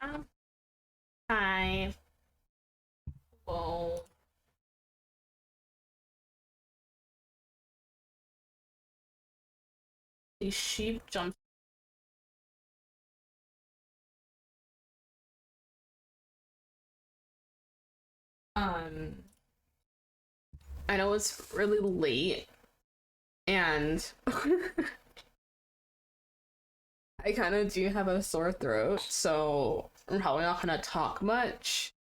Um, Hi. Whoa. These sheep jumped. Um, I know it's really late, and I kind of do have a sore throat, so I'm probably not gonna talk much.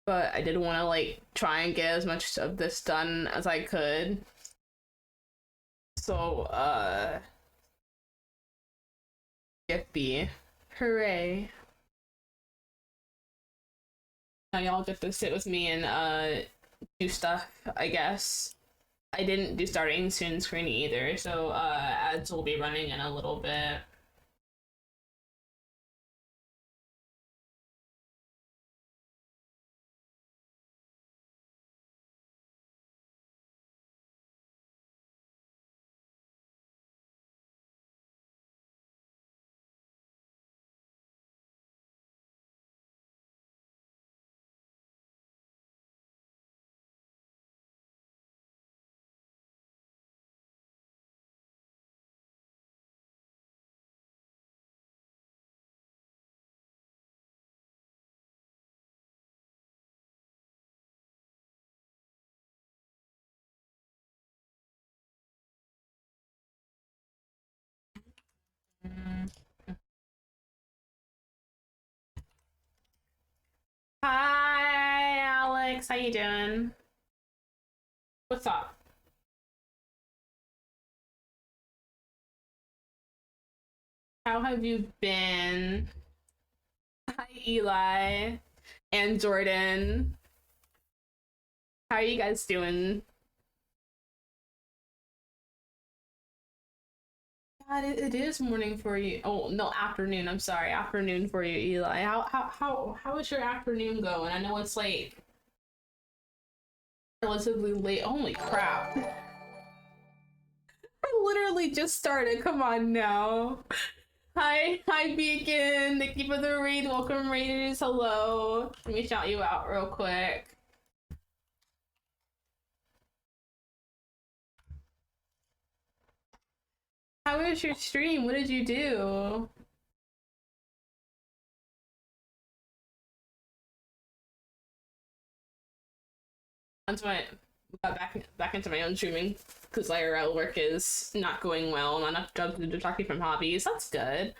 But I did want to try and get as much of this done as I could. So, yippee, hooray! Now y'all get to sit with me and do stuff, I guess. I didn't do starting soon screen either, so ads will be running in a little bit. Hi, Alex. How you doing? What's up? How have you been? Hi, Eli and Jordan. How are you guys doing? God, it is morning for you. Oh no, afternoon. I'm sorry, afternoon for you, Eli. How is your afternoon going? I know it's relatively late. Holy crap! I literally just started. Come on now. Hi, Beacon. Thank you for the raid. Welcome, Raiders. Hello. Let me shout you out real quick. How was your stream? What did you do? Once my got back into my own streaming because IRL work is not going well. Not enough jobs to distract me from hobbies. That's good.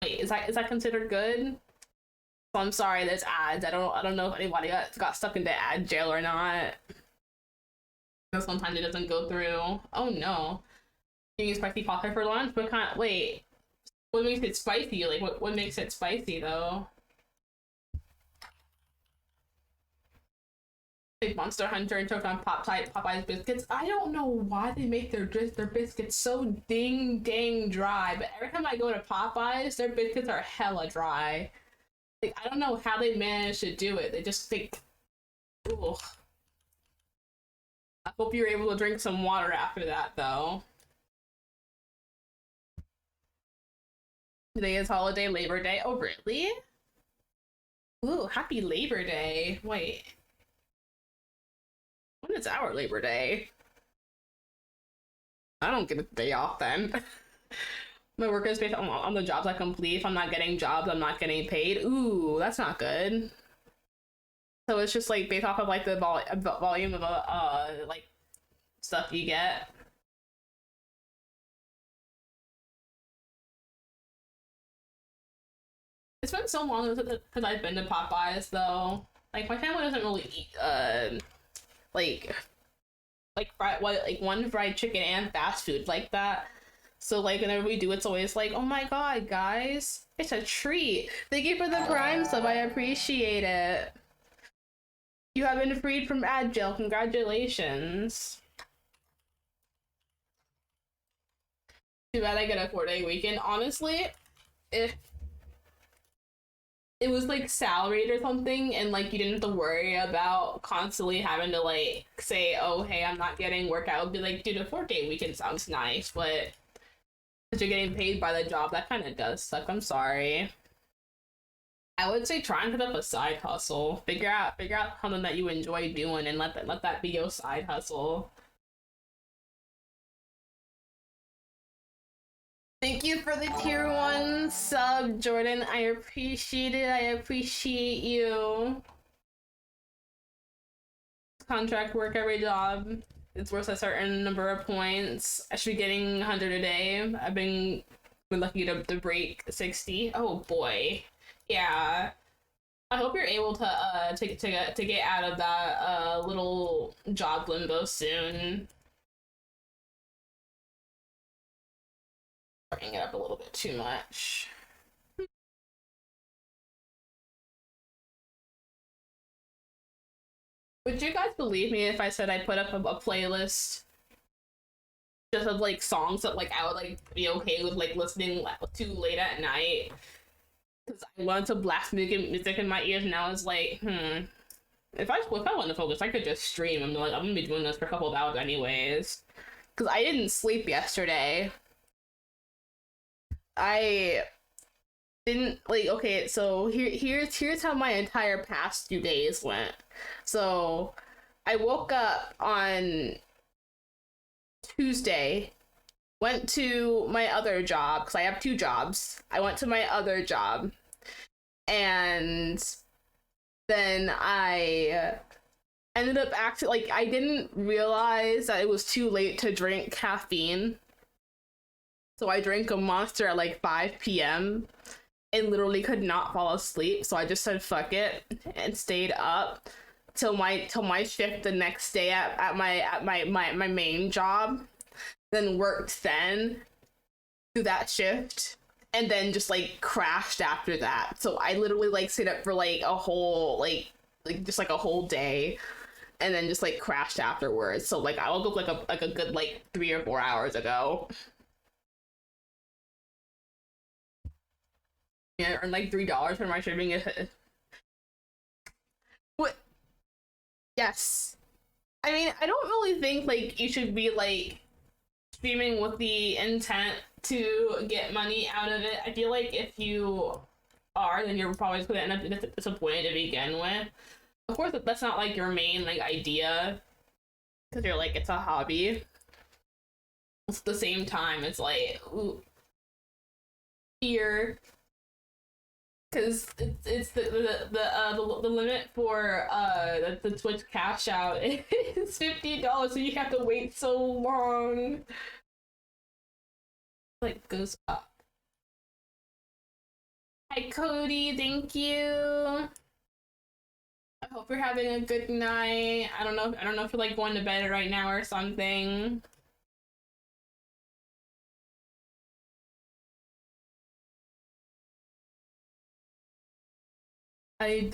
Wait, is that considered good? So I'm sorry, there's ads. I don't know if anybody got stuck into ad jail or not. Sometimes it doesn't go through. Oh no. You use spicy pasta for lunch? But kind wait. What makes it spicy? Like what makes it spicy though? Like Monster Hunter and took on Popeye's biscuits. I don't know why they make their biscuits so ding dang dry, but every time I go to Popeyes, their biscuits are hella dry. Like I don't know how they manage to do it. They just think, ugh. I hope you're able to drink some water after that though. Today is holiday Labor Day. Oh really? Ooh, happy Labor Day. Wait. When is our Labor Day? I don't get a day off then. My work is based on the jobs I complete. If I'm not getting jobs, I'm not getting paid. Ooh, that's not good. So it's just like based off of like the volume of like stuff you get. It's been so long because I've been to Popeyes though. Like my family doesn't really eat like one fried chicken and fast food like that. So like whenever we do, it's always like, oh my god, guys, it's a treat. Thank you for the Prime sub. I appreciate it. You have been freed from ad jail. Congratulations. Too bad I get a 4-day weekend. Honestly, if it was like salaried or something and like you didn't have to worry about constantly having to like say, oh hey, I'm not getting work, I would be like, dude, a 4-day weekend sounds nice, but because you're getting paid by the job, that kind of does suck. I'm sorry. I would say try and put up a side hustle. Figure out something that you enjoy doing and let that be your side hustle. Thank you for the tier one sub, Jordan. I appreciate it. I appreciate you. Contract work every job. It's worth a certain number of points. I should be getting 100 a day. I've been lucky to break 60. Oh boy. Yeah. I hope you're able to get out of that little job limbo soon. Bringing it up a little bit too much. Would you guys believe me if I said I put up a playlist just of like songs that like I would like be okay with like listening to late at night? Because I wanted to blast music in my ears, and I was like, if I want to focus, I could just stream. I'm gonna be doing this for a couple of hours anyways. Because I didn't sleep yesterday. I didn't like okay, so here's how my entire past few days went. So I woke up on Tuesday, went to my other job because I have two jobs. I went to my other job, and then I ended up acting like I didn't realize that it was too late to drink caffeine. So I drank a monster at like 5 p.m. and literally could not fall asleep. So I just said fuck it and stayed up till my shift the next day at my main job. Then worked then through that shift and then just like crashed after that. So I literally like stayed up for like a whole like just like a whole day and then just like crashed afterwards. So like I woke up like a good like 3 or 4 hours ago. Yeah, earned like $3 for my streaming it. What? Yes. I mean, I don't really think like you should be like streaming with the intent to get money out of it. I feel like if you are, then you're probably just gonna end up disappointed to begin with. Of course, that's not like your main like idea, because you're like it's a hobby. At the same time, it's like ooh, fear, because it's the limit for the Twitch cash out is $50, so you have to wait so long. Like goes up. Hi Cody, thank you. I hope you're having a good night. I don't know if you're like going to bed right now or something. I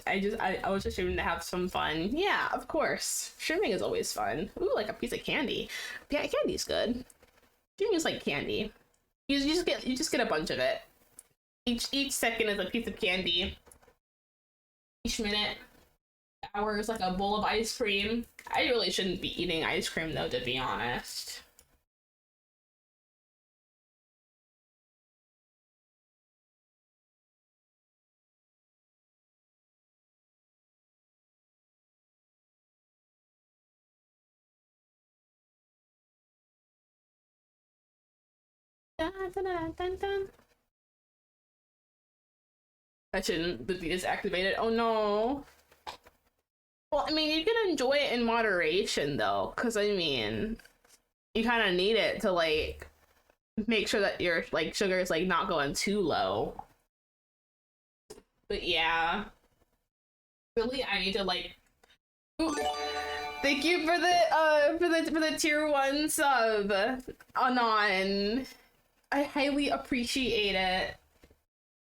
was just streaming to have some fun. Yeah, of course. Streaming is always fun. Ooh, like a piece of candy. Yeah, candy's good. Streaming is like candy. You just get a bunch of it. Each second is a piece of candy. Each minute, hour is like a bowl of ice cream. I really shouldn't be eating ice cream though, to be honest. Dun, dun, dun, dun, dun. I shouldn't. The beat is activated. Oh no. Well, I mean, you can enjoy it in moderation though, because I mean, you kind of need it to like make sure that your like sugar is like not going too low. But yeah, really, I need to like. Ooh. Thank you for the tier one sub, Anon. I highly appreciate it.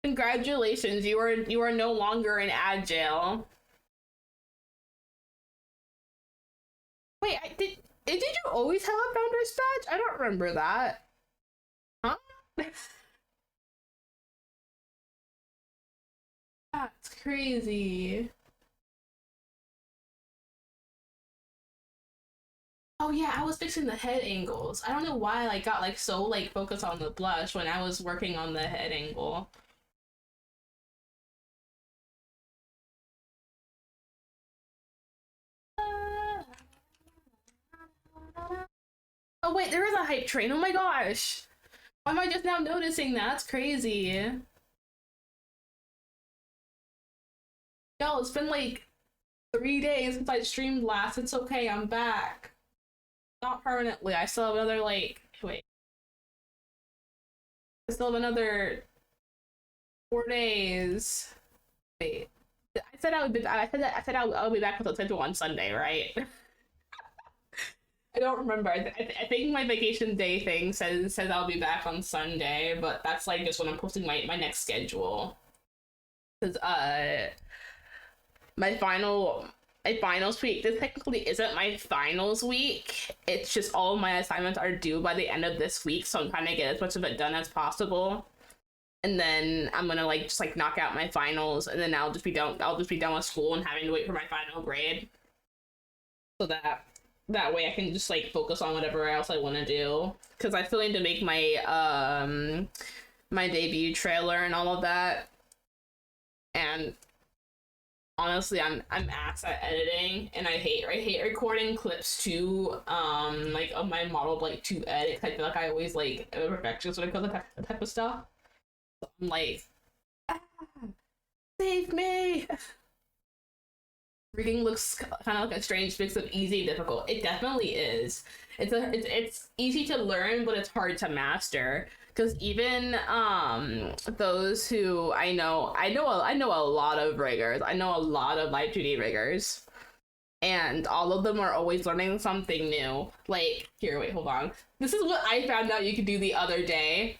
Congratulations, you are no longer in ad jail. Wait, did you always have a founder's badge? I don't remember that. Huh? That's crazy. Oh yeah, I was fixing the head angles. I don't know why I got like so like focused on the blush when I was working on the head angle. Oh wait, there is a hype train. Oh my gosh. Why am I just now noticing that? That's crazy. Yo, it's been like 3 days since I streamed last. It's okay, I'm back. Not permanently. I still have another like wait. I still have another 4 days. Wait. I said I would be I said I'll be back with the schedule on Sunday, right? I don't remember. I think my vacation day thing says I'll be back on Sunday, but that's like just when I'm posting my next schedule. Cause my finals week. This technically isn't my finals week. It's just all of my assignments are due by the end of this week, so I'm trying to get as much of it done as possible. And then I'm gonna like just like knock out my finals, and then I'll just be done. I'll just be done with school and having to wait for my final grade, so that way I can just like focus on whatever else I want to do. Because I still need to make my debut trailer and all of that. And honestly, I'm ass at editing, and I hate recording clips too. Like of my model like to edit. I feel like I always like am a perfectionist when it comes to that type of stuff. So I'm like, ah, save me. Rigging looks kind of like a strange mix of easy and difficult. It definitely is. It's easy to learn, but it's hard to master. Because even those who I know a lot of riggers. I know a lot of live 2D riggers, and all of them are always learning something new. Like here, wait, hold on. This is what I found out you could do the other day.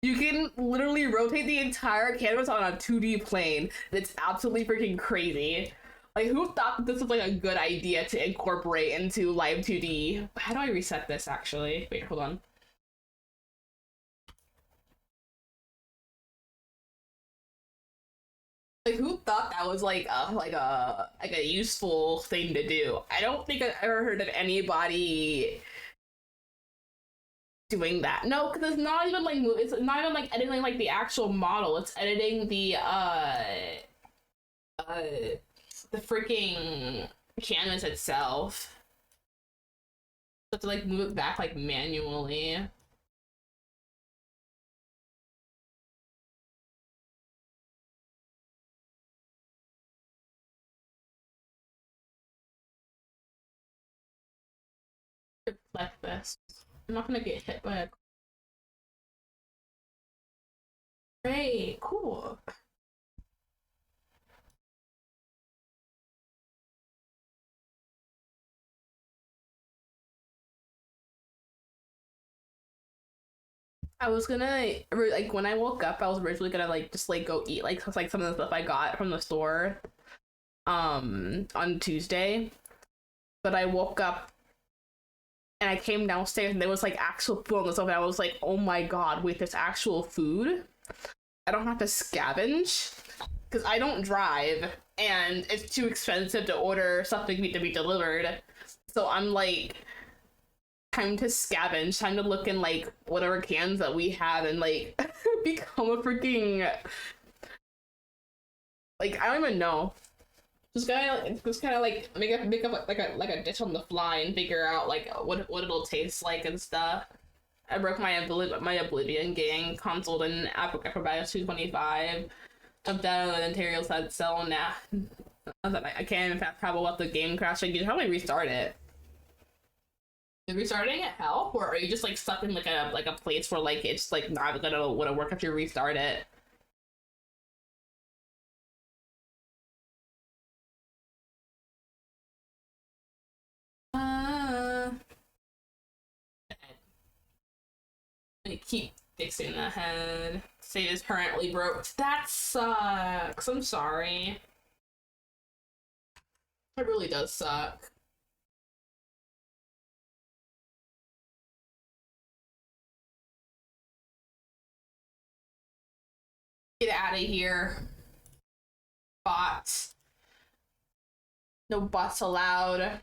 You can literally rotate the entire canvas on a 2D plane. It's absolutely freaking crazy. Like, who thought that this was like a good idea to incorporate into live 2D? How do I reset this actually? Wait, hold on. Like, who thought that was like a useful thing to do? I don't think I've ever heard of anybody doing that. No, because it's not even like it's not even like editing like the actual model. It's editing uh the freaking canvas itself. So have to like move it back like manually. Like this. I'm not gonna get hit by a great, cool. I was gonna like when I woke up, I was originally gonna like just like go eat like some of the stuff I got from the store on Tuesday. But I woke up and I came downstairs and there was like actual food on the stove, and I was like, oh my god, wait, there's actual food? I don't have to scavenge? Because I don't drive and it's too expensive to order something to be delivered. So I'm like, time to scavenge, time to look in like whatever cans that we have and like become a freaking like I don't even know. Just kind of like make up like a dish on the fly and figure out like what it'll taste like and stuff. I broke my Oblivion gang console in Acrobatics 225. Jumped out of the Ontario side cell now. I can't even travel without the game crashing. You should probably restart it. Is restarting it help, or are you just like stuck in like a place where like it's like not gonna work if you restart it? Uh, I keep fixing the head. Save is currently broke. That sucks. I'm sorry. It really does suck. Get out of here, bots. No bots allowed.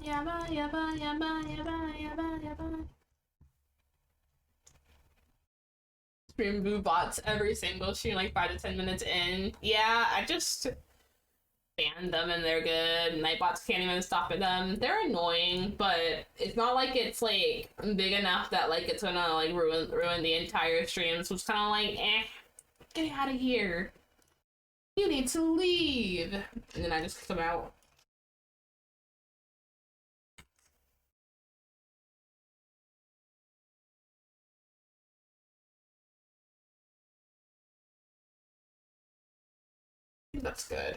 Yeah, yaba, yaba, yaba, yaba, yaba, yaba. Stream boo bots every single stream, like 5 to 10 minutes in. Yeah, I just banned them and they're good. Nightbots can't even stop at them. They're annoying, but it's not like it's like big enough that like it's gonna like ruin the entire stream. So it's kind of like, get out of here. You need to leave. And then I just kick them out. That's good.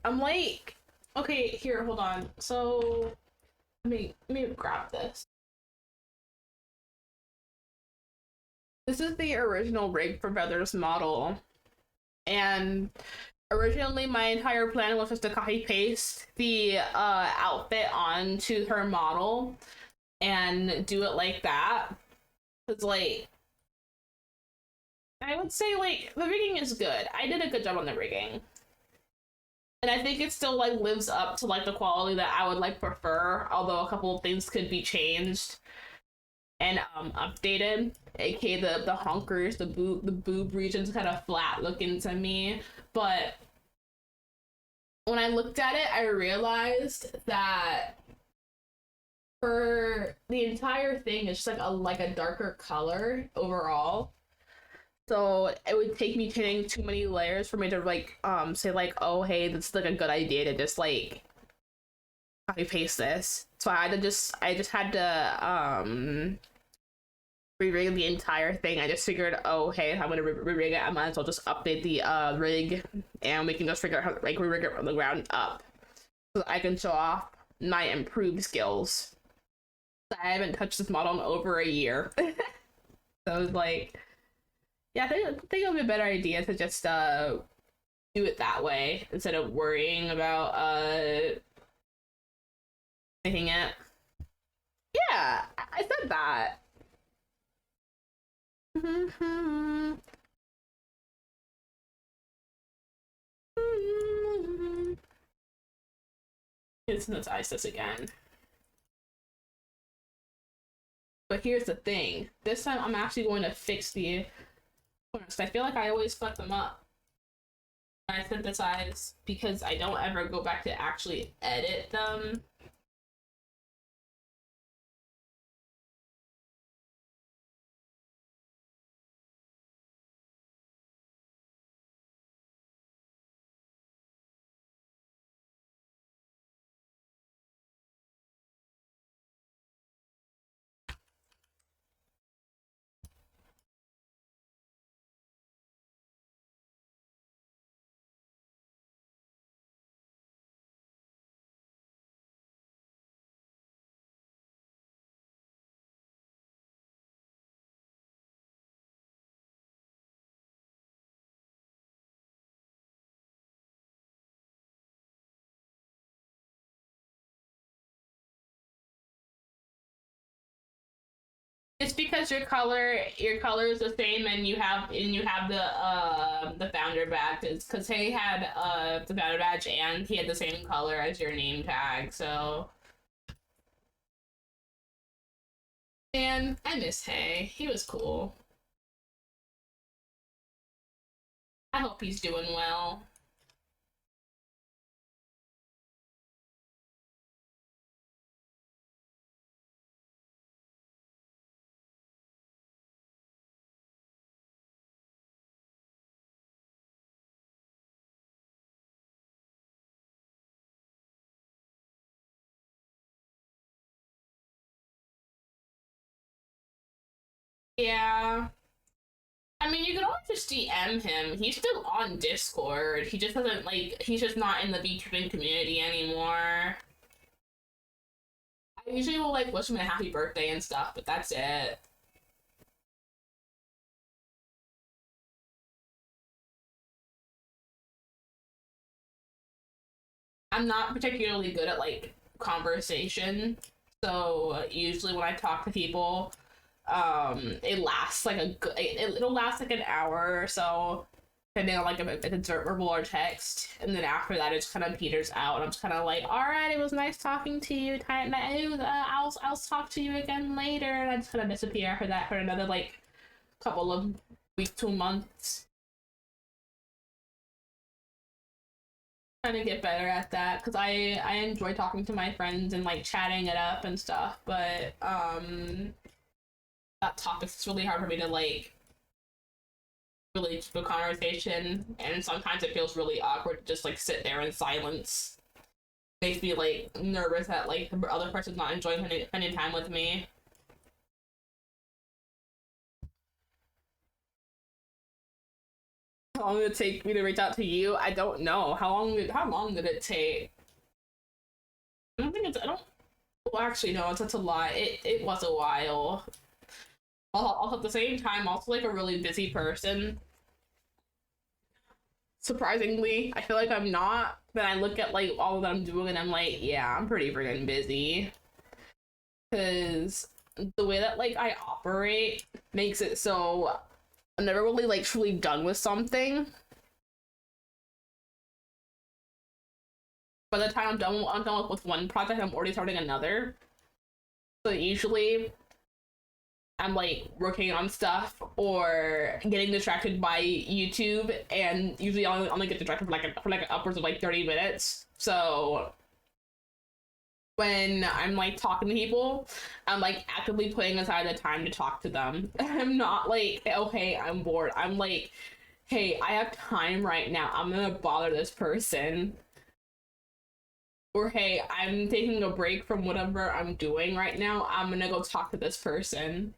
I'm like, okay, here, hold on. So let me grab this. This is the original rig for Feather's model. And originally my entire plan was just to copy paste the outfit onto her model and do it like that. It's like, I would say like the rigging is good. I did a good job on the rigging. And I think it still like lives up to like the quality that I would like prefer, although a couple of things could be changed and updated. AKA the honkers, the boob region's kind of flat looking to me. But when I looked at it, I realized that for the entire thing it's just like a darker color overall. So it would take me painting too many layers for me to like say like, oh hey, this is like a good idea to just like copy paste this. So I just had to re-rig the entire thing. I just figured, oh hey, if I'm gonna re-rig it, I might as well just update the rig and we can just figure out how to like re-rig it from the ground up. So I can show off my improved skills. I haven't touched this model in over a year. So I was like, yeah, I think it would be a better idea to just do it that way instead of worrying about making it. Yeah, I said that. Let's ice this again. But here's the thing. This time I'm actually going to fix the corners. I feel like I always fuck them up when I synthesize because I don't ever go back to actually edit them. It's because your color is the same and you have the founder badge. It's because Hay had the founder badge and he had the same color as your name tag, so man, I miss Hay. He was cool. I hope he's doing well. Yeah. I mean, you can always just DM him. He's still on Discord. He just doesn't like. He's just not in the VTubing community anymore. I usually will like wish him a happy birthday and stuff, but that's it. I'm not particularly good at like conversation, so usually when I talk to people, it lasts like it'll last like an hour or so, depending on like if it's verbal or text, and then after that it just kind of peters out, and I'm just kind of like, all right, it was nice talking to you. I'll talk to you again later, and I just kind of disappear after that for another like couple of weeks to months. Trying to get better at that because I enjoy talking to my friends and like chatting it up and stuff, but that topic's really hard for me to like really keep a conversation, and sometimes it feels really awkward to just like sit there in silence. Makes me like nervous that like the other person's not enjoying spending time with me. How long did it take me to reach out to you? I don't know. How long did it take? I don't think it's I don't well, actually no, it's a lot. It was a while. Also at the same time, also like a really busy person. Surprisingly, I feel like I'm not. Then I look at like all that I'm doing and I'm like, yeah, I'm pretty freaking busy. Cause the way that like I operate makes it so I'm never really like truly done with something. By the time I'm done with one project, I'm already starting another. So usually I'm like working on stuff or getting distracted by YouTube, and usually I only get distracted for like upwards of like 30 minutes. So when I'm like talking to people, I'm like actively putting aside the time to talk to them. I'm not like, okay, I'm bored. I'm like, hey, I have time right now. I'm gonna bother this person. Or hey, I'm taking a break from whatever I'm doing right now. I'm gonna go talk to this person.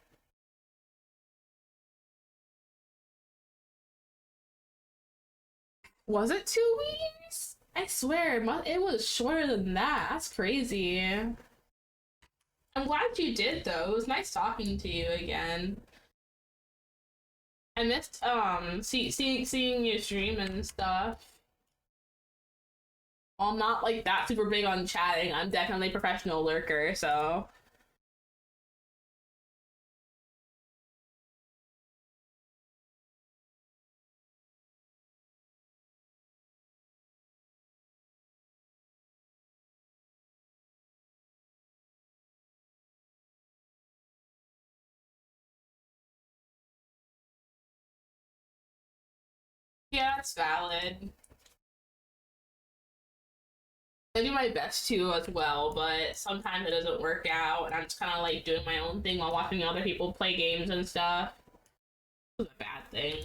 Was it 2 weeks? I swear, it was shorter than that. That's crazy. I'm glad you did though. It was nice talking to you again. I missed seeing you stream and stuff. Well, I'm not like that super big on chatting. I'm definitely a professional lurker, so yeah, that's valid. I do my best to as well, but sometimes it doesn't work out, and I'm just kind of like doing my own thing while watching other people play games and stuff. It's a bad thing.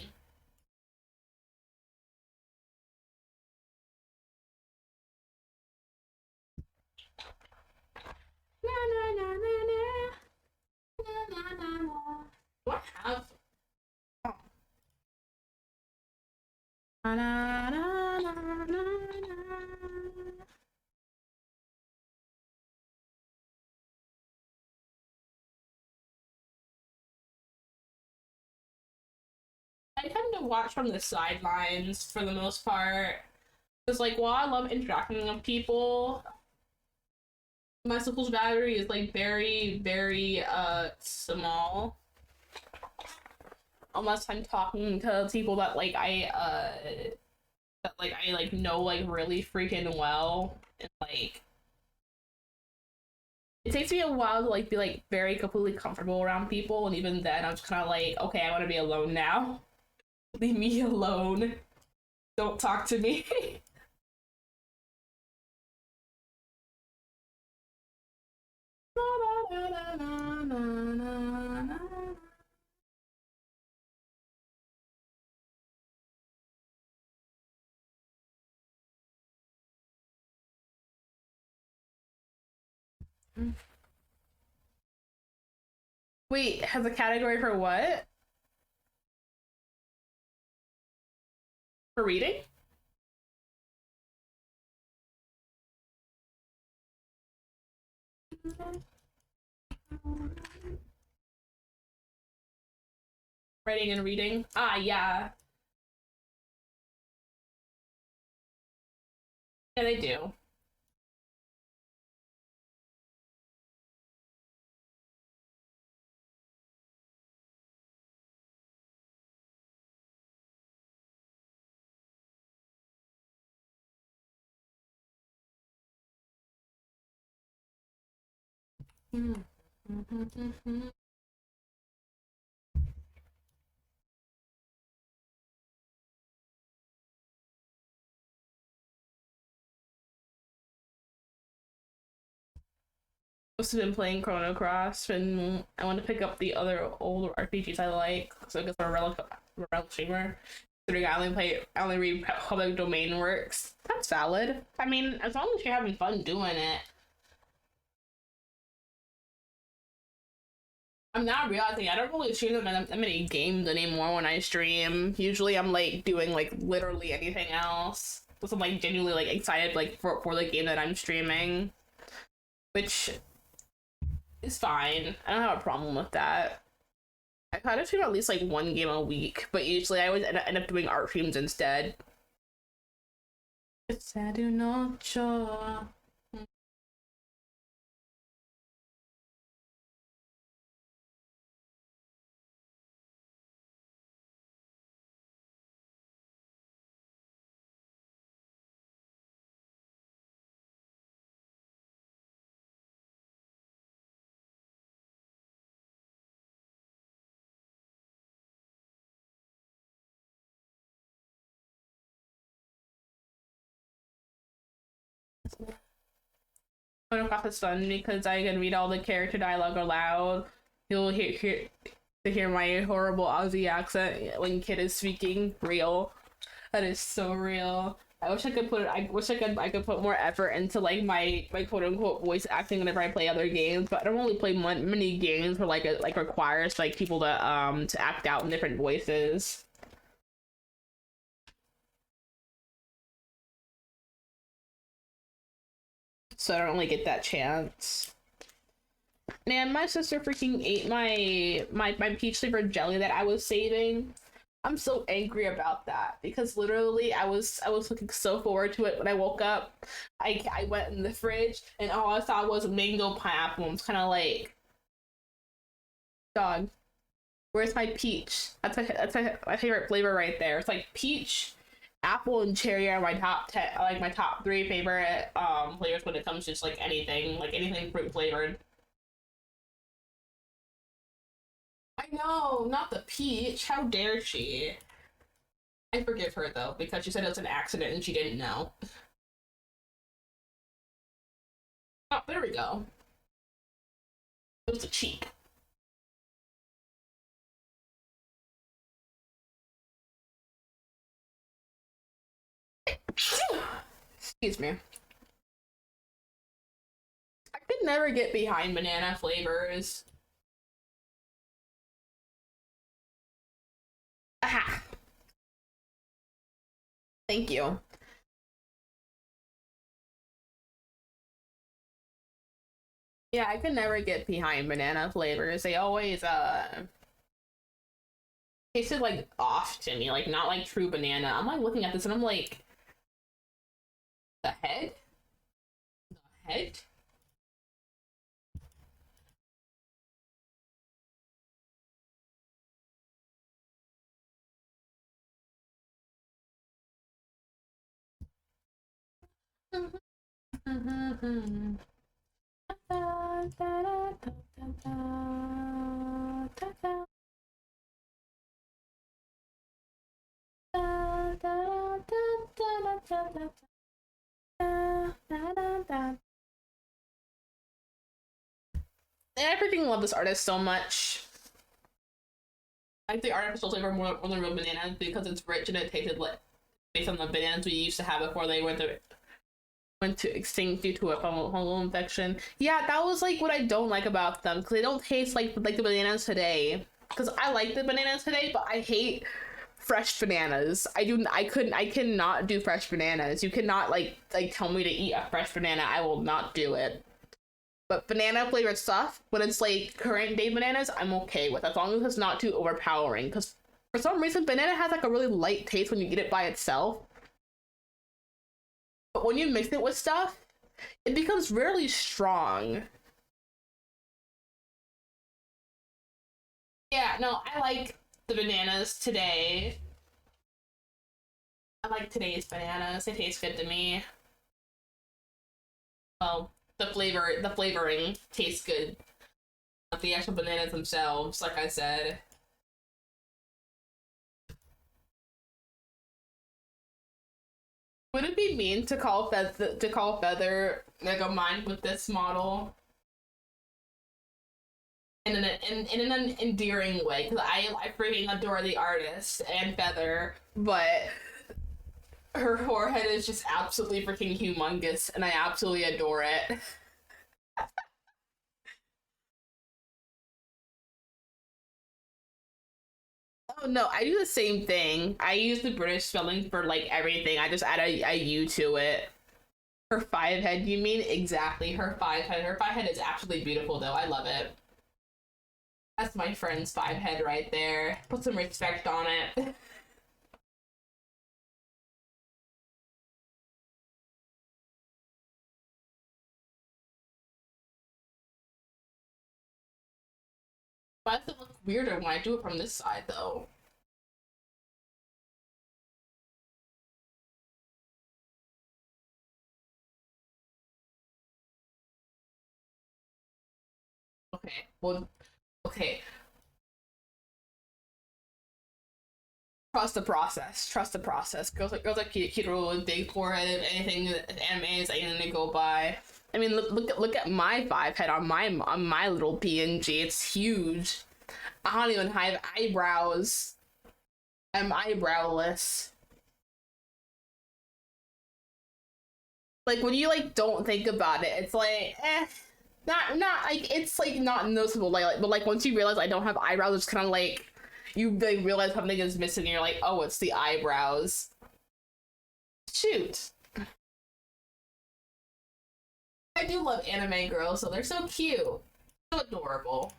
Na, na, na, na, na, na, na, na, na. Do I have? Oh. Na, na, na, na, na, na. I tend to watch from the sidelines for the most part. Because, like, while I love interacting with people, my social's battery is, like, very, very, small. Unless I'm talking to people that, I, like, know, like, really freaking well. And, like, it takes me a while to, like, be, like, very completely comfortable around people. And even then, I'm just kind of like, okay, I want to be alone now. Leave me alone. Don't talk to me. Wait, has a category for what? For reading? Writing and reading? Ah, yeah. Yeah, they do. I've been playing Chrono Cross, and I want to pick up the other old RPGs I like. So I guess a relic streamer. I only read public domain works. That's valid. I mean, as long as you're having fun doing it. I'm now realizing I don't really stream that many games anymore when I stream. Usually I'm like doing like literally anything else. Because I'm like genuinely like excited like for the game that I'm streaming. Which is fine. I don't have a problem with that. I try to stream at least like one game a week, but usually I always end up doing art streams instead. It's nocho. Photograph is fun because I can read all the character dialogue aloud. You'll hear my horrible Aussie accent when Kid is speaking. Real. That is so real. I wish I could put I could put more effort into like my quote unquote voice acting whenever I play other games, but I don't really play many games where like it like requires like people to act out in different voices. So I don't really get that chance. Man, my sister freaking ate my peach flavored jelly that I was saving. I'm so angry about that because literally I was looking so forward to it when I woke up. I went in the fridge and all I saw was mango pineapple. It's kind of like, dog, where's my peach? My favorite flavor right there. It's like peach, apple, and cherry are my top 10, like my top three favorite flavors when it comes to just like anything fruit flavored. I know, not the peach. How dare she? I forgive her though because she said it was an accident and she didn't know. Oh, there we go. It was a cheek. Excuse me. I could never get behind banana flavors. Aha! Thank you. Yeah, I could never get behind banana flavors. They always tasted like off to me, like not like true banana. I'm like looking at this and I'm like, the head? The head? I freaking love this artist so much. I like the artificial flavor more than real bananas because it's rich and it tasted like based on the bananas we used to have before they went to extinct due to a fungal infection. Yeah, that was like what I don't like about them because they don't taste like the bananas today. Because I like the bananas today, but I hate fresh bananas. I cannot do fresh bananas. You cannot like tell me to eat a fresh banana. I will not do it. But banana flavored stuff, when it's like current day bananas, I'm okay with as long as it's not too overpowering. Because for some reason, banana has like a really light taste when you get it by itself. But when you mix it with stuff, it becomes really strong. Yeah, no, I like the bananas today. I like today's bananas. They taste good to me. Well, the flavoring tastes good. Not the actual bananas themselves, like I said. Would it be mean to call Feather Megamind with this model in an endearing way? Because I freaking adore the artist and Feather, but her forehead is just absolutely freaking humongous, and I absolutely adore it. Oh no, I do the same thing. I use the British spelling for like everything. I just add a U to it. Her five head, you mean? Exactly. Her five head. Her five head is absolutely beautiful though. I love it. That's my friend's five head right there. Put some respect on it. Why does it look weirder when I do it from this side though? Okay. Well, okay. Trust the process. Trust the process. Girls like Kiro with big forehead. If anything, anime is anything to go by. I mean, look at my five head on my little PNG. It's huge. I don't even have eyebrows. I'm eyebrowless. Like when you like don't think about it, it's like not like it's like not noticeable. But like once you realize I don't have eyebrows, it's kind of like you like realize something is missing. And you're like, oh, it's the eyebrows. Shoot. I do love anime girls, so they're so cute, so adorable.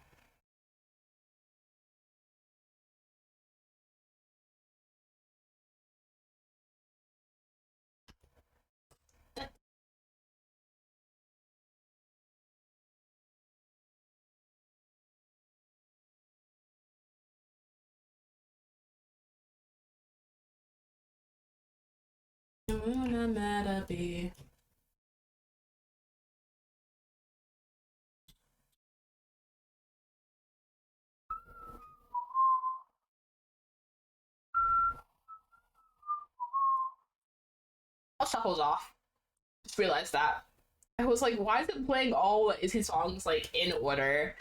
All shuffles off. Just realized that. I was like, why is it playing all his songs like in order?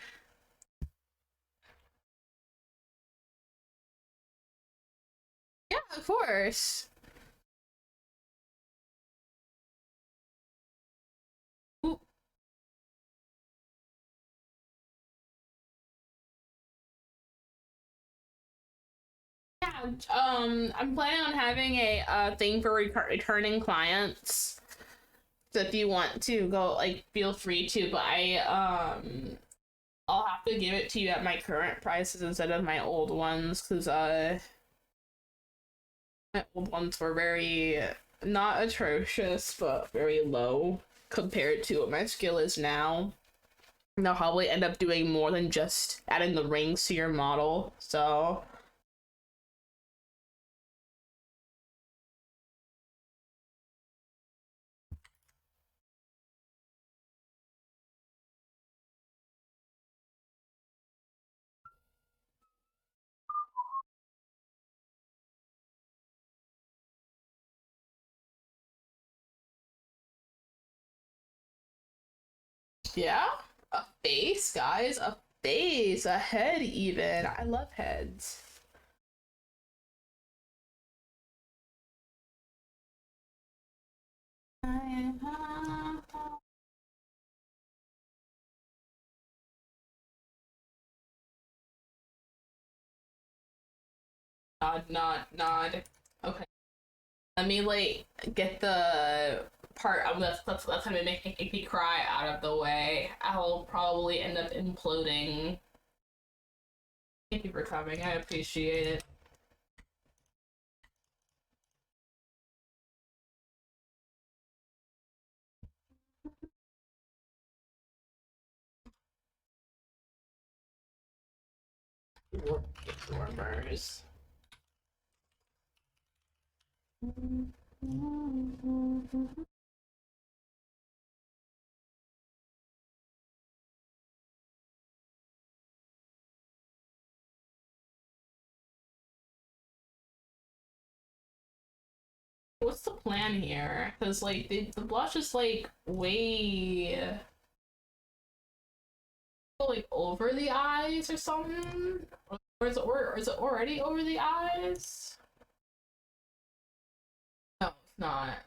Yeah, of course. Ooh, yeah, I'm planning on having a thing for returning clients. So if you want to go, like, feel free to. But I'll have to give it to you at my current prices instead of my old ones, because my old ones were very not atrocious, but very low compared to what my skill is now. And I'll probably end up doing more than just adding the rings to your model. So yeah, a face, guys, a face, a head, even. I love heads. Nod. Okay. Let me like get the part of that's gonna make me cry out of the way. I'll probably end up imploding. Thank you for coming. I appreciate it. Warmers. What's the plan here? Because like the blush is like way like over the eyes or something, or is it already over the eyes? No, it's not.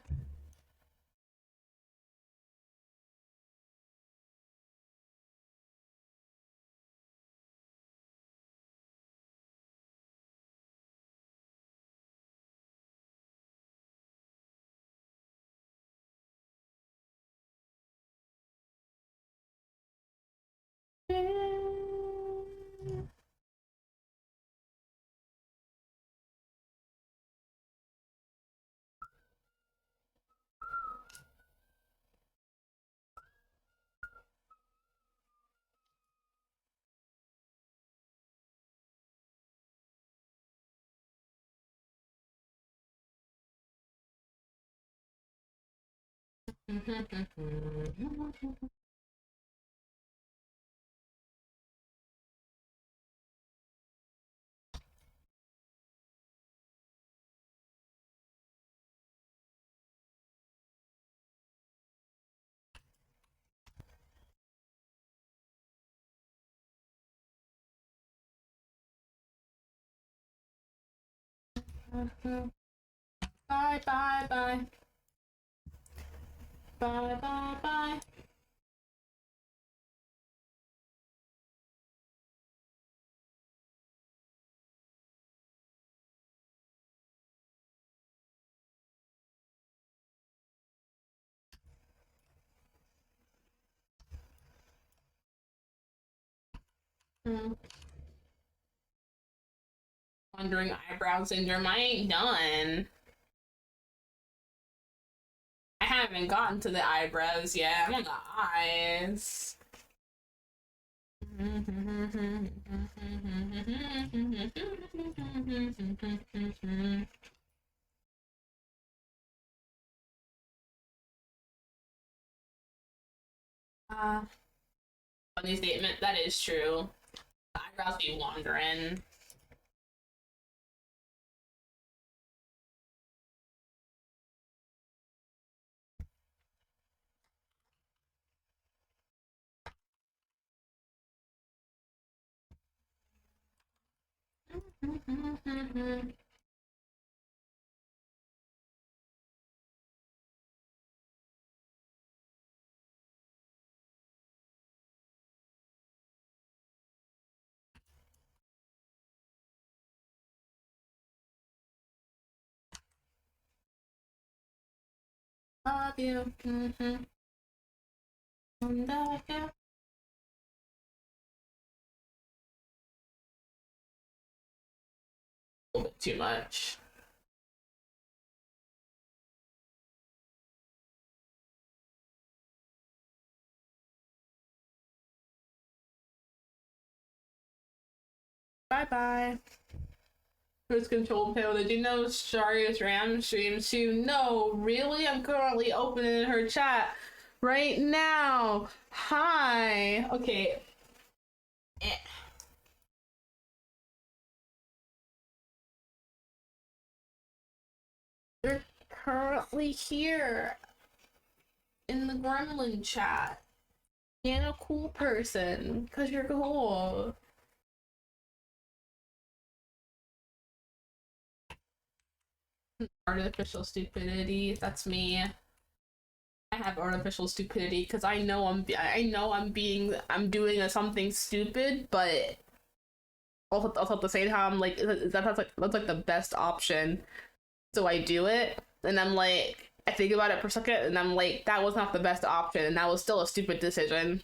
Bye bye bye bye bye bye. Wandering eyebrow syndrome. I ain't done. I haven't gotten to the eyebrows yet. I'm on the eyes. uh, Funny statement. That is true. The eyebrows be wandering. Love you. A little bit too much. Bye bye. Who's control panel? Did you know Sharia's RAM streams too? No, really? I'm currently opening her chat right now. Hi. Okay. Eh. You're currently here in the Gremlin chat. Being a cool person, because you're cool. Artificial stupidity, that's me. I have artificial stupidity because I'm doing something stupid, but also at the same time, I'm like that's like the best option. So I do it, and I'm like, I think about it for a second, and I'm like, that was not the best option, and that was still a stupid decision.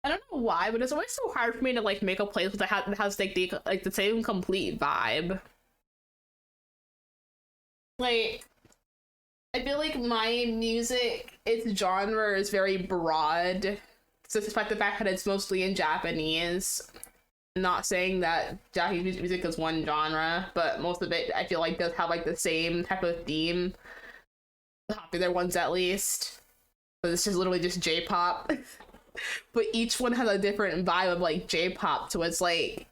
I don't know why, but it's always so hard for me to like make a place that has like the same complete vibe. Like I feel like my music, its genre is very broad. So despite the fact that it's mostly in Japanese, not saying that Japanese music is one genre, but most of it I feel like does have like the same type of theme. The popular ones at least. But it's just literally just J-pop. But each one has a different vibe of like J-pop, so it's like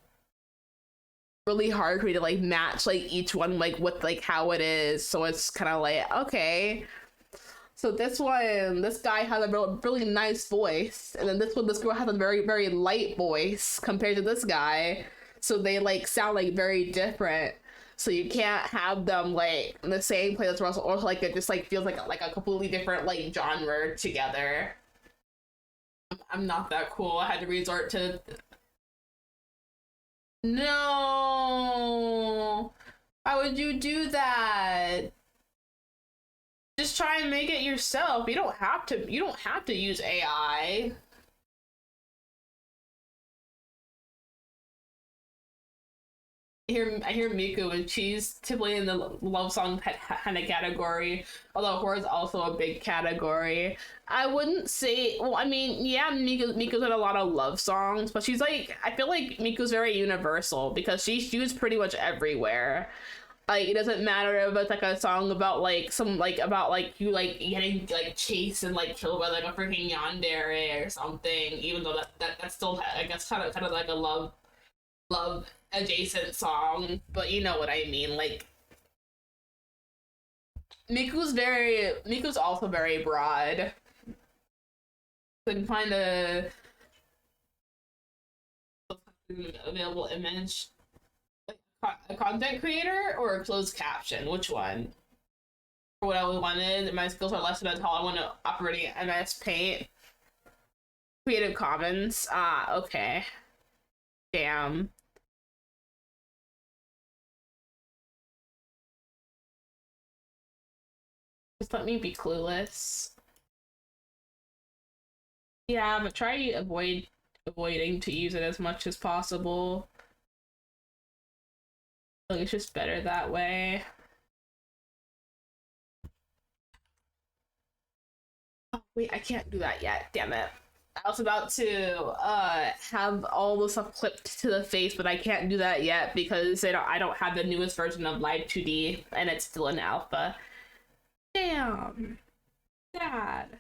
really hard for me to like match like each one like with like how it is. So it's kind of like, okay, so this guy has a really nice voice, and then this girl has a very light voice compared to this guy. So they like sound like very different. So you can't have them like in the same place, or like it just like feels like a completely different like genre together. I'm not that cool. I had to resort to no. Why would you do that? Just try and make it yourself. You don't have to use AI. I hear Miku, and she's typically in the love song kind of category, although horror is also a big category. I wouldn't say, well, I mean, yeah, Miku's in a lot of love songs, but she's like, I feel like Miku's very universal because she's used pretty much everywhere. Like it doesn't matter if it's like a song about like some like about like you like getting like chased and like killed by like a freaking yandere or something, even though that's still I guess kind of like a love adjacent song, but you know what I mean. Like Miku's also very broad. So you can find available image, a content creator or a closed caption. Which one? For what I wanted, my skills are less than how I want to operate MS Paint. Creative Commons. Ah, okay. Damn. Just let me be clueless. Yeah, but try avoiding to use it as much as possible. I think it's just better that way. Oh wait, I can't do that yet. Damn it. I was about to have all the stuff clipped to the face, but I can't do that yet because I don't have the newest version of Live 2D and it's still in alpha. Damn. Sad.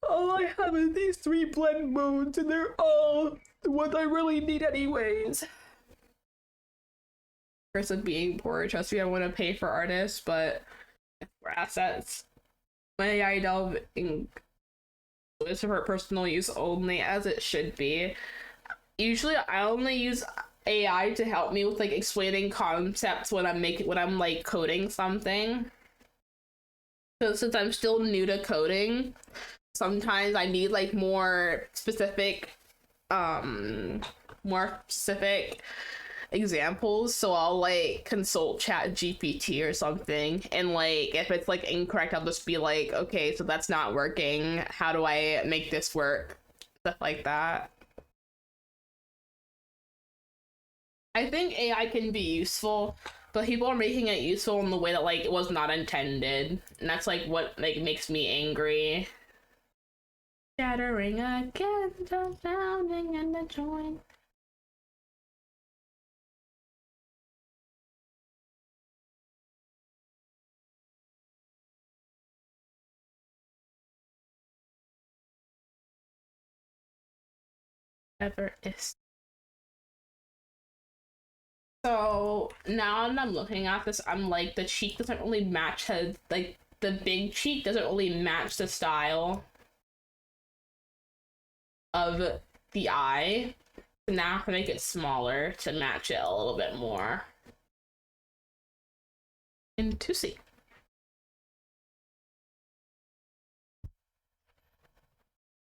All I have is these 3 blend modes, and they're all what I really need anyways. Curse of being poor. Trust me, I want to pay for artists, but for assets, my AI delve in is for personal use only, as it should be. Usually, I only use AI to help me with like explaining concepts when I'm like coding something. So since I'm still new to coding, sometimes I need like more specific examples, so I'll like consult chat GPT or something, and like if it's like incorrect I'll just be like, okay, so that's not working, how do I make this work, stuff like that. I think AI can be useful, but people are making it useful in the way that like it was not intended, and that's like what like makes me angry. Shattering again, drowning in the joint. Ever is. So now that I'm looking at this, I'm like, the cheek doesn't really match his, like, the big cheek doesn't really match the style of the eye. So now I have to make it smaller to match it a little bit more. And to see.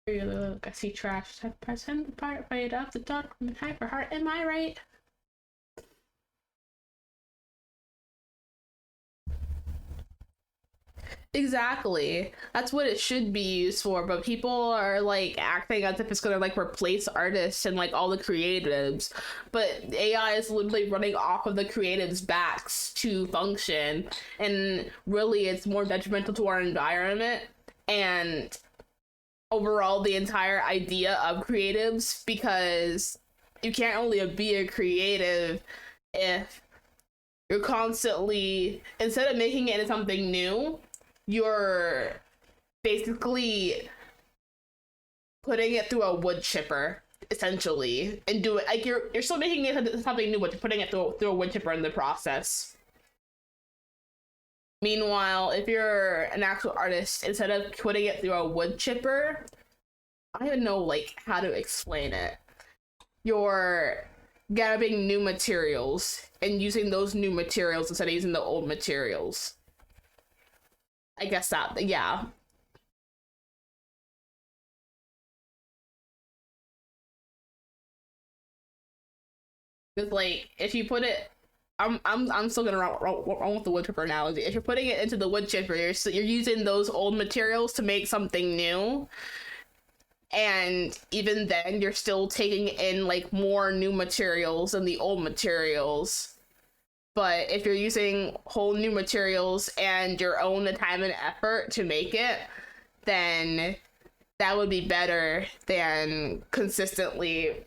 Look, I see trash. Type person, the part right up the dark from the hyper heart. Am I right? Exactly. That's what it should be used for, but people are like acting as if it's gonna like replace artists and like all the creatives. But AI is literally running off of the creatives' backs to function, and really it's more detrimental to our environment and overall the entire idea of creatives, because you can't only be a creative if you're constantly, instead of making it into something new, you're basically putting it through a wood chipper. essentially, and do it like you're still making it something new, but you're putting it through a wood chipper in the process. Meanwhile, if you're an actual artist, instead of putting it through a wood chipper, I don't even know like how to explain it. You're grabbing new materials and using those new materials instead of using the old materials. I guess that, yeah. Because like if you put it, I'm still gonna run with the wood chipper analogy. If you're putting it into the wood chipper, you're using those old materials to make something new, and even then you're still taking in like more new materials than the old materials. But if you're using whole new materials and your own time and effort to make it, then that would be better than consistently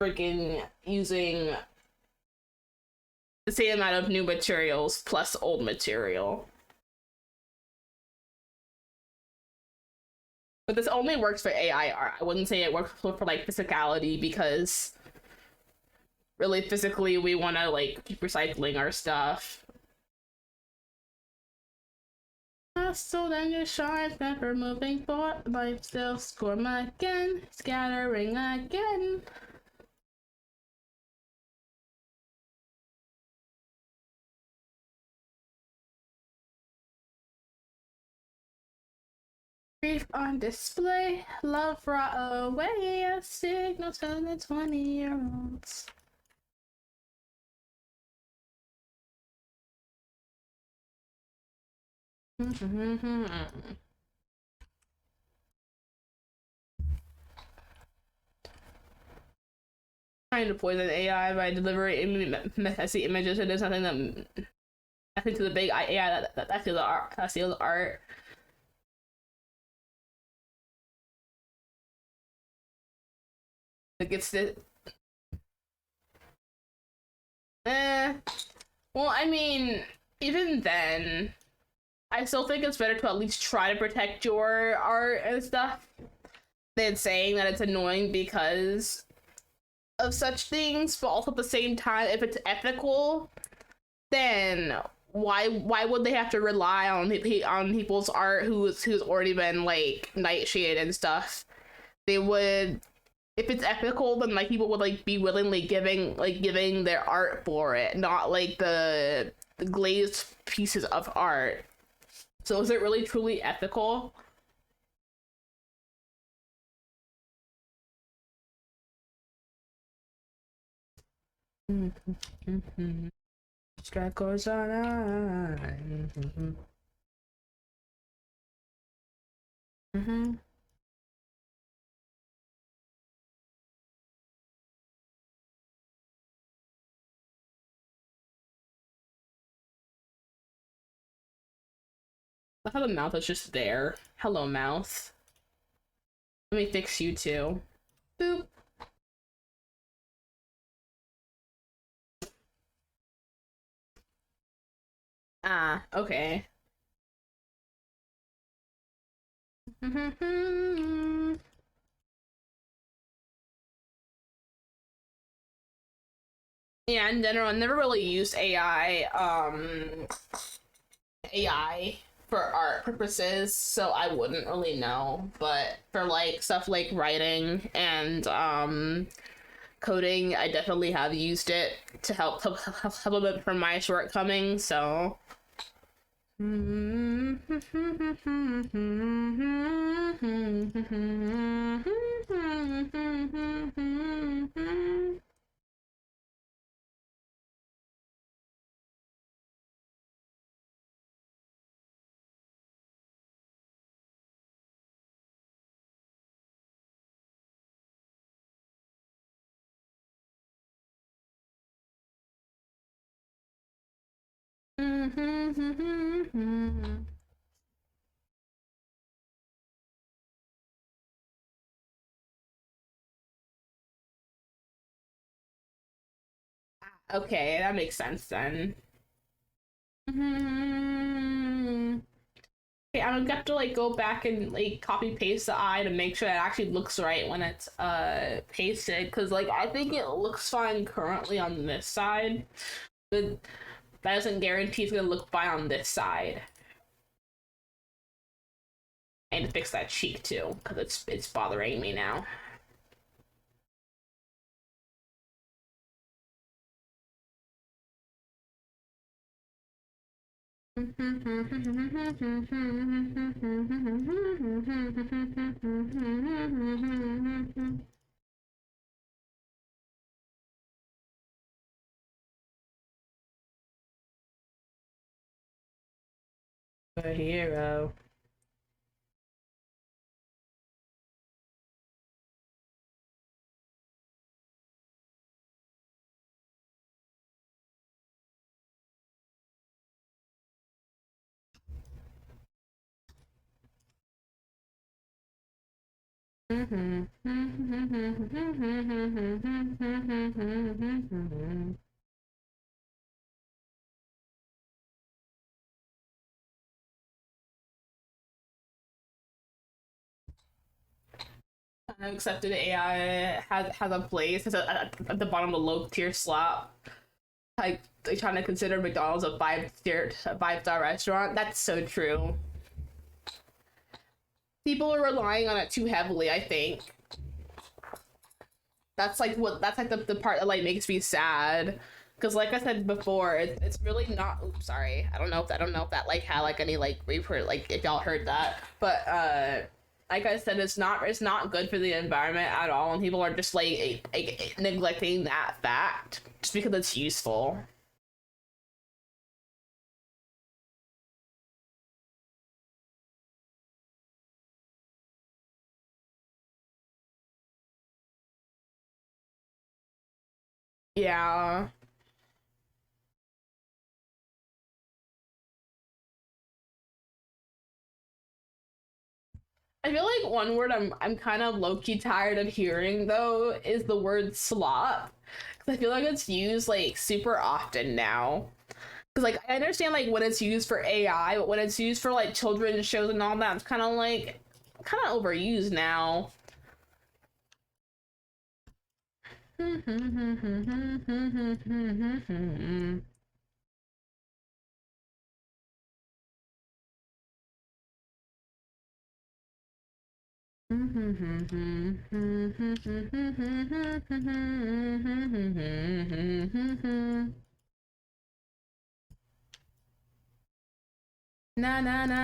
freaking using the same amount of new materials plus old material. But this only works for AI art. I wouldn't say it works for like physicality, because really physically we want to like keep recycling our stuff. So then you shine, never moving forward, life still storm again, scattering again. Grief on display, love brought away, a signal to the 20-year-olds. Trying to poison AI by delivering messy images, and there's nothing that I think to the big AI that steals the art. That steals art. It gets the. Well, I mean, even then, I still think it's better to at least try to protect your art and stuff than saying that it's annoying because of such things. But also at the same time, if it's ethical, then why would they have to rely on people's art who's already been like nightshaded and stuff? They would, if it's ethical, then like people would like be willingly giving their art for it, not like the glazed pieces of art. So is it really truly ethical? Strike goes on. I thought the mouth was just there. Hello, mouth. Let me fix you too. Boop. Ah, okay. Yeah, in general, I never really used AI for art purposes, so I wouldn't really know. But for like stuff like writing and coding, I definitely have used it to help a bit from my shortcomings. So. Okay, that makes sense then. Okay, I'm gonna have to like go back and like copy paste the eye to make sure it actually looks right when it's pasted, because like I think it looks fine currently on this side, but that doesn't guarantee it's gonna look fine on this side. I need to fix that cheek too, because it's bothering me now. A hero. Accepted AI has a place. It's at the bottom of the low tier slot. Like they trying to consider McDonald's a five-star restaurant. That's so true. People are relying on it too heavily, I think. That's like the part that like makes me sad. Because like I said before, it's really not. Oops, sorry. I don't know if that like had like any like report, like if y'all heard that. But like I said, it's not good for the environment at all, and people are just like neglecting that fact just because it's useful. Yeah. I feel like one word I'm kind of low-key tired of hearing though is the word slop. Cause I feel like it's used like super often now. Cause like I understand like when it's used for AI, but when it's used for like children's shows and all that, it's kind of overused now. Na na na.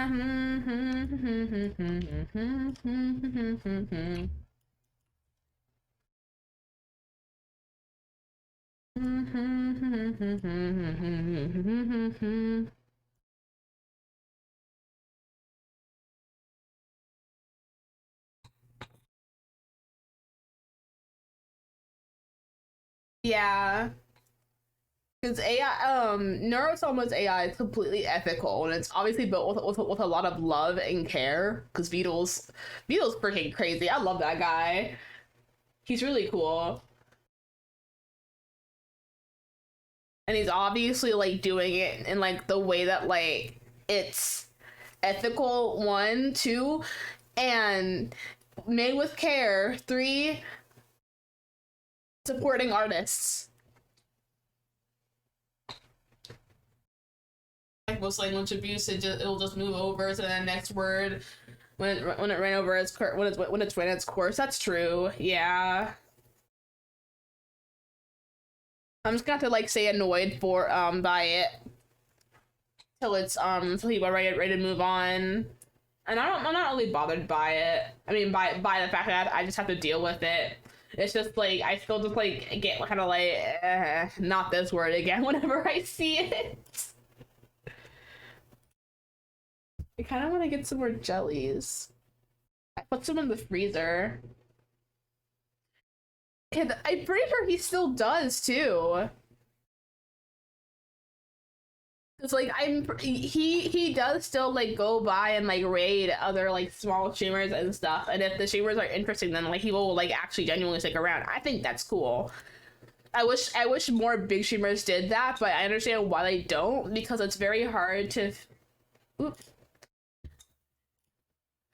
Yeah, because AI, Neurosoma's AI is completely ethical, and it's obviously built with a lot of love and care. Because Beetle's freaking crazy. I love that guy. He's really cool, and he's obviously like doing it in like the way that like it's ethical. One, two, and made with care. Three, supporting artists. Like most language abuse, it'll just move over to the next word when it ran over its when it's ran its course. That's true. Yeah. I'm just gonna have to like say annoyed for by it till it's till people are ready to move on. And I'm not really bothered by it. I mean by the fact that I just have to deal with it. It's just like I still just like get kind of like not this word again whenever I see it. I kind of want to get some more jellies. I put some in the freezer. And I'm pretty sure he still does too. It's like he does still like go by and like raid other like small streamers and stuff. And if the streamers are interesting, then like he will like actually genuinely stick around. I think that's cool. I wish more big streamers did that, but I understand why they don't, because it's very hard to. Oops.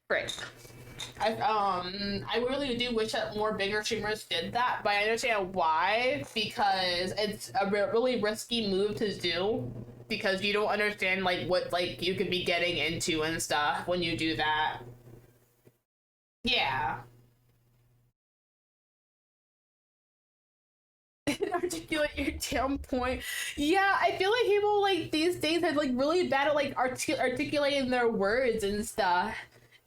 Frick. I really do wish that more bigger streamers did that, but I understand why, because it's a really risky move to do, because you don't understand like what like you could be getting into and stuff when you do that. Yeah. Articulate your damn point. Yeah, I feel like people like these days are like really bad at like articulating their words and stuff,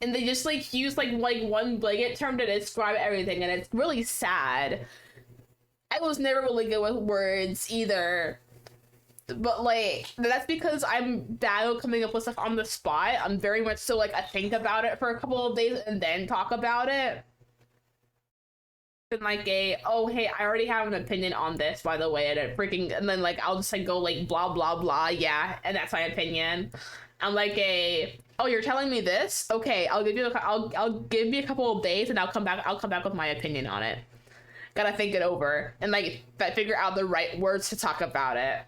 and they just like use like one blanket term to describe everything, and it's really sad. I was never really good with words either, but like that's because I'm bad at coming up with stuff on the spot. I'm very much so like I think about it for a couple of days and then talk about it. And like a oh hey I already have an opinion on this by the way and it freaking and then like I'll just like go like blah blah blah yeah and that's my opinion. I'm like a oh you're telling me this okay I'll give you a couple of days and I'll come back with my opinion on it. Gotta think it over and like figure out the right words to talk about it.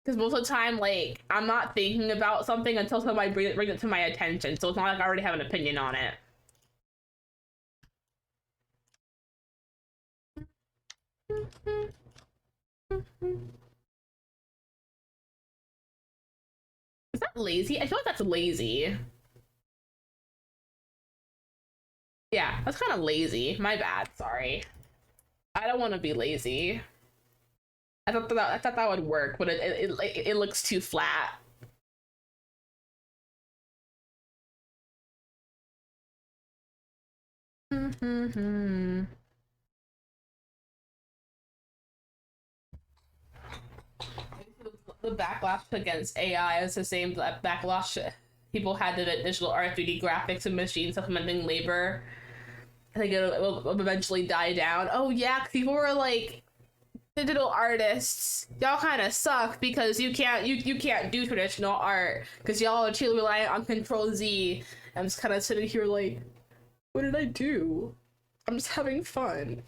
Because most of the time, like, I'm not thinking about something until somebody brings it to my attention. So it's not like I already have an opinion on it. Is that lazy? I feel like that's lazy. Yeah, that's kind of lazy. My bad. Sorry. I don't want to be lazy. I thought that would work, but it looks too flat. The backlash against AI is the same backlash people had to the digital art 3D graphics and machines supplementing labor. I think will eventually die down. Oh yeah, people were like digital artists, y'all kind of suck because you can't do traditional art because y'all are too reliant on Control Z. I'm just kind of sitting here like, what did I do? I'm just having fun.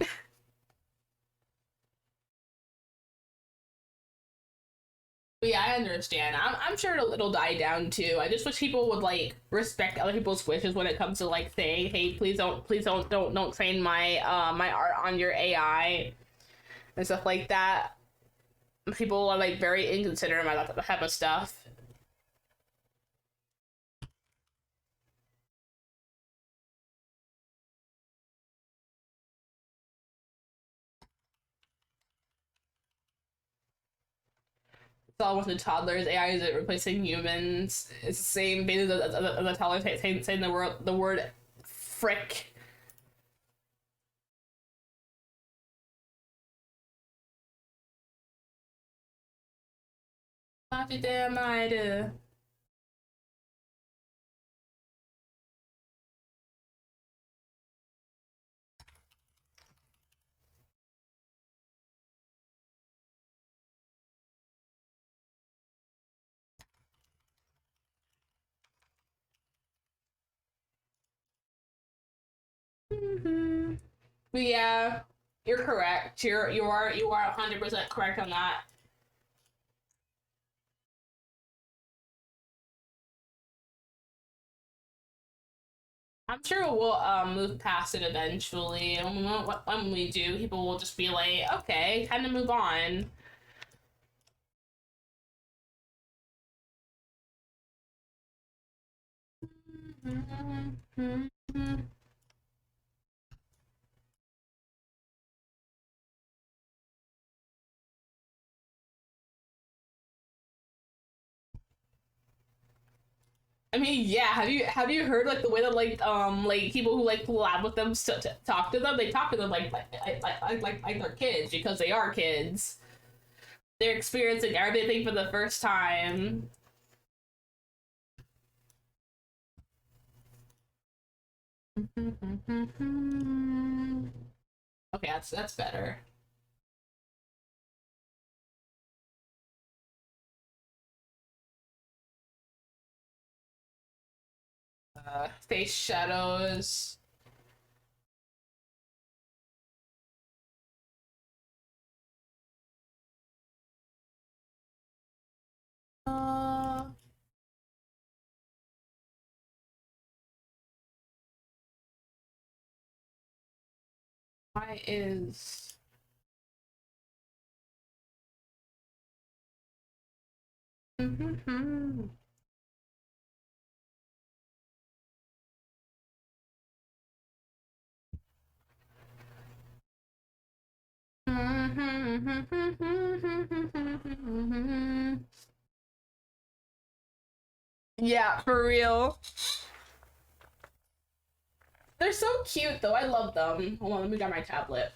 But yeah, I understand. I'm sure it'll die down too. I just wish people would like respect other people's wishes when it comes to like saying, "Hey, please don't train my my art on your AI and stuff like that." People are like very inconsiderate about that type of stuff. It's all with the toddlers. AI is replacing humans. It's the same basis as the toddlers saying the word frick. Not your damn idea. Mm-hmm. But yeah, you're correct. You are 100% correct on that. I'm sure we'll move past it eventually. And when we do, people will just be like, okay, time to move on. I mean, yeah. Have you heard like the way that like people who like collab with them to talk to them? They talk to them like they're kids because they are kids. They're experiencing everything for the first time. Okay, that's better. Face shadows. Uh, Why is Yeah, for real. They're so cute though. I love them. Hold on, let me grab my tablet.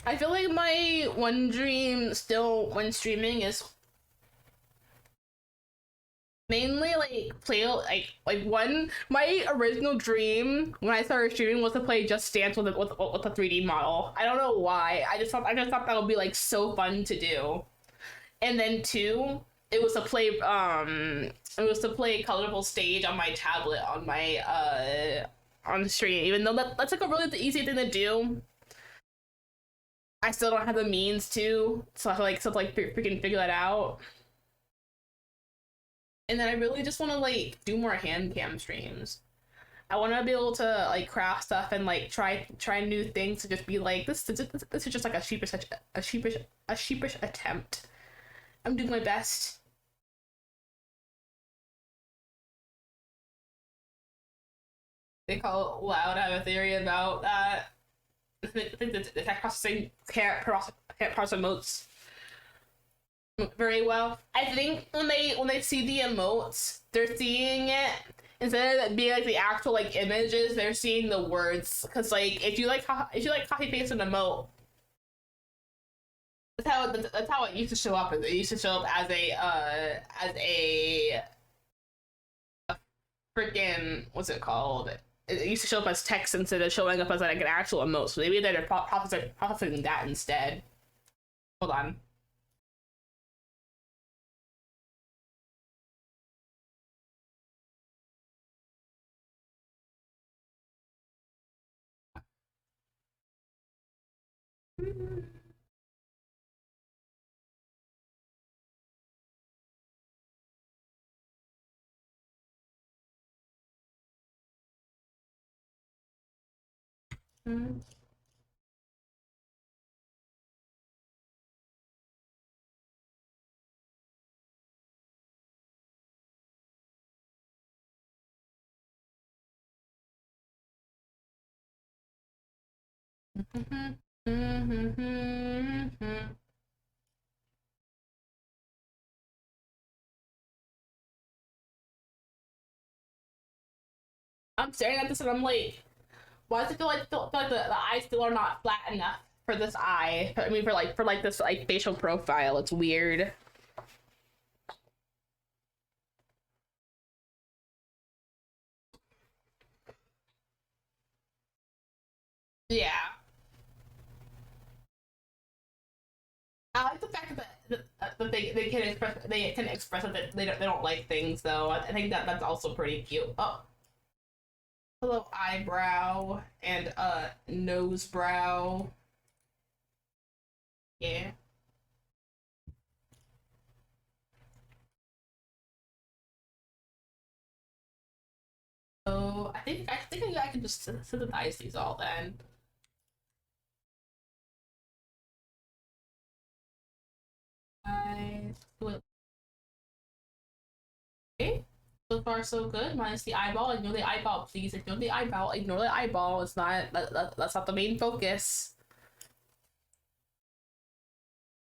I feel like my one dream still when streaming is mainly like play like one my original dream when I started streaming was to play Just Dance with a 3D model. I don't know why. I just thought that would be like so fun to do. And then two, it was to play colorful stage on my tablet on the stream. Even though that's like a really easy thing to do, I still don't have the means to, so I have like freaking figure that out. And then I really just want to like do more hand cam streams. I want to be able to like craft stuff and like try new things to just be like this is just like a sheepish attempt. I'm doing my best. They call it loud. I have a theory about that. I think the text processing can't process emotes very well. I think when they see the emotes, they're seeing it instead of it being like the actual like images. They're seeing the words because like if you like copy paste an emote, that's how it used to show up. It used to show up as a freaking what's it called? It used to show up as text instead of showing up as like an actual emote. So maybe they're processing that instead. Hold on. I'm staring at this and I'm like, why does it feel like the eyes still are not flat enough for this eye? I mean, for this like facial profile, it's weird. Yeah, I like the fact that they can express that they don't like things though. I think that's also pretty cute. Oh, hello eyebrow and nose brow. Yeah. So I think I can just synthesize these all then. I okay. So far so good. Minus the eyeball. Ignore the eyeball, please. Ignore the eyeball. Ignore the eyeball. It's not that's not the main focus.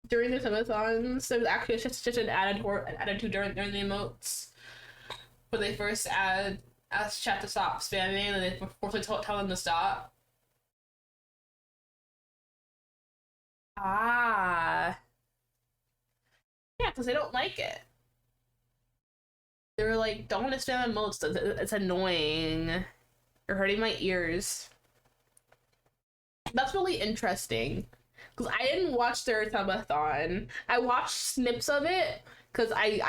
During the subathons, there was actually just an attitude during the emotes. When they first asked chat to stop spamming, and they forcibly tell them to stop. Ah, yeah, because they don't like it. They were like, "Don't want to spam emotes. It's annoying. You're hurting my ears." That's really interesting because I didn't watch their subathon. I watched snips of it because I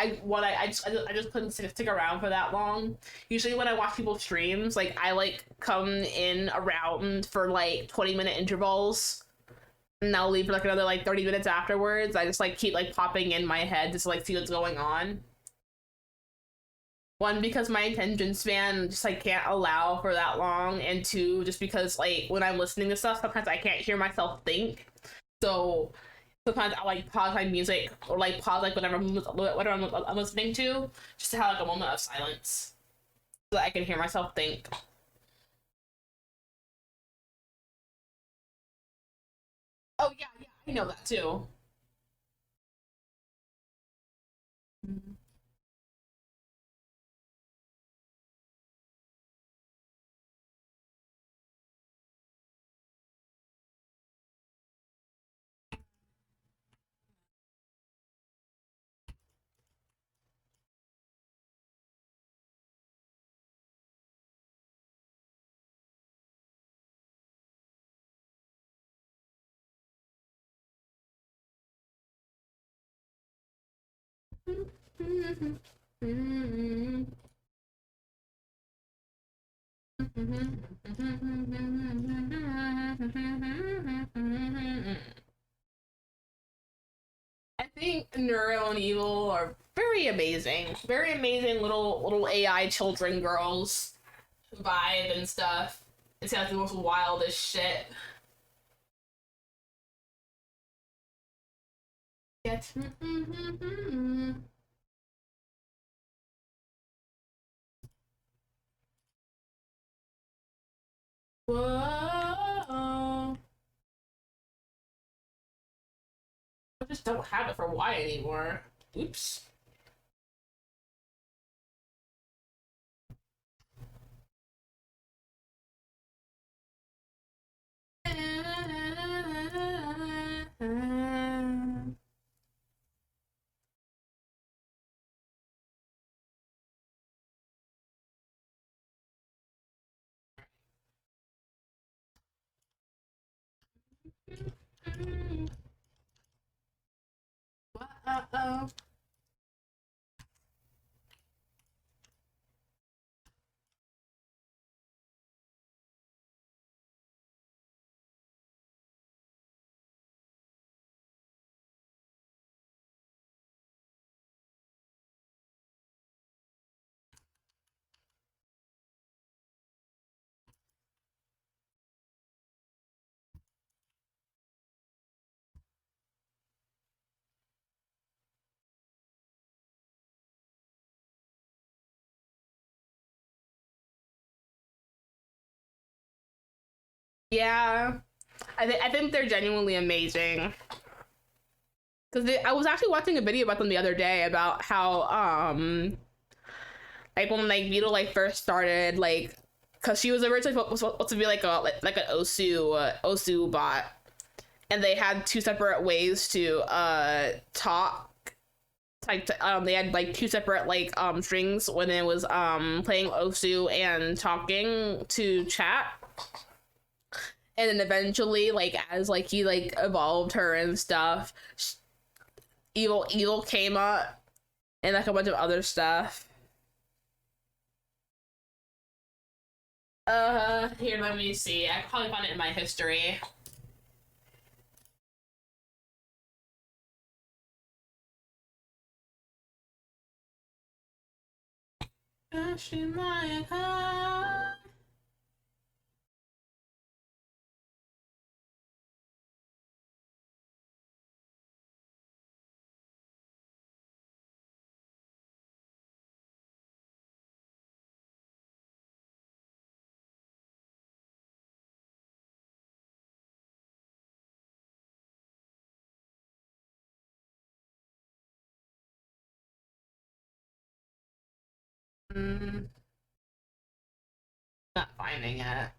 just couldn't stick around for that long. Usually when I watch people's streams, like I like come in around for like 20-minute intervals, and I'll leave for like another like 30 minutes afterwards. I just like keep like popping in my head just to like see what's going on. One, because my attention span just like can't allow for that long, and two, just because like when I'm listening to stuff, sometimes I can't hear myself think. So sometimes I like pause my music or like pause like whatever I'm listening to, just to have like a moment of silence so that I can hear myself think. Oh yeah, yeah, I know that too. I think Neuro and Evil are very amazing little AI children girls who vibe and stuff. It's got the most wildest shit. Get whoa. I just don't have it for Y anymore. Oops. Whoa. Yeah, I think they're genuinely amazing. Because I was actually watching a video about them the other day about how like when like Vito like first started like because she was originally supposed to be like a like an Osu bot, and they had two separate ways to talk. Like they had like two separate like strings when it was playing Osu and talking to chat, and then eventually like as like he like evolved her and stuff, evil came up and like a bunch of other stuff. Here, let me see. I can probably find it in my history. Mm, not finding it.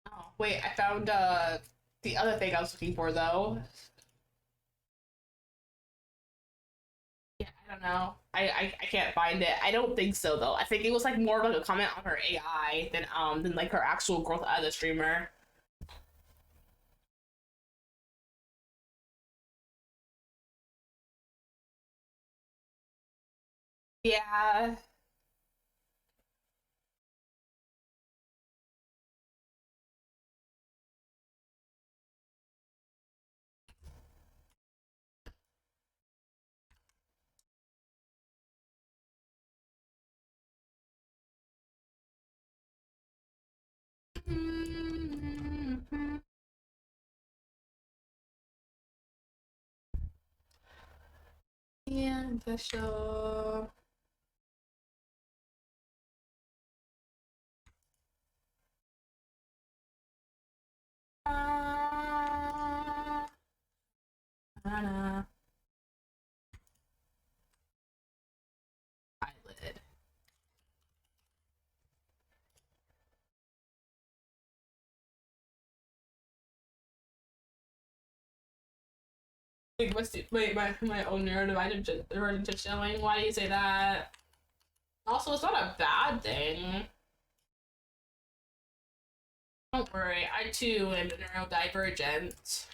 Oh, wait, I found the other thing I was looking for though. Yeah, I don't know. I can't find it. I don't think so though. I think it was like more of like a comment on her AI than like her actual growth as a streamer. Yeah. Yeah, for sure. Eyelid. Like, what's the, wait, my own neurodivergent showing? Why do you say that? Also, it's not a bad thing. Don't worry, I too am neurodivergent.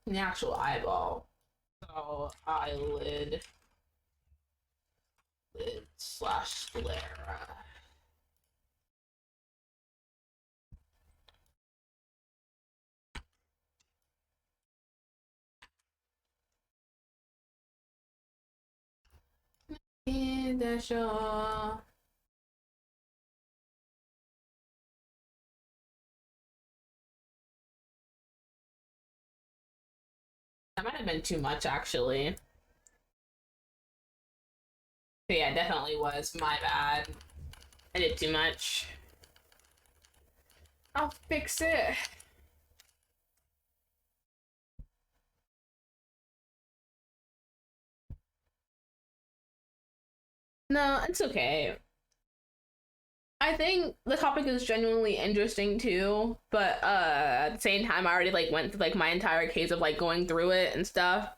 The actual eyeball. So, eyelid, lid slash sclera. In the show. That might have been too much, actually. But yeah, it definitely was. My bad. I did too much. I'll fix it. No, it's okay. I think the topic is genuinely interesting too, but at the same time I already like went through like my entire case of like going through it and stuff.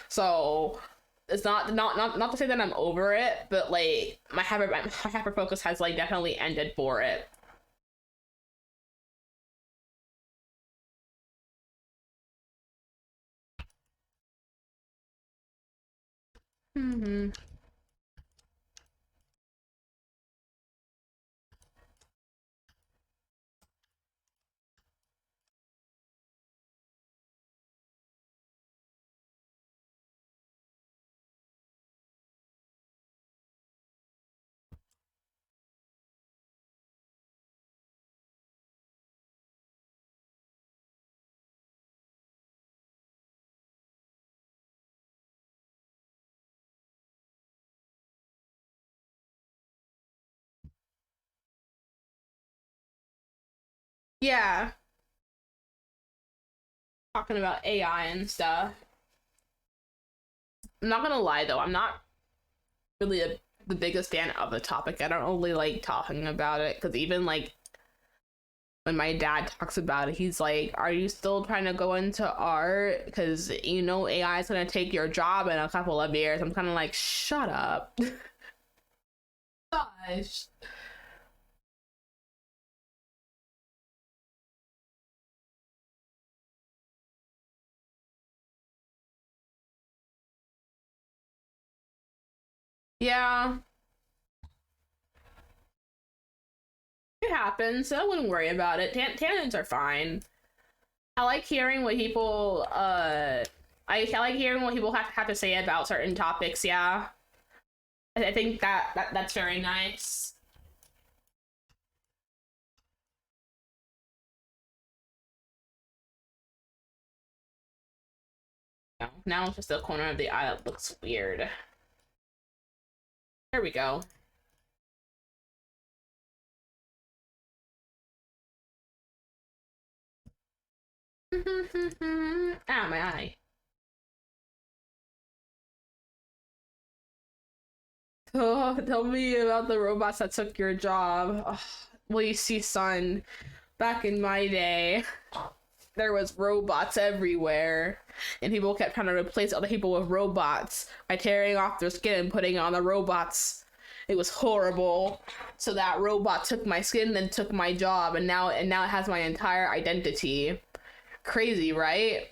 So it's not to say that I'm over it, but like my hyper focus has like definitely ended for it. Hmm. Yeah, talking about AI and stuff. I'm not gonna lie though, I'm not really the biggest fan of the topic. I don't really like talking about it because even like when my dad talks about it, he's like, "Are you still trying to go into art? Because you know AI is gonna take your job in a couple of years." I'm kind of like, "Shut up." Gosh. Yeah, it happens. So I wouldn't worry about it. Tangents are fine. I like hearing what people I like hearing what people have to say about certain topics. Yeah, I think that's very nice. Now it's just the corner of the eye that looks weird. There we go. Ah, my eye. Oh, tell me about the robots that took your job. Ugh. Well, you see, son, back in my day, there was robots everywhere, and people kept trying to replace other people with robots by tearing off their skin and putting on the robots. It was horrible. So that robot took my skin, then took my job, and now it has my entire identity. Crazy, right?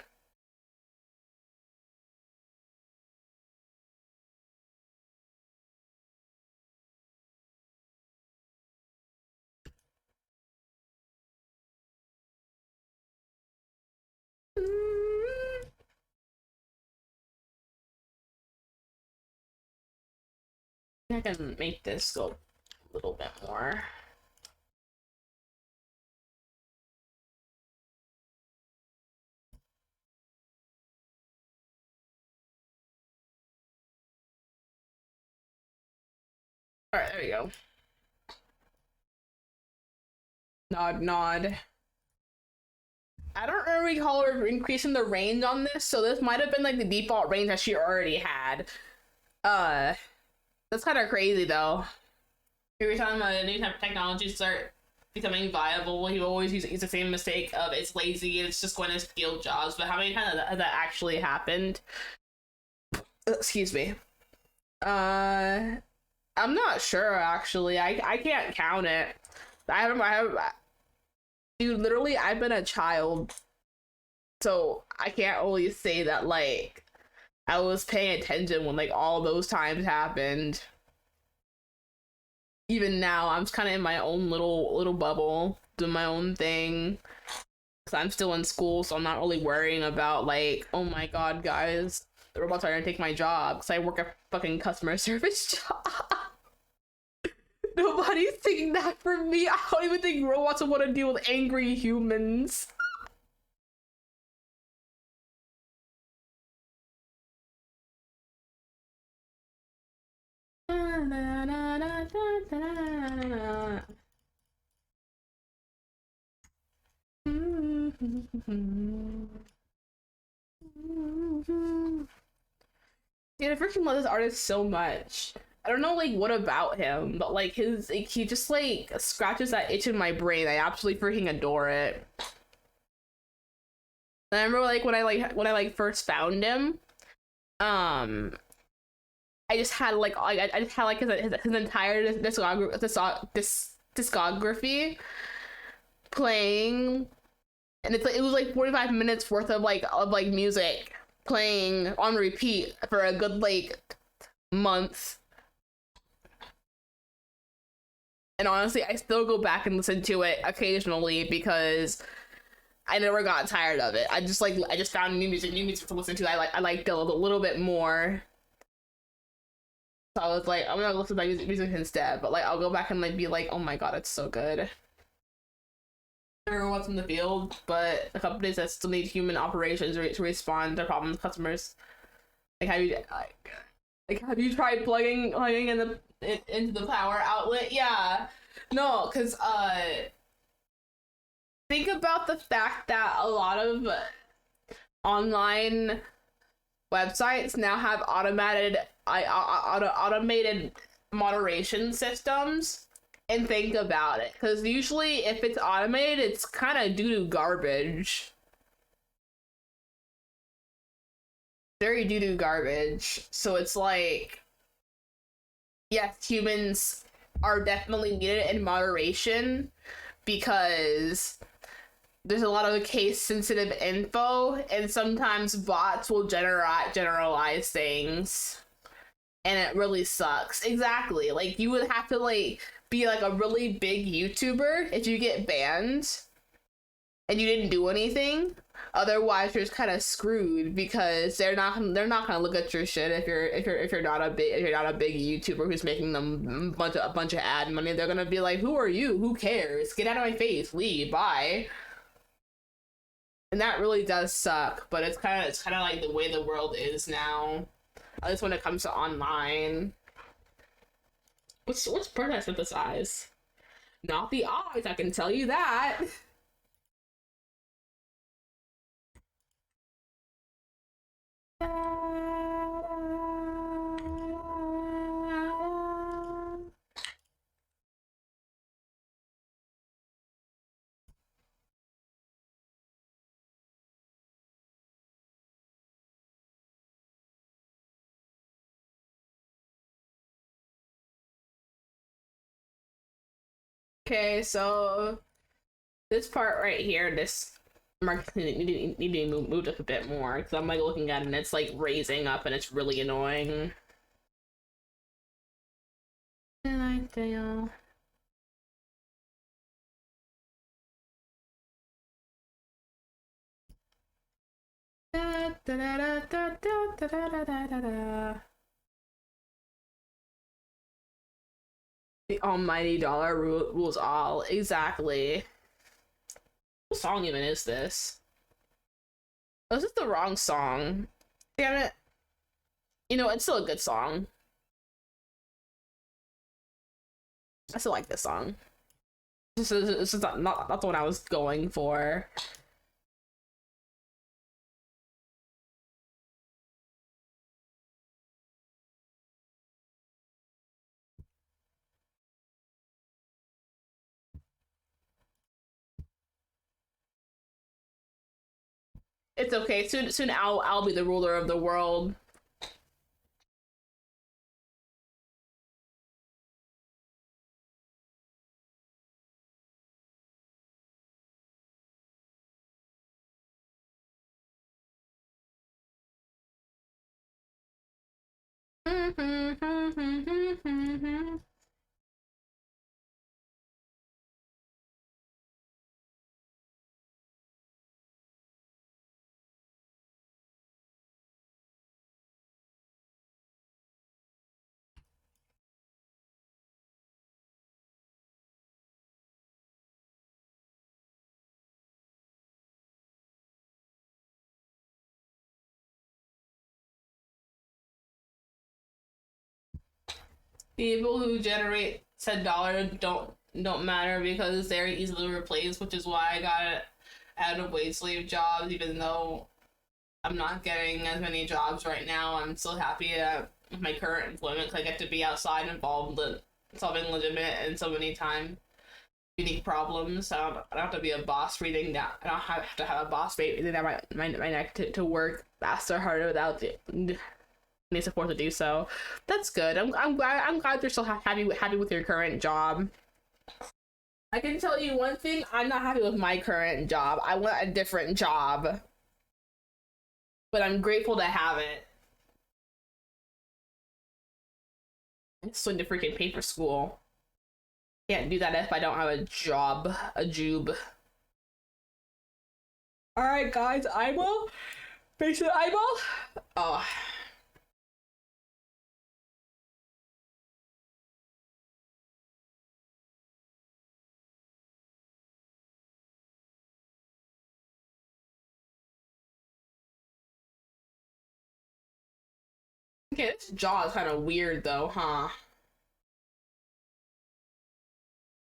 I can make this go a little bit more. All right, there we go. Nod, nod. I don't really recall her increasing the range on this, so this might have been like the default range that she already had. Uh, that's kind of crazy though. Every time a new type of technology start becoming viable, he always use the same mistake of it's lazy, it's just going to steal jobs. But how many times has that actually happened? Excuse me. Uh, I'm not sure actually. I can't count it. I have dude. Literally, I've been a child, so I can't really say that like I was paying attention when like all those times happened. Even now, I'm kind of in my own little bubble, doing my own thing. Cause I'm still in school, so I'm not really worrying about like, oh my god, guys, the robots are gonna take my job. Cause I work a fucking customer service job. Nobody's taking that from me. I don't even think robots will want to deal with angry humans. Yeah, I freaking love this artist so much. I don't know like what about him, but like his like, he just like scratches that itch in my brain. I absolutely freaking adore it. I remember like when I first found him, um, I just had like I just had like his entire discography playing, and it's like it was like 45 minutes worth of like music playing on repeat for a good like month. And honestly, I still go back and listen to it occasionally because I never got tired of it. I just found new music to listen to. I liked it a little bit more. So I was like, I'm gonna listen to my music instead. But like, I'll go back and like be like, oh my god, it's so good. What's in the field, but the companies that still need human operations to respond to problems with customers. Like, have you tried plugging in into the power outlet? Yeah, no, because think about the fact that a lot of online websites now have automated moderation systems. And think about it, because usually if it's automated, it's kind of doo-doo garbage. Very doo-doo garbage. So it's like, yes, humans are definitely needed in moderation because there's a lot of case sensitive info, and sometimes bots will generalize things, and it really sucks. Exactly. Like you would have to like be like a really big YouTuber if you get banned and you didn't do anything. Otherwise, you're just kind of screwed because they're not gonna look at your shit if you're not a big YouTuber who's making them a bunch of ad money. They're gonna be like, who are you? Who cares? Get out of my face. Leave. Bye. And that really does suck. But it's kind of like the way the world is now. At least when it comes to online. What's part I synthesize? Not the eyes, I can tell you that. Okay, so this part right here, this mark need to be moved up a bit more because I'm like looking at it and it's like raising up and it's really annoying. And I fail. Da, da, da, da, da, da, da, da, da, da. The almighty dollar rules all. Exactly. What song even is this? Oh, this is the wrong song. Damn it. You know, it's still a good song. I still like this song. This is not the one I was going for. It's okay. Soon I'll be the ruler of the world. People who generate said dollar don't matter because it's very easily replaced, which is why I got out of wage slave jobs, even though I'm not getting as many jobs right now. I'm still happy with my current employment because I get to be outside involved in solving legitimate and so many time unique problems. I don't have to be a boss reading down. I don't have to have a boss reading down my neck to work faster, harder without any support to do so. That's good. I'm glad you're still happy with your current job. I can tell you one thing, I'm not happy with my current job. I want a different job. But I'm grateful to have it. I still need to freaking pay for school. Can't do that if I don't have a job, a jube. Alright guys, I will face it, I will. Oh. Okay, this jaw is kind of weird though, huh?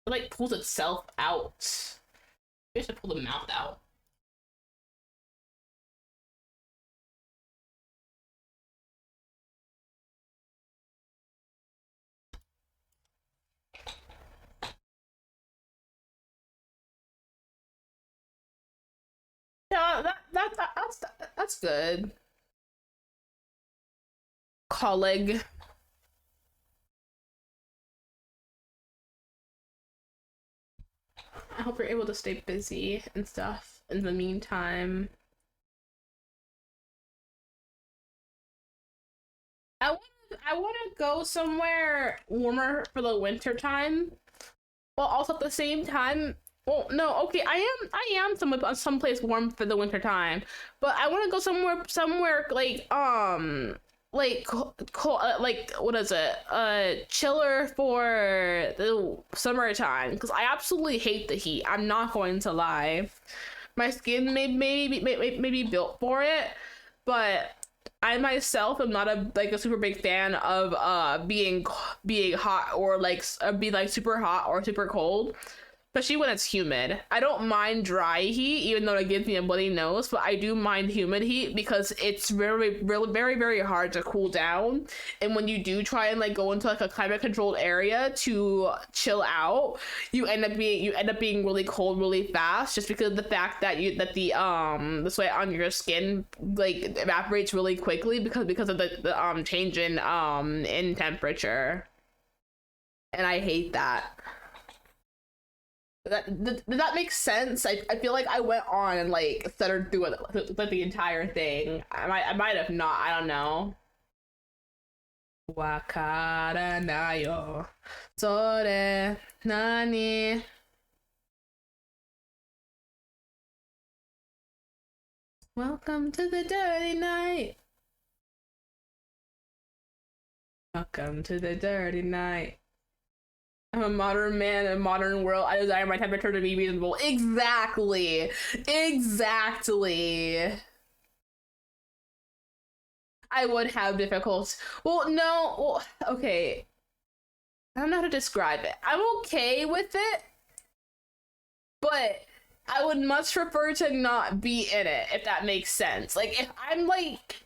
It like pulls itself out. Maybe I should pull the mouth out. Yeah, that's good. Colleague. I hope you're able to stay busy and stuff in the meantime. I want to go somewhere warmer for the winter time, while also at the same time. Well, no, okay, I am someplace warm for the winter time, but I want to go somewhere like like what is it chiller for the summertime because I absolutely hate the heat. I'm not going to lie. My skin may be built for it, but I myself am not a super big fan of being hot or like be like super hot or super cold, especially when it's humid. I don't mind dry heat, even though it gives me a bloody nose, but I do mind humid heat because it's very hard to cool down. And when you do try and like go into like a climate controlled area to chill out, you end up being really cold really fast, just because of the fact that the sweat on your skin like evaporates really quickly because of the change in temperature. And I hate that. Did that make sense? I feel like I went on and like stuttered through it like the entire thing. I might have not. I don't know. Wakara na yo, sore nani. Welcome to the dirty night. Welcome to the dirty night. I'm a modern man in a modern world. I desire my temperature to be reasonable. Exactly. Exactly. I would have difficult. Well, no. Well, okay. I don't know how to describe it. I'm okay with it, but I would much prefer to not be in it, if that makes sense. Like, if I'm like,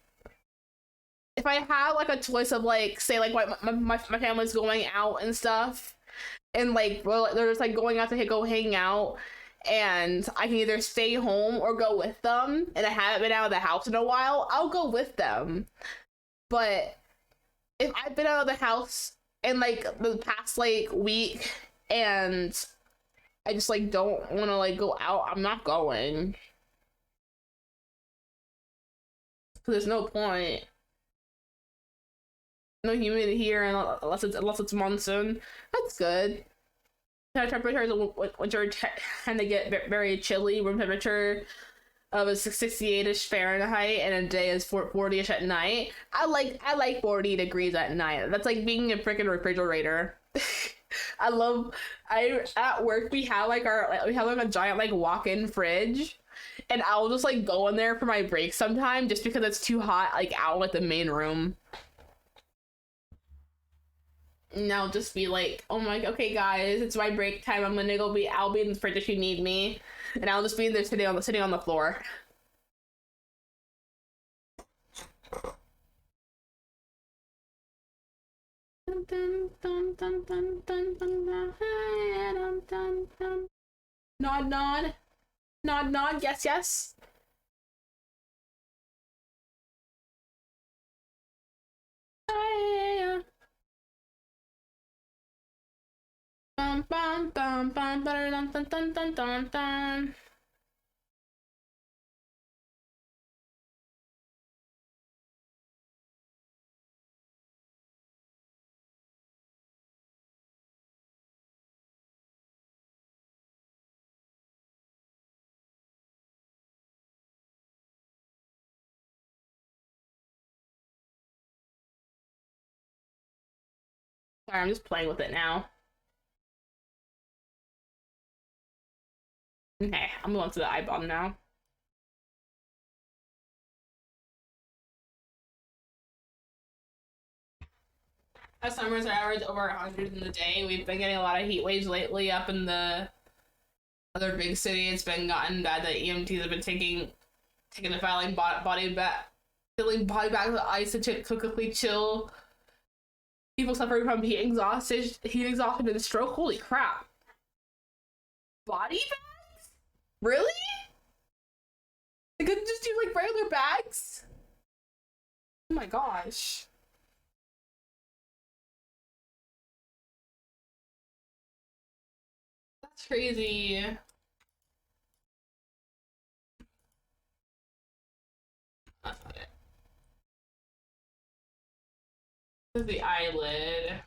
if I have like a choice of like, say, like my family's going out and stuff, and like, well, they're just like going out to go hang out, and I can either stay home or go with them, and I haven't been out of the house in a while, I'll go with them. But if I've been out of the house in like the past like week and I just like don't want to like go out, I'm not going. 'Cause there's no point. No humidity here, unless it's monsoon. That's good. Temperatures in winter tend to get very chilly. Room temperature of a 68-ish Fahrenheit, and a day is 40-ish at night. I like 40 degrees at night. That's like being in a freaking refrigerator. I at work we have like a giant like walk-in fridge, and I'll just like go in there for my break sometime just because it's too hot like out like the main room. And I'll just be like, oh my, okay guys, it's my break time. I'll be in the fridge if you need me, and I'll just be in there sitting on the floor. Dun, dun, dun, dun, dun, dun, dun, dun, hey, dun, dun, dun. Nod, nod, nod, nod. Yes, yes. Hey, bum, bum, bum, bum, dun, dun, dun, dun, dun, dun. Sorry, I'm just playing with it now. Okay, I'm going to the eye bomb now. Our summers are average over 100 in the day. We've been getting a lot of heat waves lately up in the other big city. It's been gotten bad that EMTs have been taking the filing body back, filling body bags with ice to quickly chill. People suffering from heat exhaustion, and stroke. Holy crap! Body bags? Really? They couldn't just do like regular bags? Oh my gosh. That's crazy. That's not it. This is the eyelid.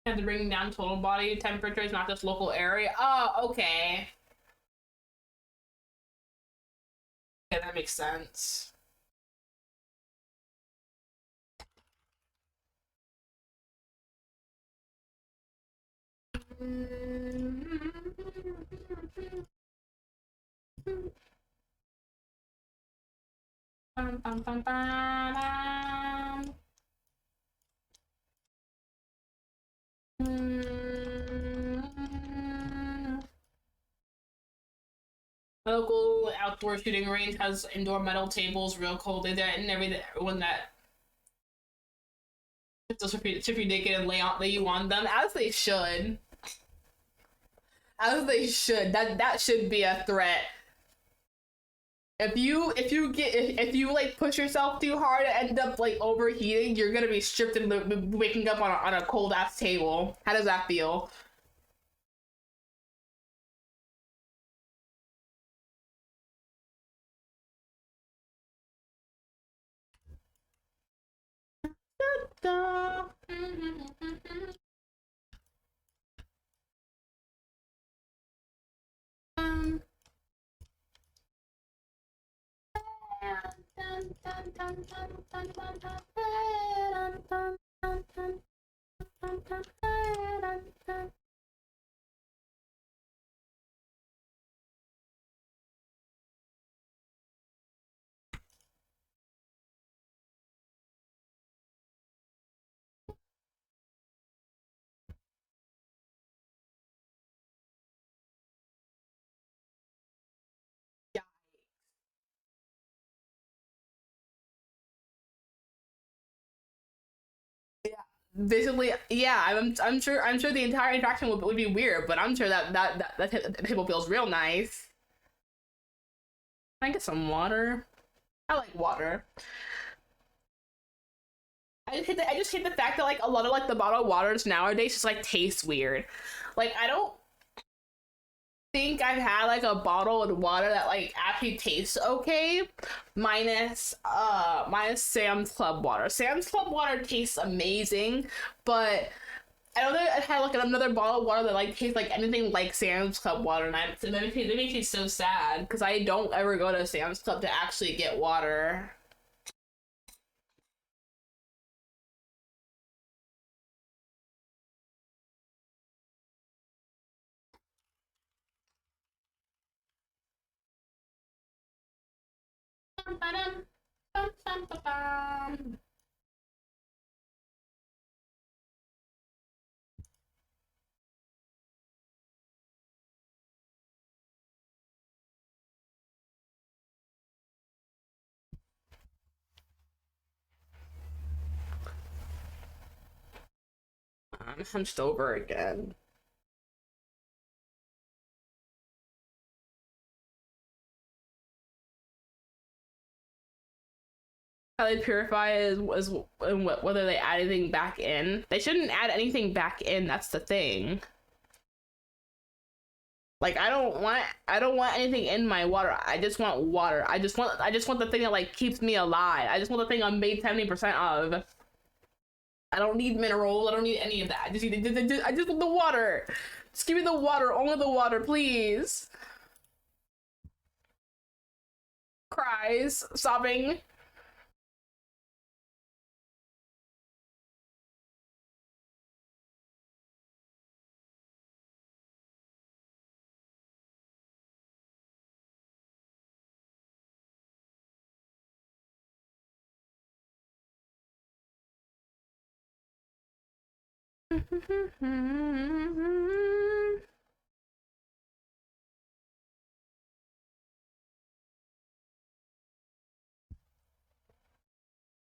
Have to bring down total body temperatures, not just local area. Oh, okay. Okay, that makes sense. Bum, bum, bum, bum, Local outdoor shooting range has indoor metal tables, real cold in there, and everyone that just strip you naked and lay you on them, as they should. As they should. That should be a threat. If you like push yourself too hard and end up like overheating, you're gonna be stripped and waking up on a cold ass table. How does that feel? Basically, yeah, I'm sure the entire interaction would be weird, but I'm sure that table feels real nice. Can I get some water? I like water. I just hate the fact that like a lot of like the bottled waters nowadays just like taste weird. Like I don't think I've had like a bottled water that like actually tastes okay, minus Sam's Club water. Sam's Club water tastes amazing, but I don't think I've had like another bottle of water that like tastes like anything like Sam's Club water, and that makes me so sad because I don't ever go to Sam's Club to actually get water. I'm hunched over again. How they purify is whether they add anything back in. They shouldn't add anything back in. That's the thing. Like I don't want anything in my water. I just want water. I just want the thing that like keeps me alive. I just want the thing I'm made 70% of. I don't need minerals. I don't need any of that. I just want the water. Just give me the water. Only the water, please. Cries, sobbing.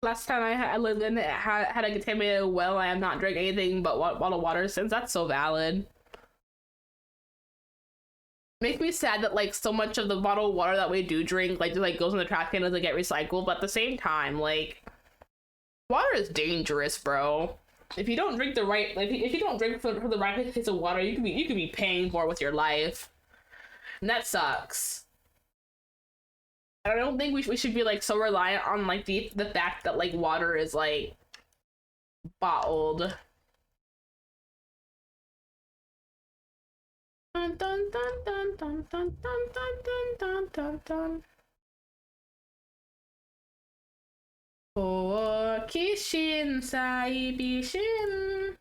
Last time I lived in it had a contaminated well. I have not drank anything but bottled water since. That's so valid. Makes me sad that like so much of the bottled water that we do drink like just like goes in the trash can and doesn't get recycled. But at the same time, like water is dangerous, bro. If you don't drink the right, like if you don't drink for the right piece of water, you could be paying for it with your life, and that sucks. I don't think we should be like so reliant on like the fact that like water is like bottled. Dun, dun, dun, dun, dun, dun, dun, dun, dun, dun, dun. For Kishin Saibishin.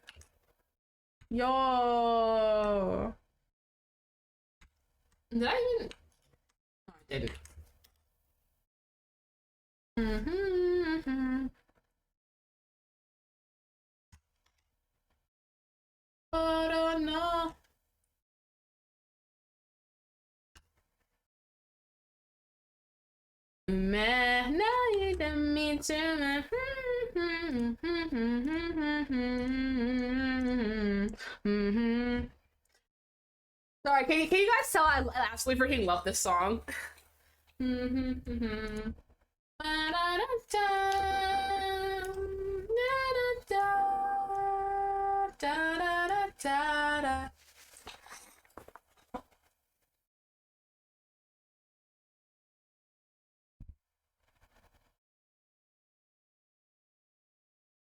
Yo. Did I even? No, I didn't. Mm-hmm. Oh no. Meh, now you done me too. Sorry, can you guys tell I absolutely freaking love this song?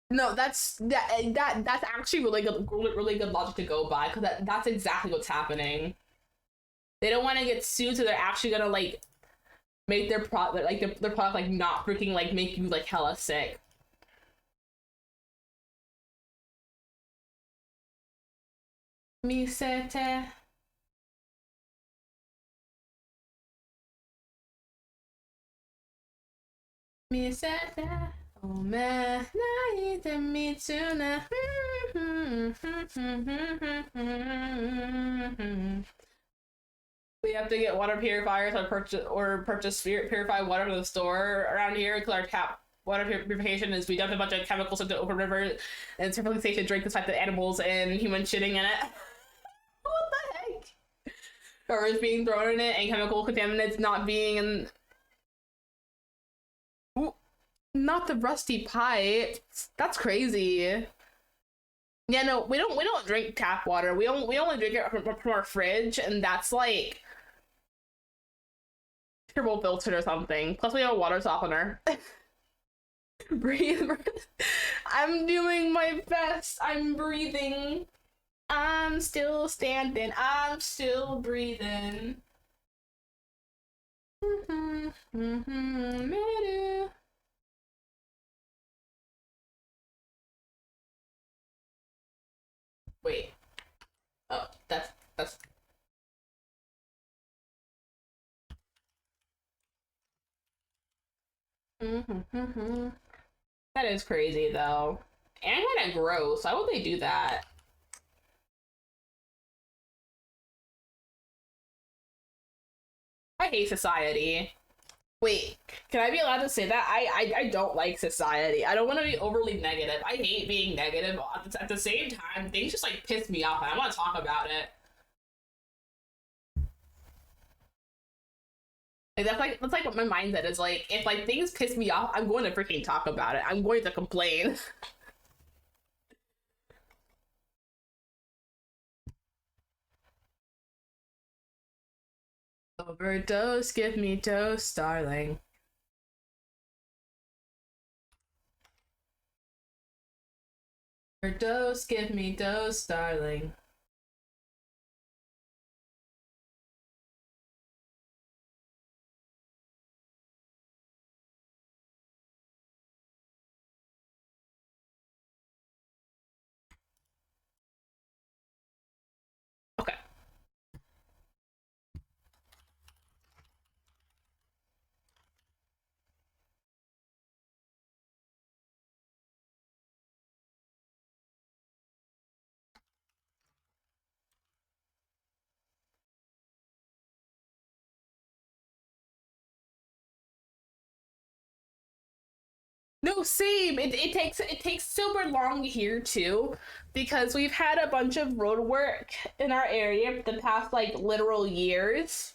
No, that's actually really good logic to go by because that's exactly what's happening. They don't want to get sued, so they're actually gonna like make their product like their product like not freaking like make you like hella sick. Mi sete, mi sete. Oh man, naite mi tuna. We have to get water purifiers or purchase spirit purified water from the store around here because our tap water purification is we dumped a bunch of chemicals into the open river and it's safe to drink despite the animals and human shitting in it. What the heck? Garbage being thrown in it and chemical contaminants not being in. Ooh, not the rusty pipes. That's crazy. Yeah, no, we don't drink tap water. We only drink it from our fridge, and that's like turbo filtered or something. Plus, we have a water softener. Breathe. I'm doing my best. I'm breathing. I'm still standing. I'm still breathing. Wait. Oh, that's. That is crazy though, and kind of gross. Why would they do that? I hate society. Wait, can I be allowed to say that? I don't like society. I don't want to be overly negative. I hate being negative. At the same time, things just like piss me off, and I want to talk about it. Like, that's like what my mindset is. Like, if like things piss me off, I'm going to freaking talk about it. I'm going to complain. Overdose, give me dose, darling. Overdose, give me dose, darling. Okay. No, same. It takes super long here too, because we've had a bunch of road work in our area for the past like literal years,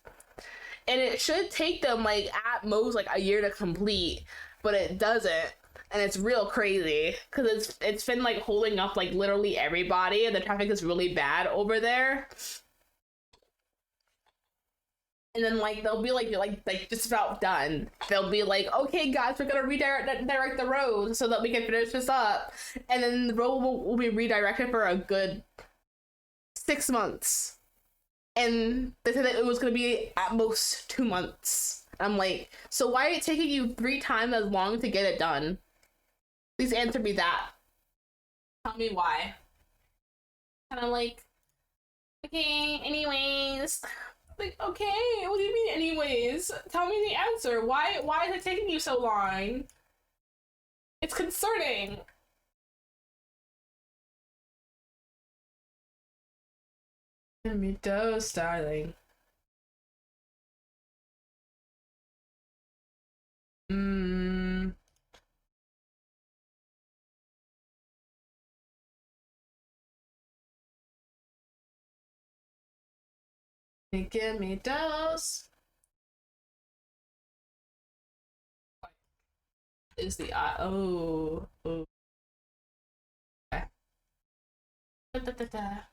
and it should take them like at most like a year to complete, but it doesn't, and it's real crazy because it's been like holding up like literally everybody, and the traffic is really bad over there. And then like they'll be like just about done. They'll be like, okay guys, we're gonna direct the road so that we can finish this up, and then the road will be redirected for a good 6 months. And they said that it was gonna be at most 2 months. I'm like, so why are it taking you 3 times as long to get it done? Please answer me that. Tell me why. And I'm like, okay, anyways. Like, okay, what do you mean anyways? Tell me the answer. Why is it taking you so long? It's concerning. Give me dose, darling. Mm. Give me those. Is the oh. Okay. Da, da, da, da.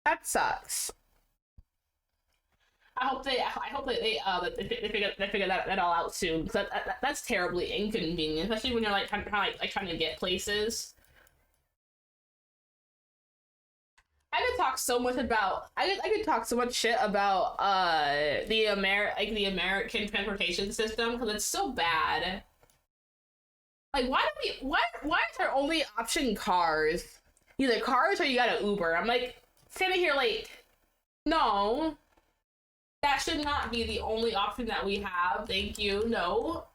That sucks. They figure that all out soon. 'Cause that's terribly inconvenient, especially when you're like trying to get places. I could talk so much shit about the American transportation system because it's so bad. Like why is our only option cars? Either cars or you got an Uber. I'm like standing here like no. That should not be the only option that we have. Thank you. No.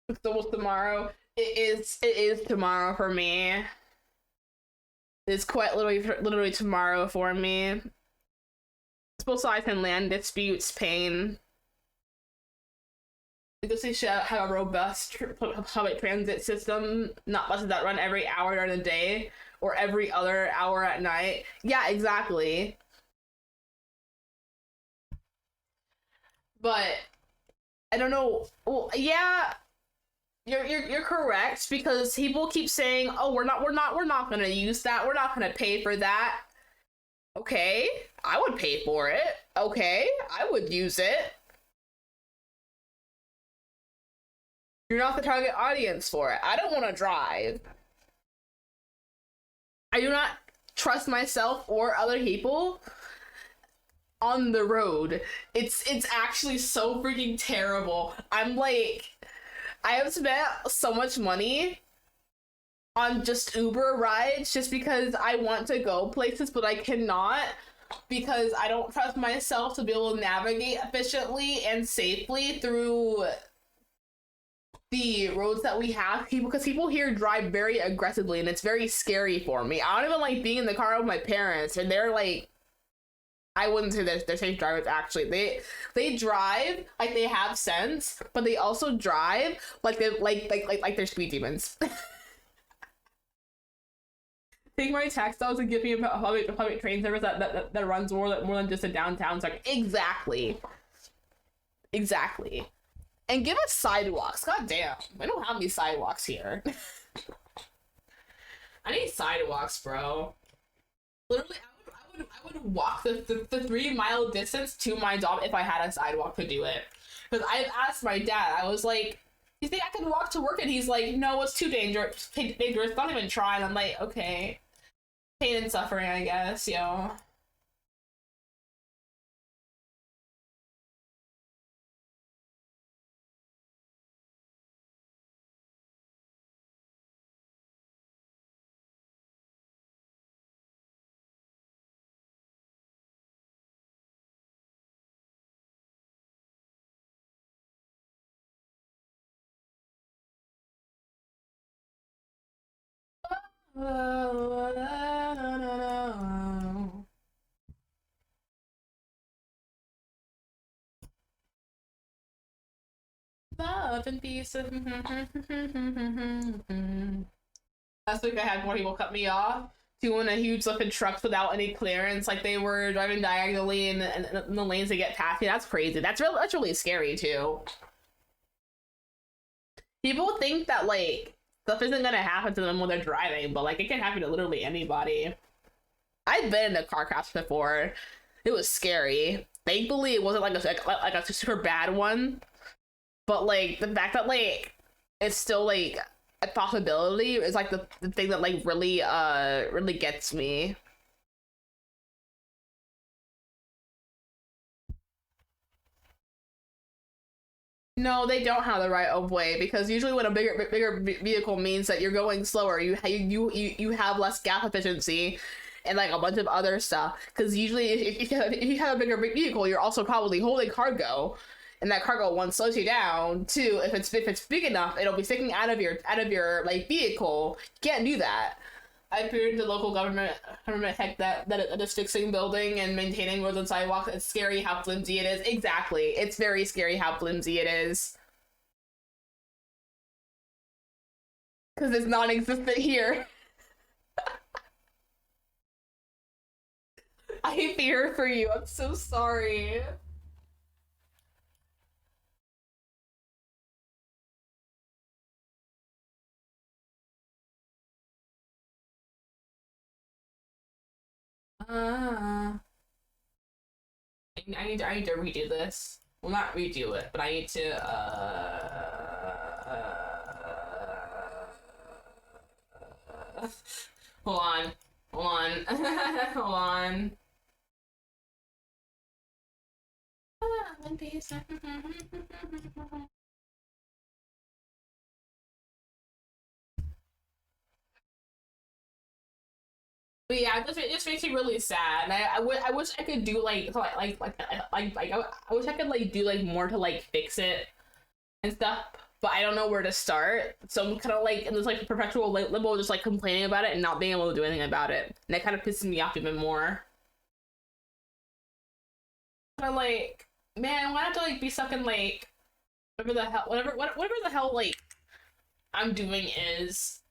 It's almost tomorrow. It is tomorrow for me. It's quite literally tomorrow for me. Both sides can land disputes pain. Because they should have a robust public transit system, not buses that run every hour during the day or every other hour at night. Yeah, exactly. But I don't know. Well, yeah, you're correct because people keep saying, "Oh, we're not gonna use that. We're not gonna pay for that." Okay, I would pay for it. Okay, I would use it. You're not the target audience for it. I don't want to drive. I do not trust myself or other people on the road. It's actually so freaking terrible. I'm like I have spent so much money on just Uber rides just because I want to go places, but I cannot because I don't trust myself to be able to navigate efficiently and safely through the roads that we have. People, because people here drive very aggressively and it's very scary for me. I don't even like being in the car with my parents and they're like I wouldn't say that they're safe drivers actually. They drive like they have sense, but they also drive like they they're speed demons. Take my textiles and give me a public train service that runs more than just a downtown sector. Exactly. And give us sidewalks. God damn. We don't have any sidewalks here. I need sidewalks, bro. Literally, I would walk the 3 mile distance to my job if I had a sidewalk to do it. Because I've asked my dad, I was like, you think I can walk to work? And he's like, no, it's too dangerous. Don't even try. And I'm like, okay. Pain and suffering, I guess, yo. Love and peace. Last week I had more people cut me off. Two in a huge lifted trucks without any clearance, like they were driving diagonally in the lanes to get past me. That's crazy. That's really scary too. People think that like stuff isn't gonna happen to them when they're driving, but like it can happen to literally anybody. I've been in a car crash before. It was scary. Thankfully, it wasn't like a super bad one, but like the fact that like it's still like a possibility is like the thing that like really gets me. No, they don't have the right of way because usually when a bigger vehicle means that you're going slower, you have less gas efficiency and like a bunch of other stuff. Because usually if you have a bigger vehicle, you're also probably holding cargo, and that cargo one slows you down. Two, if it's big enough, it'll be sticking out of your like vehicle. You can't do that. I feared the local government heck that is fixing building and maintaining roads and sidewalks. It's scary how flimsy it is. Exactly. It's very scary how flimsy it is. Because it's non-existent here. I fear for you. I'm so sorry. Uh, I need to redo this. Well, not redo it, but I need to hold on. Hold on. Hold on. One Piece. But yeah, it just makes me really sad. I wish I could do I wish I could like do like more to like fix it and stuff. But I don't know where to start. So I'm kind of like in this like perpetual limbo, just like complaining about it and not being able to do anything about it. And that kind of pisses me off even more. But like, man, why have to like be stuck in like whatever the hell like I'm doing is.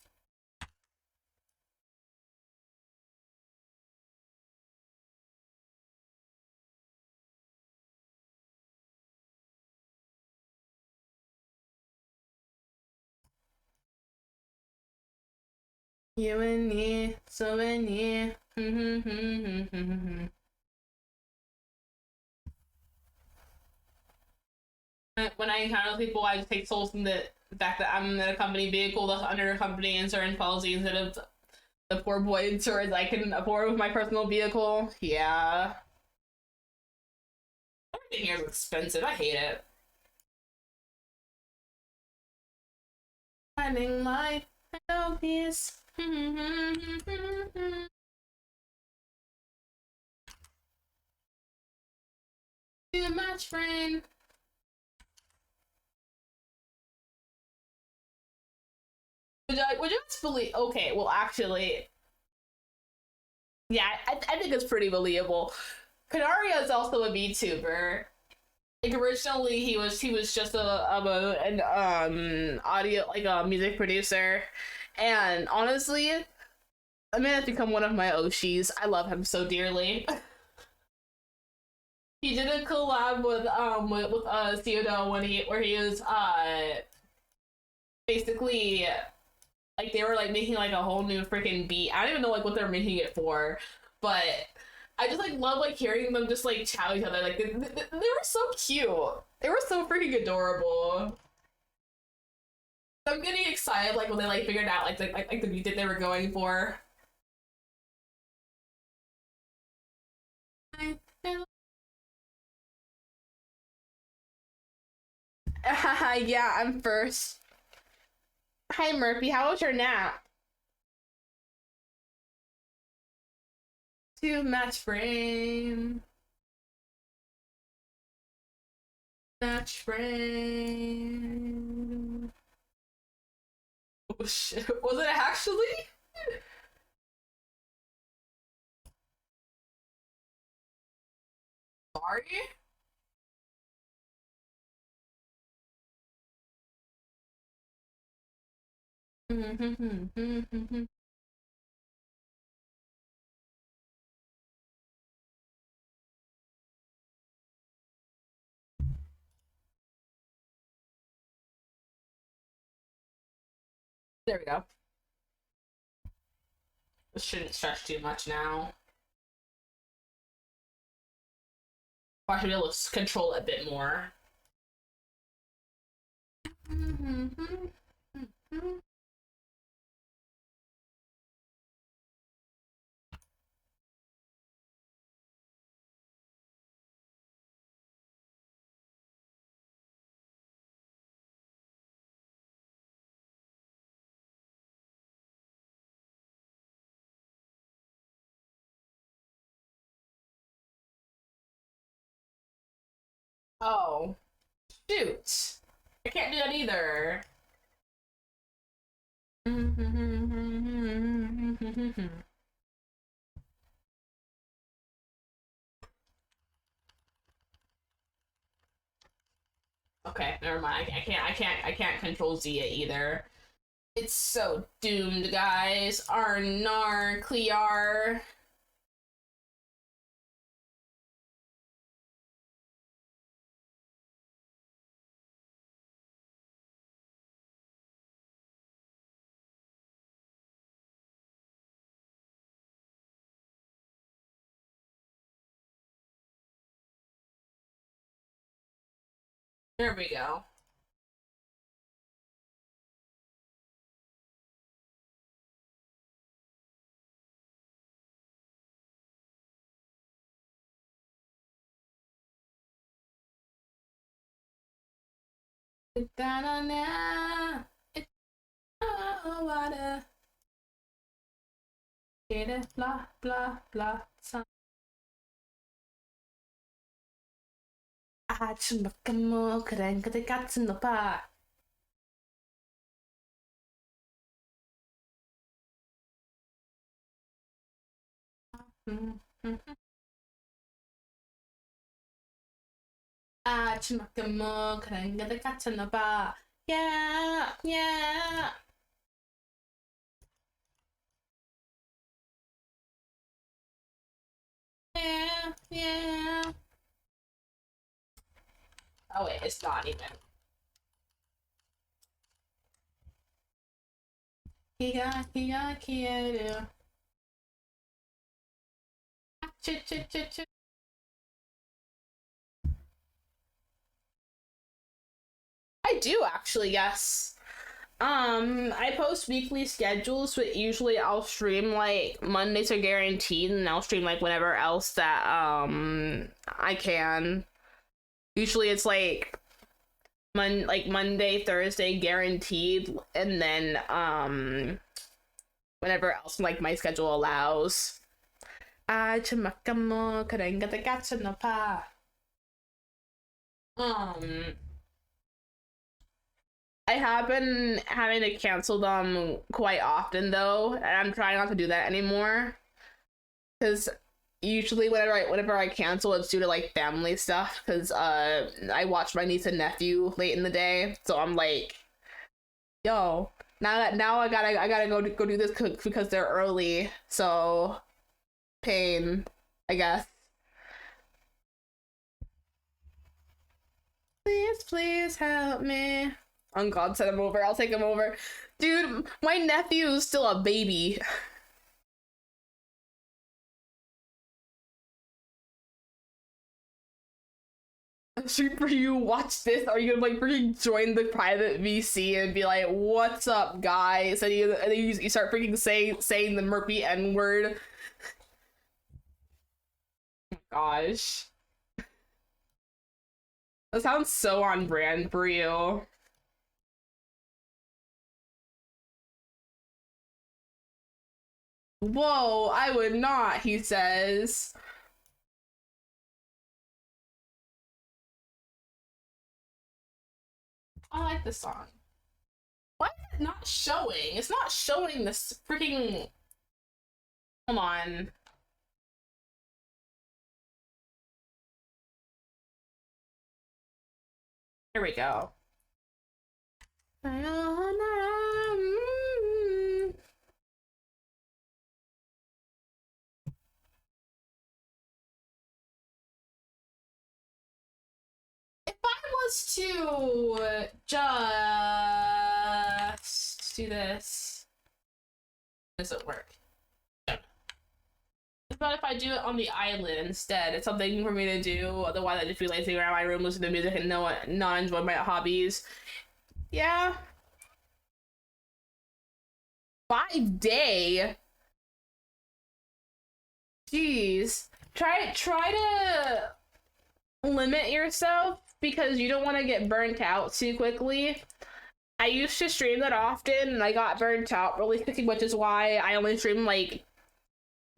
You and me, souvenir. When I encounter people, I just take solace in the fact that I'm in a company vehicle that's under a company insurance policy instead of the poor boy insurance I can afford with my personal vehicle. Yeah. Everything here is expensive. I hate it. Finding life and peace. Too much rain. Would you just believe? Okay, well, actually, yeah, I think it's pretty believable. Kanaria is also a VTuber. Like originally, he was just an audio like a music producer, and honestly, the man has become one of my Oshis. I love him so dearly. He did a collab with Theodo when he where he was basically like they were like making like a whole new freaking beat. I don't even know like what they're making it for, but I just like love like hearing them just like chow each other. Like they were so cute. They were so freaking adorable. I'm getting excited like when they like figured out like the beat that they were going for. Yeah, I'm first. Hi Murphy, how was your nap? Too much frame. Match frame. Oh shit. Was it actually? Sorry? There we go. Shouldn't stretch too much now. Or I should be able to control it a bit more. Oh, shoot. I can't do that either. Okay, never mind. I can't control Zia either. It's so doomed, guys. Arnar, Clear. There we go. Water. Blah blah blah. 아침밥까먹 그래 그대 같은 오빠. 아침밥까먹 그래 그대 같은 오빠. Yeah, yeah. Yeah, yeah. Oh wait, it's not even. Kiga, chit, chit, chit, chit. I do actually, yes. I post weekly schedules, but usually I'll stream like Mondays are guaranteed, and I'll stream like whenever else that I can. Usually it's like Monday, Thursday guaranteed, and then whenever else like my schedule allows. 아, 주막감모 그런 것들 같이 높아. Um, I have been having to cancel them quite often though, and I'm trying not to do that anymore. Because usually whenever I cancel, it's due to like family stuff. Because I watch my niece and nephew late in the day, so I'm like, yo, now I gotta go do this because they're early. So pain, I guess. Please, please help me. On God, send him over. I'll take him over. Dude, my nephew is still a baby. Shoot for you, watch this. Are you gonna like freaking join the private VC and be like, "What's up, guys?" And then you start freaking saying the murpy N word. Gosh, that sounds so on brand for you. Whoa, I would not. He says. I like this song. Why is it not showing? It's not showing this freaking. Come on. Here we go. If I was to just do this, does it work? If about if I do it on the island instead? It's something for me to do. Otherwise, I just be lazy around my room, listening to music, and not enjoy my hobbies. Yeah, 5 day. Jeez, try to limit yourself because you don't want to get burnt out too quickly. I used to stream that often, and I got burnt out really quickly, which is why I only stream like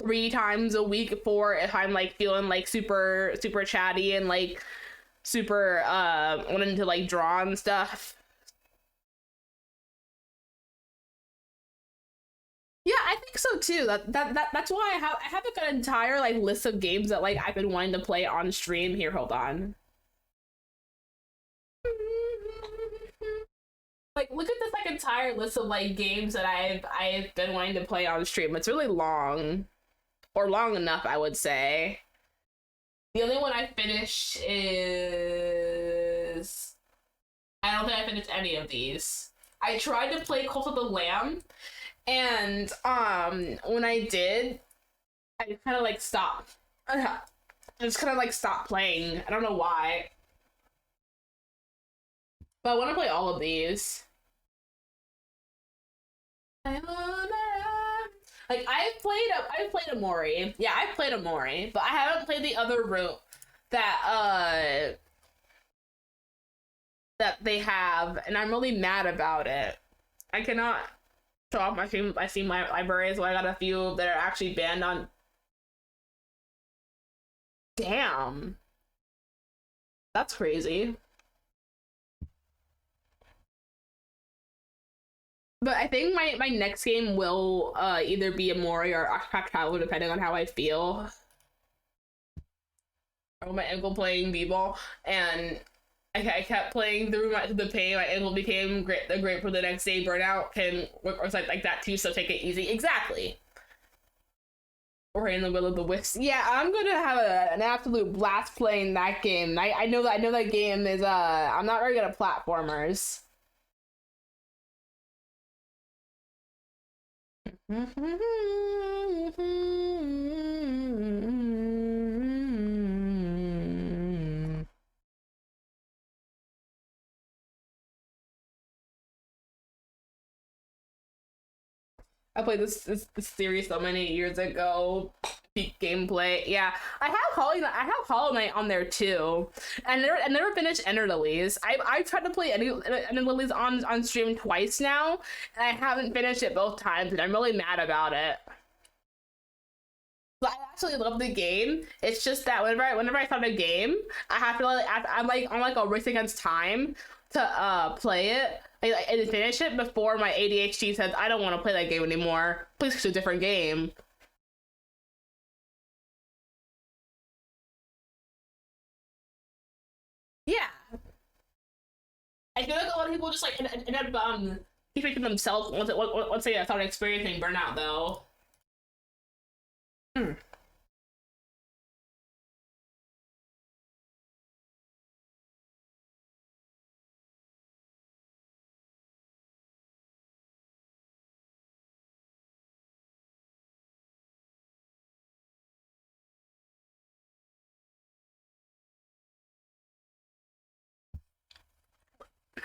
3 times a week for if I'm like feeling like super chatty and like super wanting to like draw and stuff. Yeah, I think so too. That's why I have like an entire like list of games that like I've been wanting to play on stream. Here, hold on. Like look at this like entire list of like games that I've been wanting to play on stream. It's really long. Or long enough, I would say. The only one I finished is I don't think I finished any of these. I tried to play Cult of the Lamb, and when I did, I just kind of like stopped. I just kind of like stopped playing. I don't know why, but I want to play all of these. Like I've played Amori. Yeah, I've played Amori, but I haven't played the other route that that they have, and I'm really mad about it. I cannot show off my Steam library, so I got a few that are actually banned on. Damn, that's crazy. But I think my next game will either be Amori or Octopath Traveler, depending on how I feel. Or my ankle playing b-ball, and I kept playing through the pain. My ankle became great for the next day. Burnout can work or something like that too. So take it easy. Exactly. Or in the middle of the wisps. Yeah, I'm gonna have an absolute blast playing that game. I know that game is I'm not very good at platformers. I played this series so many years ago. Peak gameplay. Yeah, I have Hollow Knight on there too. And never finished Ender Lilies. I tried to play Ender Lilies on stream twice now, and I haven't finished it both times, and I'm really mad about it. But I actually love the game. It's just that whenever I start a game, I have to like I'm like on like a race against time to play it and finish it before my ADHD says I don't want to play that game anymore. Please choose a different game. Yeah, I feel like a lot of people just like end up keep making themselves once they start experiencing burnout though. Hmm.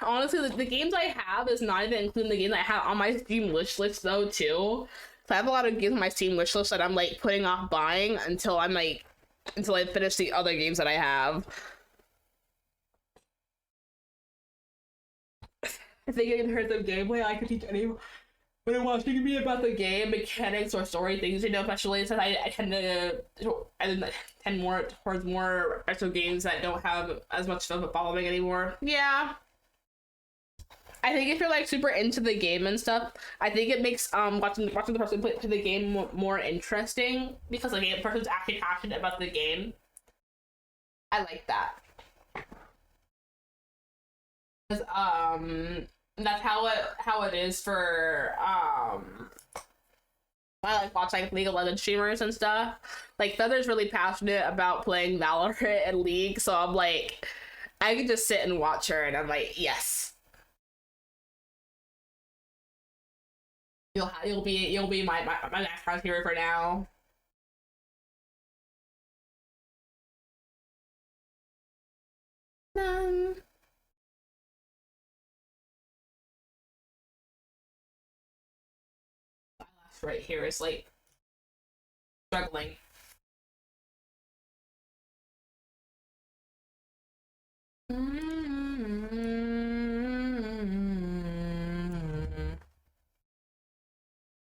Honestly, the games I have is not even including the games I have on my Steam wish list though too. So I have a lot of games on my Steam wish list that I'm like putting off buying until I finish the other games that I have. I think in terms of gameplay, I could teach anyone watching me about the game mechanics or story things. Especially since I tend more towards more retro games that don't have as much of a following anymore. Yeah. I think if you're like super into the game and stuff, I think it makes watching the person play the game more interesting because the game person's actually passionate about the game. I like that. 'Cause, that's how it is for I like watch like League of Legends streamers and stuff. Like Feather's really passionate about playing Valorant and League, so I'm like I can just sit and watch her and I'm like, yes. You'll be my background hero for now. Um, right here is like struggling.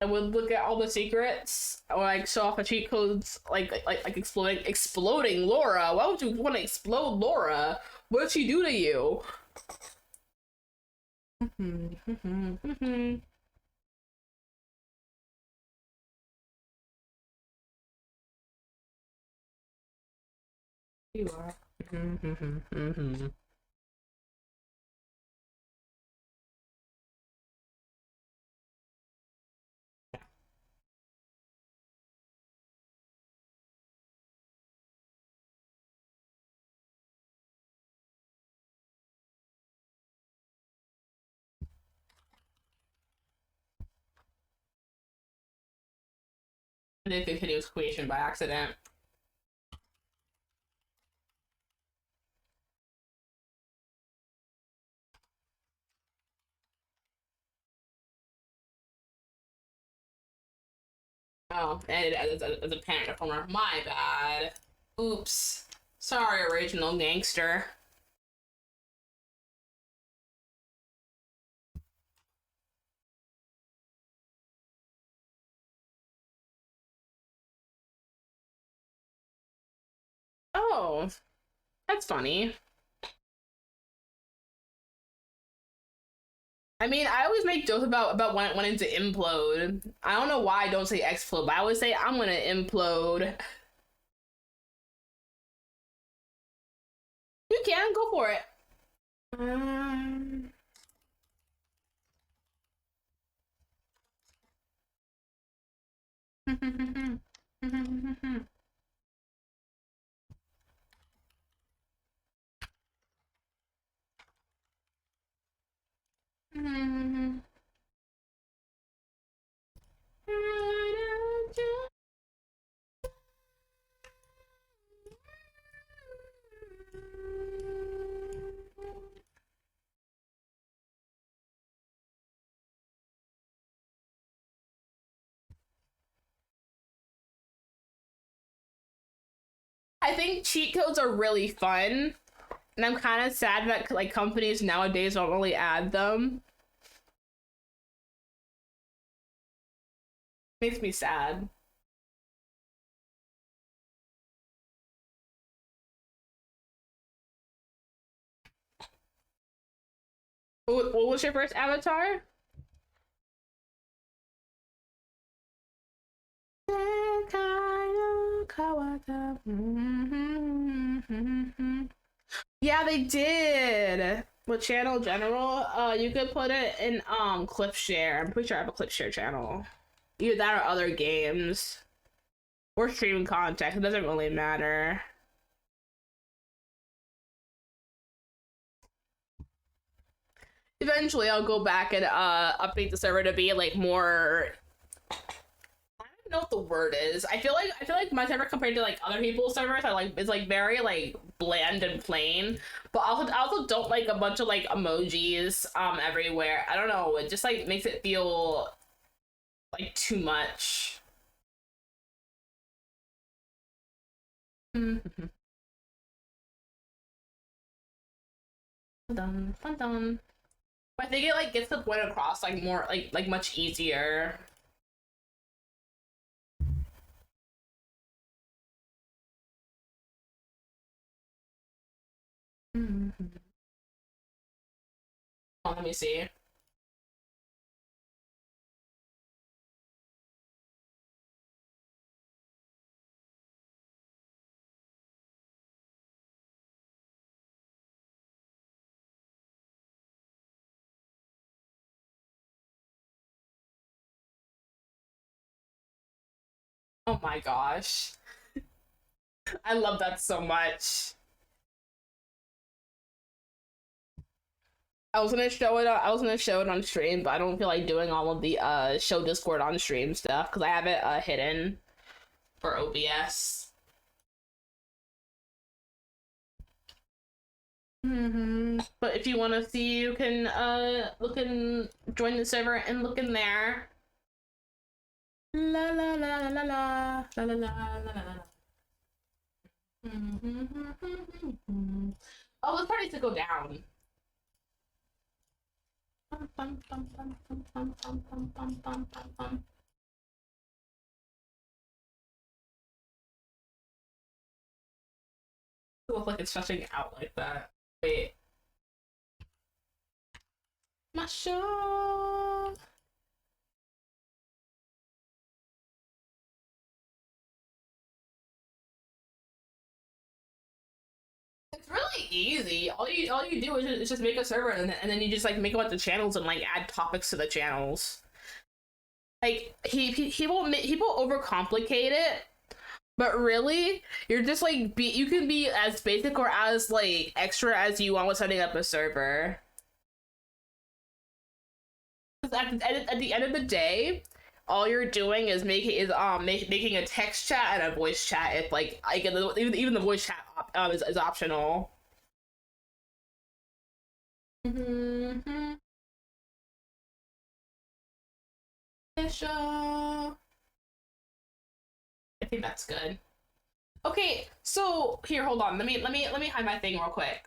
I would look at all the secrets or like show off the cheat codes, like exploding Laura. Why would you want to explode Laura? What did she do to you? You are. I did continuous creation by accident. Oh, and as a parent performer, my bad. Oops. Sorry, original gangster. Oh, that's funny. I mean, I always make jokes about wanting to implode. I don't know why I don't say explode, but I always say I'm gonna implode. You can go for it. Um, I think cheat codes are really fun, and I'm kind of sad that like companies nowadays don't really add them. Makes me sad. What was your first avatar? Yeah, they did. With channel general, you could put it in clip share. I'm pretty sure I have a clip share channel. Either that or other games. Or streaming content. It doesn't really matter. Eventually I'll go back and update the server to be like more, I don't know what the word is. I feel like my server compared to like other people's servers are like it's like very like bland and plain. But I also don't like a bunch of like emojis everywhere. I don't know. It just like makes it feel like too much. Dun, dun, dun. I think it like gets the point across like more like much easier. Oh, let me see. Oh my gosh. I love that so much. I was gonna show it on stream, but I don't feel like doing all of the show Discord on stream stuff because I have it hidden for OBS. But if you want to see, you can look and join the server and look in there. La la la la la la la la la la la. Oh, this part needs to go down. It looks like it's stretching out like that. Wait. Not sure. It's really easy. All you do is just make a server and then you just like make a bunch of channels and like add topics to the channels. Like he won't overcomplicate it, but really you're just like you can be as basic or as like extra as you want with setting up a server. 'Cause at the end of the day, all you're doing is making a text chat and a voice chat. If like I get even the voice chat is optional. Mm-hmm. Official. I think that's good. Okay, so here, hold on. Let me hide my thing real quick.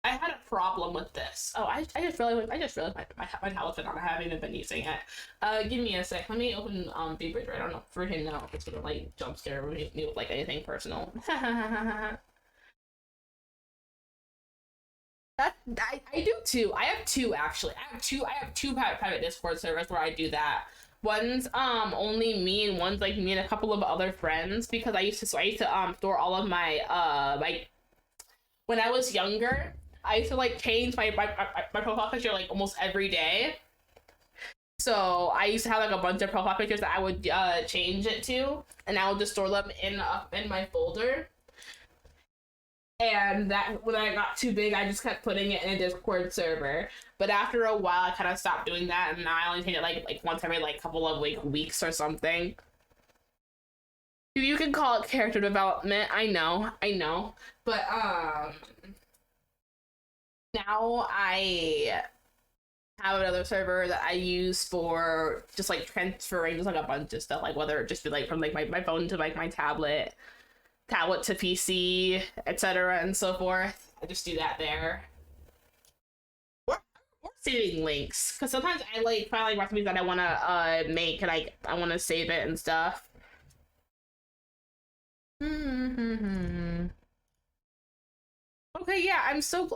I had a problem with this. Oh, I just realized my tablet's on. I haven't even been using it. Give me a sec. Let me open VTuber. I don't know for him now if it's gonna like jump scare me with like anything personal. I do too. I have two actually. I have two private Discord servers where I do that. One's only me and one's like me and a couple of other friends because I used to store all of my when I was younger, I used to like change my profile picture like almost every day. So I used to have like a bunch of profile pictures that I would change it to, and I would just store them in my folder. And that when I got too big, I just kept putting it in a Discord server. But after a while, I kind of stopped doing that, and now I only change it like once every like couple of like weeks or something. You can call it character development. I know, but now I have another server that I use for just like transferring just like a bunch of stuff, like whether it just be like from like my phone to like my tablet to PC, etc. and so forth. I just do that there. Or saving links because sometimes I like find like recipes that I want to make and I want to save it and stuff. Okay, yeah, I'm so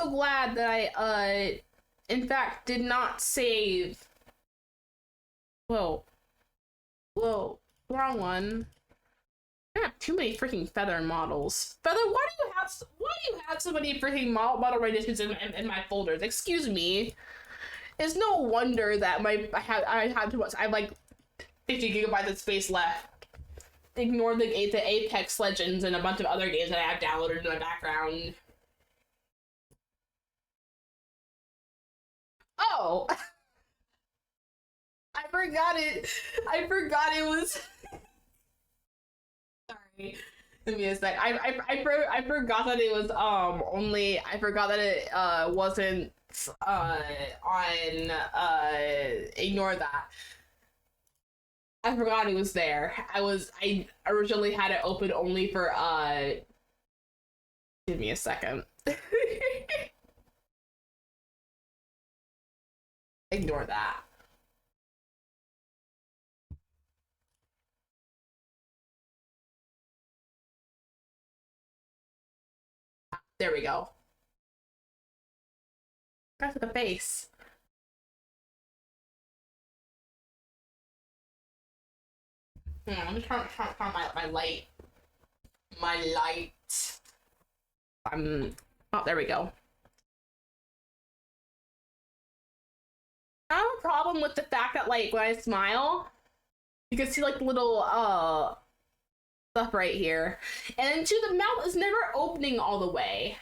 glad that I in fact did not save. Whoa, whoa, wrong one. I have too many freaking feather models. Feather, why do you have so many freaking model registers in my folders? Excuse me. It's no wonder that I had too much. I have like 50 gigabytes of space left. Ignore the Apex Legends and a bunch of other games that I have downloaded in my background. Oh, I forgot it. I forgot it was. Sorry. Give me a sec. I forgot that it was only I forgot that it wasn't on ignore that. I forgot it was there. I originally had it open only for give me a second. Ignore that. There we go. Press with the face. Let me turn my light. My light. Oh, there we go. I have a problem with the fact that like when I smile, you can see like the little stuff right here. And then too, the mouth is never opening all the way.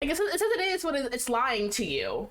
I guess it says it is what it's lying to you.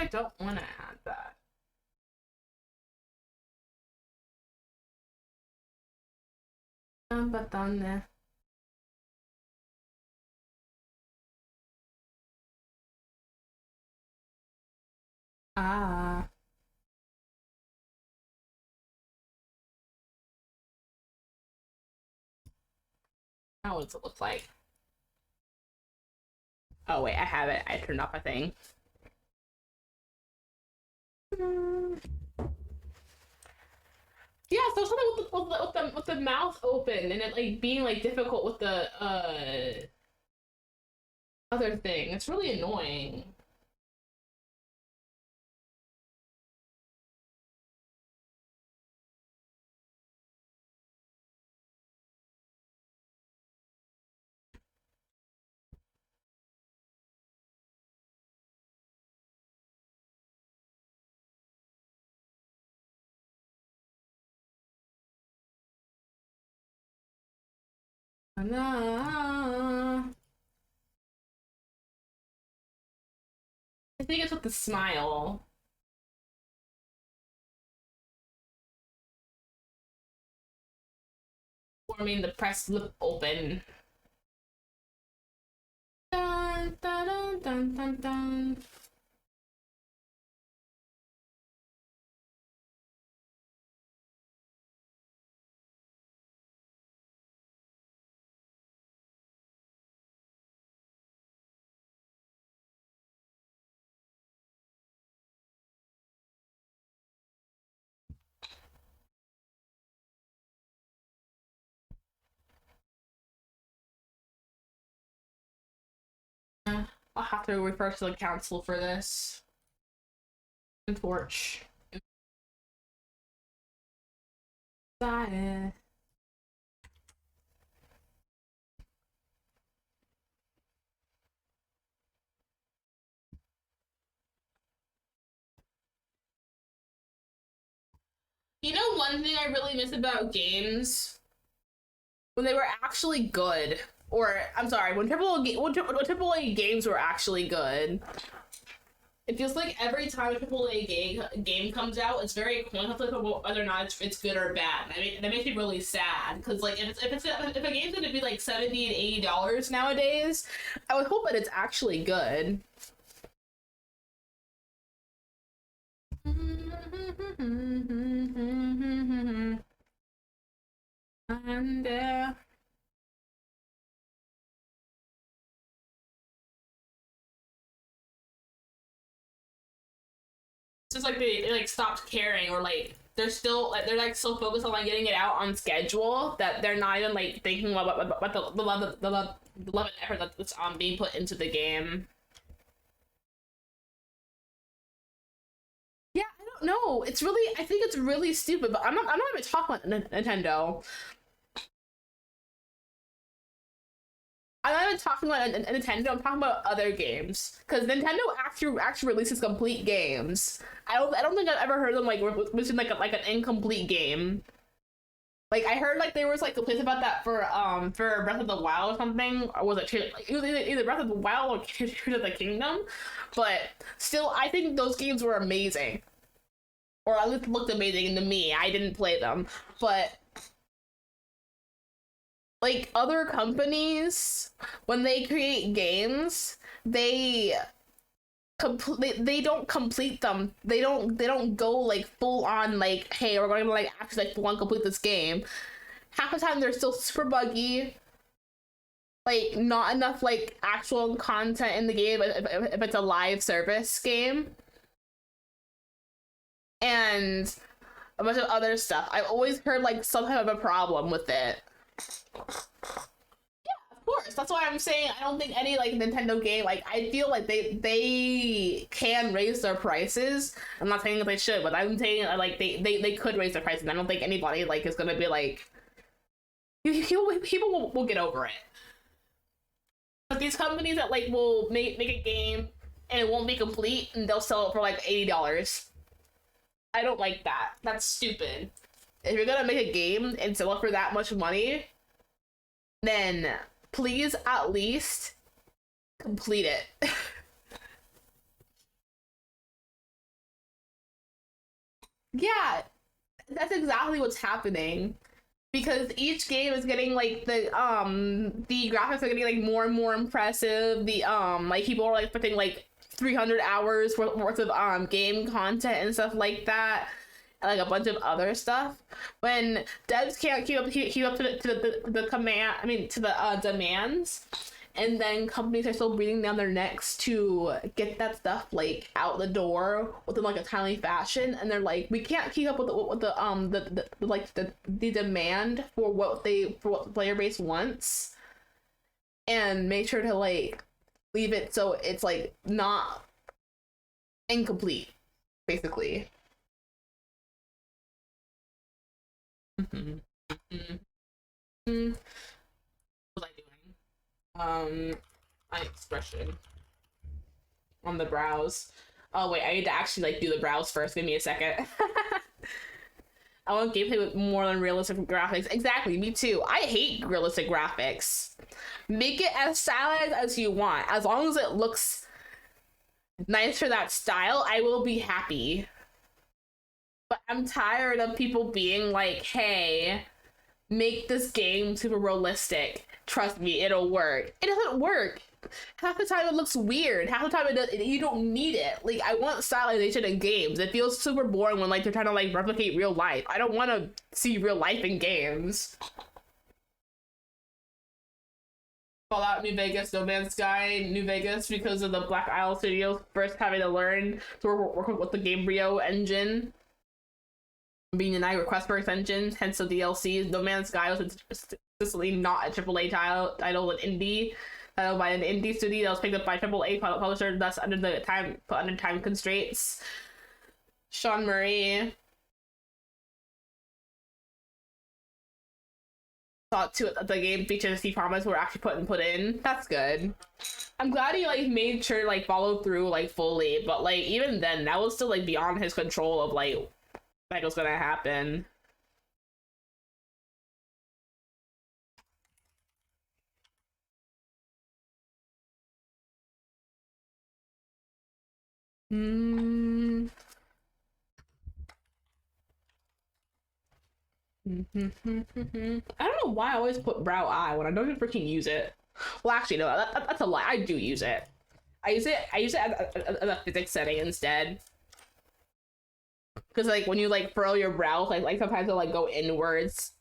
I don't want to add that. But done. Ah. Now what does it look like? Oh wait, I have it. I turned off a thing. Yeah, so something with the mouth open and it like being like difficult with the other thing. It's really annoying. I think it's with the smile. Forming the pressed lip open. Dun, dun, dun, dun, dun, dun. I'll have to refer to the council for this. And torch. Bye. You know one thing I really miss about games? When they were actually good. Or, I'm sorry, when triple A games were actually good. It feels like every time a game comes out, it's very contested about whether or not it's good or bad. I mean, that makes me really sad because like if a game's gonna be like $70 and $80 nowadays, I would hope that it's actually good. And it's just like they like stopped caring or like they're like so focused on like getting it out on schedule that they're not even like thinking about the love and effort that's being put into the game. Yeah, I don't know. It's really I think it's really stupid, but I'm not even talking about Nintendo. I'm not even talking about Nintendo. I'm talking about other games because Nintendo actually releases complete games. I don't think I've ever heard them like releasing like an incomplete game. Like I heard like there was like complaints about that for Breath of the Wild or something, or was it it was either Breath of the Wild or Tears of the Kingdom, but still I think those games were amazing, or at least looked amazing to me. I didn't play them, but like other companies when they create games they they don't complete them. They don't go like full on like hey we're going to like actually like full on complete this game. Half the time they're still super buggy, like not enough like actual content in the game if it's a live service game, and a bunch of other stuff. I've always heard like some kind of a problem with it. Of course, that's why I'm saying I don't think any like Nintendo game like I feel like they can raise their prices. I'm not saying that they should, but I'm saying like they could raise their prices. I don't think anybody like is gonna be like people will get over it. But these companies that like will make a game and it won't be complete and they'll sell it for like $80. I don't like that. That's stupid. If you're gonna make a game and sell it for that much money, then please at least complete it. Yeah, that's exactly what's happening. Because each game is getting like the graphics are getting like more and more impressive. The like people are like putting like 300 hours worth of game content and stuff like that, and like a bunch of other stuff. When devs can't keep up to the command, I mean to the demands, and then companies are still breathing down their necks to get that stuff like out the door within like a timely fashion, and they're like, we can't keep up with the like the demand for what the player base wants, and make sure to like leave it so it's like not incomplete, basically. What was I doing? My expression on the browse. Oh wait, I need to actually like do the browse first. Give me a second. I want gameplay with more than realistic graphics. Exactly, me too. I hate realistic graphics. Make it as stylized as you want. As long as it looks nice for that style, I will be happy. But I'm tired of people being like, hey, make this game super realistic. Trust me, it'll work. It doesn't work. Half the time it looks weird. Half the time you don't need it. Like I want stylization in games. It feels super boring when like they're trying to like replicate real life. I don't want to see real life in games. Fallout New Vegas, No Man's Sky, New Vegas, because of the Black Isle Studios first having to learn to work with the Gamebryo engine, being denied requests for extensions, hence the DLCs. No Man's Sky was consistently not a AAA title, an indie title by an indie studio that was picked up by AAA publisher, thus under time constraints. Sean Murray thought to the game features he promised were actually put in. That's good. I'm glad he like made sure like follow through like fully, but like even then that was still like beyond his control of like what's gonna happen. Mm. I don't know why I always put brow eye when I don't even freaking use it. Well, actually, no, that's a lie. I do use it. I use it as a physics setting instead. Because like when you like furrow your brows, like sometimes it'll like go inwards.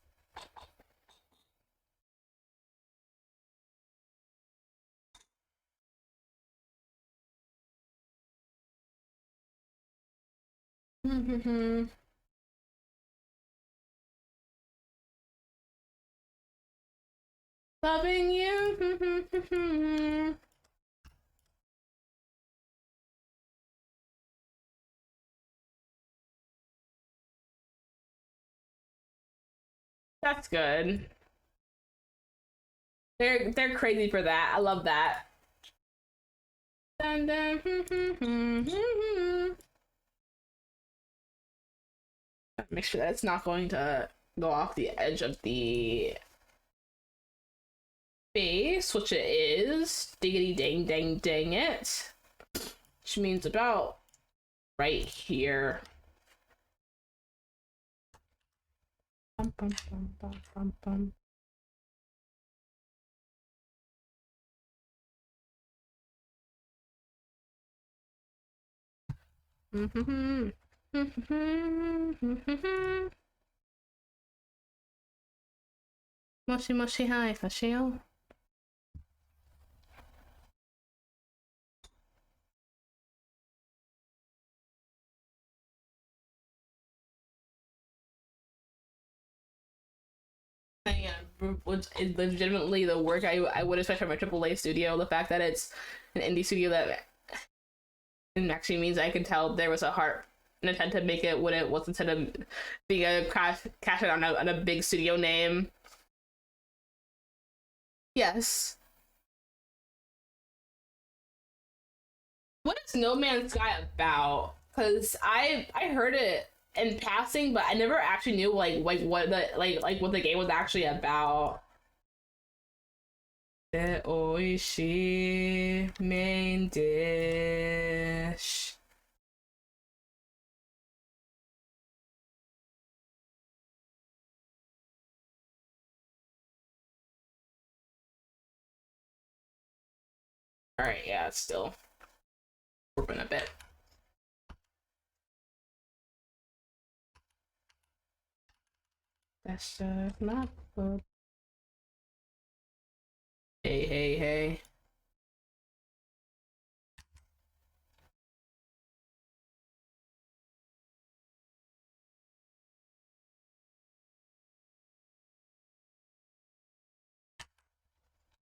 Loving you. That's good. They're crazy for that. I love that. Dun, dun. Make sure that it's not going to go off the edge of the base, which it is. Diggity dang dang dang it. Which means about right here. Bum, bum, bum, bum, bum, bum. Moshi moshi hi, Fashio. Yeah, which is legitimately the work I would expect from a AAA studio. The fact that it's an indie studio that actually means I can tell there was a heart and intent to make it what it was instead of being a cash it on a big studio name. Yes. What is No Man's Sky about? Because I heard it in passing, but I never actually knew like what the like what the game was actually about. The oishi main dish. All right, yeah, it's still working a bit. That's just not good. Hey, hey, hey.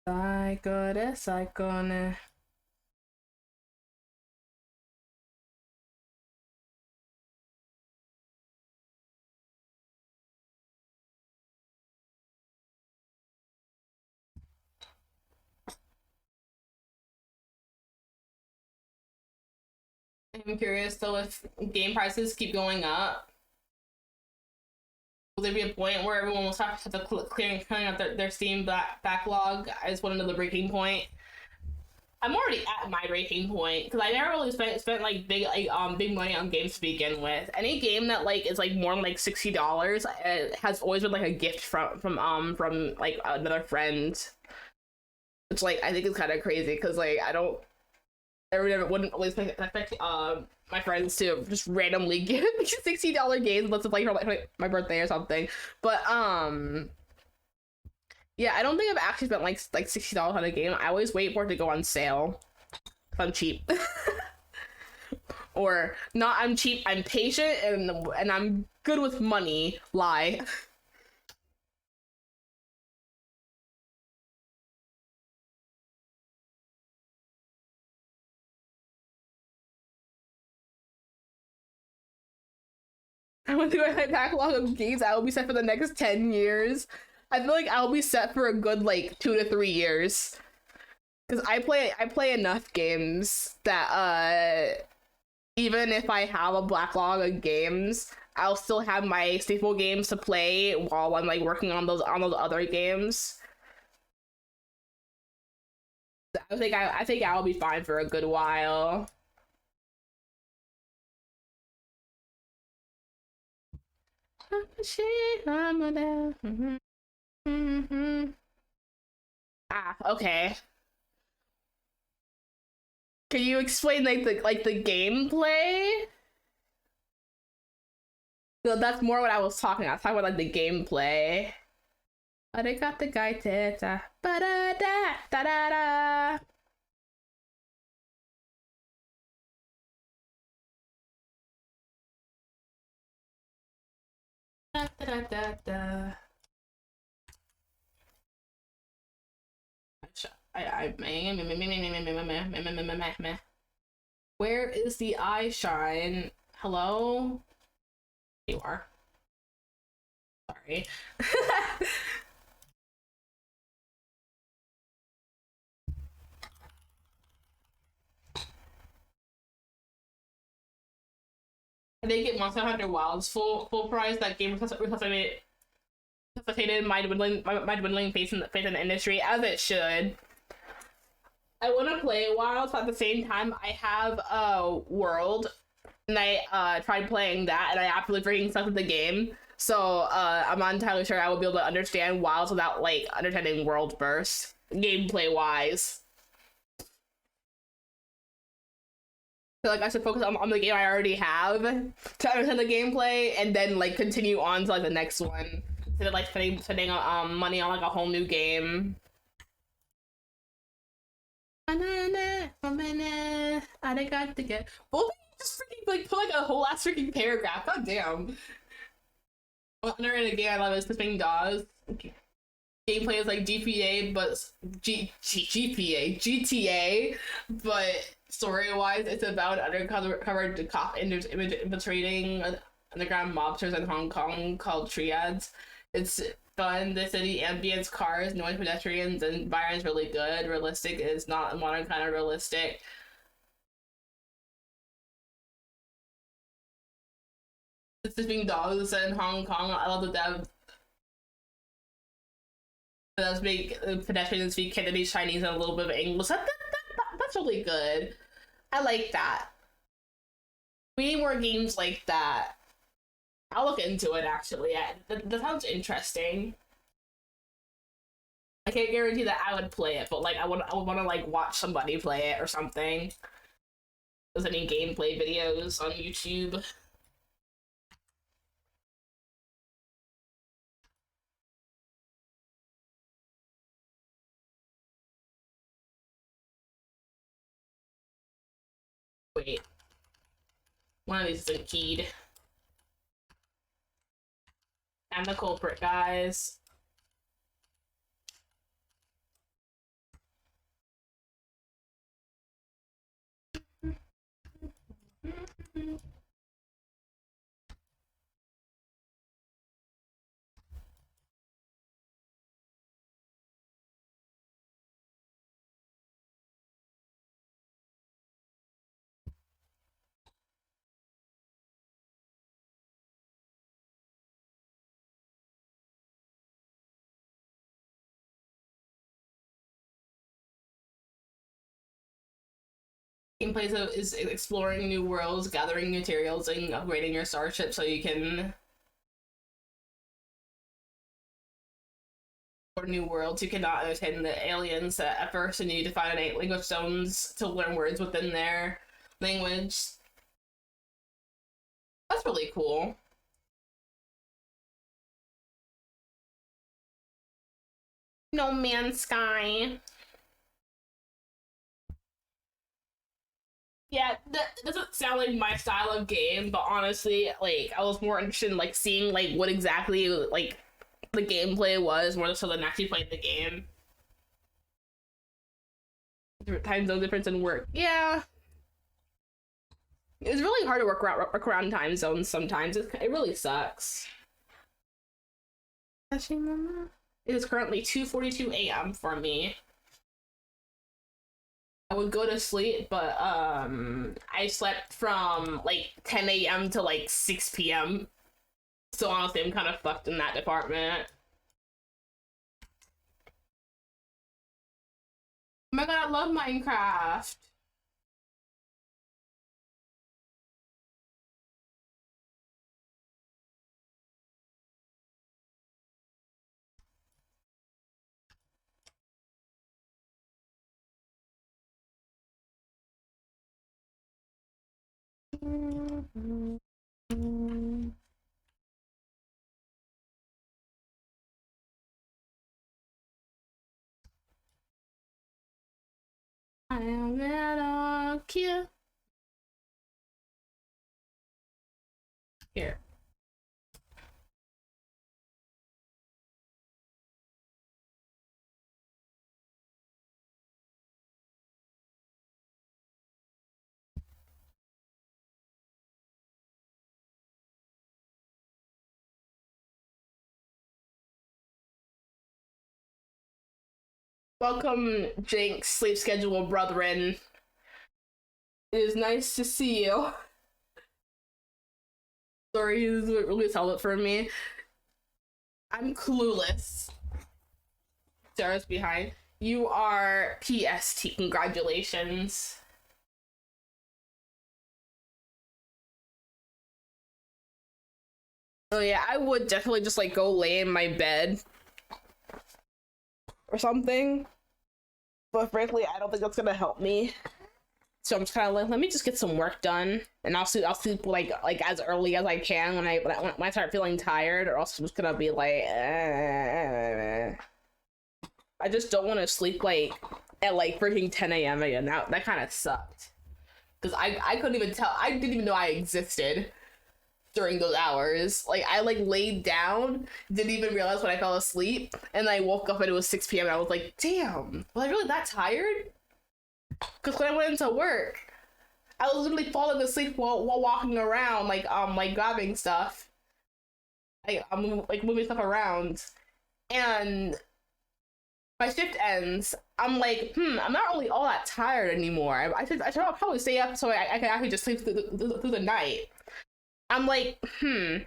Psycho, the psycho. I'm curious though if game prices keep going up, will there be a point where everyone will start to clearing out their Steam backlog? I just want to know the breaking point. I'm already at my breaking point because I never really spent like big money on games to begin with. Any game that like is like more than like $60 has always been like a gift from like another friend. Which like I think is kind of crazy because like I wouldn't always expect my friends to just randomly give me $60 games unless it's like for like my birthday or something. But yeah, I don't think I've actually spent like $60 on a game. I always wait for it to go on sale. I'm cheap. Or not I'm cheap, I'm patient and I'm good with money. Lie. I went through my backlog of games. I will be set for the next 10 years. I feel like I'll be set for a good like 2 to 3 years. Because I play enough games that even if I have a backlog of games, I'll still have my staple games to play while I'm like working on those other games. I think I'll be fine for a good while. Ah, okay. Can you explain like the gameplay? So that's more what I was talking about. I was talking about like the gameplay. Arigato gaiteta. Ba-da-da, da-da-da. Da-da-da-da. Where is the eye shine? Hello? You are. Sorry. I did get Monster Hunter Wilds full price. That game resuscitated my dwindling faith in the industry, as it should. I want to play Wilds, but at the same time, I have a World, and I tried playing that, and I absolutely freaking sucked at the game. So I'm not entirely sure I will be able to understand Wilds without like understanding World first, gameplay wise. So like I should focus on the game I already have to understand the gameplay, and then like continue on to like the next one instead of like spending money on like a whole new game. I got to get both. Just freaking like put like a whole ass freaking paragraph. God damn. Under in a game I love is Spinning Dolls. Gameplay is like GPA, but GTA, but story wise, it's about undercover cop infiltrating underground mobsters in Hong Kong called Triads. It's fun. The city ambience, cars, noise, pedestrians, and environment's really good. Realistic is not a modern kind of realistic. It's just being dogs in Hong Kong. I love the dev. Does make pedestrians speak Cantonese, Chinese, and a little bit of English. That's really good. I like that. We need more games like that. I'll look into it actually. Yeah, that sounds interesting. I can't guarantee that I would play it, but like I would want to like watch somebody play it or something. There's any gameplay videos on YouTube? Wait, one of these isn't keyed. I'm the culprit, guys. Gameplay is exploring new worlds, gathering materials, and upgrading your starship so you can explore new worlds. You cannot understand the aliens at first, and you need to find 8 language stones to learn words within their language. That's really cool. No Man's Sky. Yeah, that doesn't sound like my style of game, but honestly, like I was more interested in like seeing like what exactly like the gameplay was more so than actually playing the game. Different time zone difference in work. Yeah, it's really hard to work around time zones sometimes. It really sucks. It is currently 2:42 a.m. for me. I would go to sleep, but I slept from like 10 a.m. to like 6 p.m. So honestly, I'm kind of fucked in that department. Oh my god, I love Minecraft. I am at all cute. Here. Welcome, Jinx, sleep schedule brethren. It is nice to see you. Sorry, this is really solid for me. I'm clueless. Sarah's behind. You are PST. Congratulations. Oh yeah, I would definitely just like go lay in my bed or something. But frankly, I don't think that's gonna help me. So I'm just kind of like, let me just get some work done, and I'll sleep like as early as I can when I start feeling tired, or else I'm just gonna be like, I just don't want to sleep like at like freaking 10 a.m. again. That kind of sucked because I couldn't even tell. I didn't even know I existed during those hours. Like I like laid down, didn't even realize when I fell asleep, and I woke up and it was 6 p.m. and I was like, damn, was I really that tired? Because when I went into work, I was literally falling asleep while walking around, like grabbing stuff. I'm like moving stuff around, and my shift ends. I'm like, I'm not really all that tired anymore. I should probably stay up so I can actually just sleep through the night. I'm like, maybe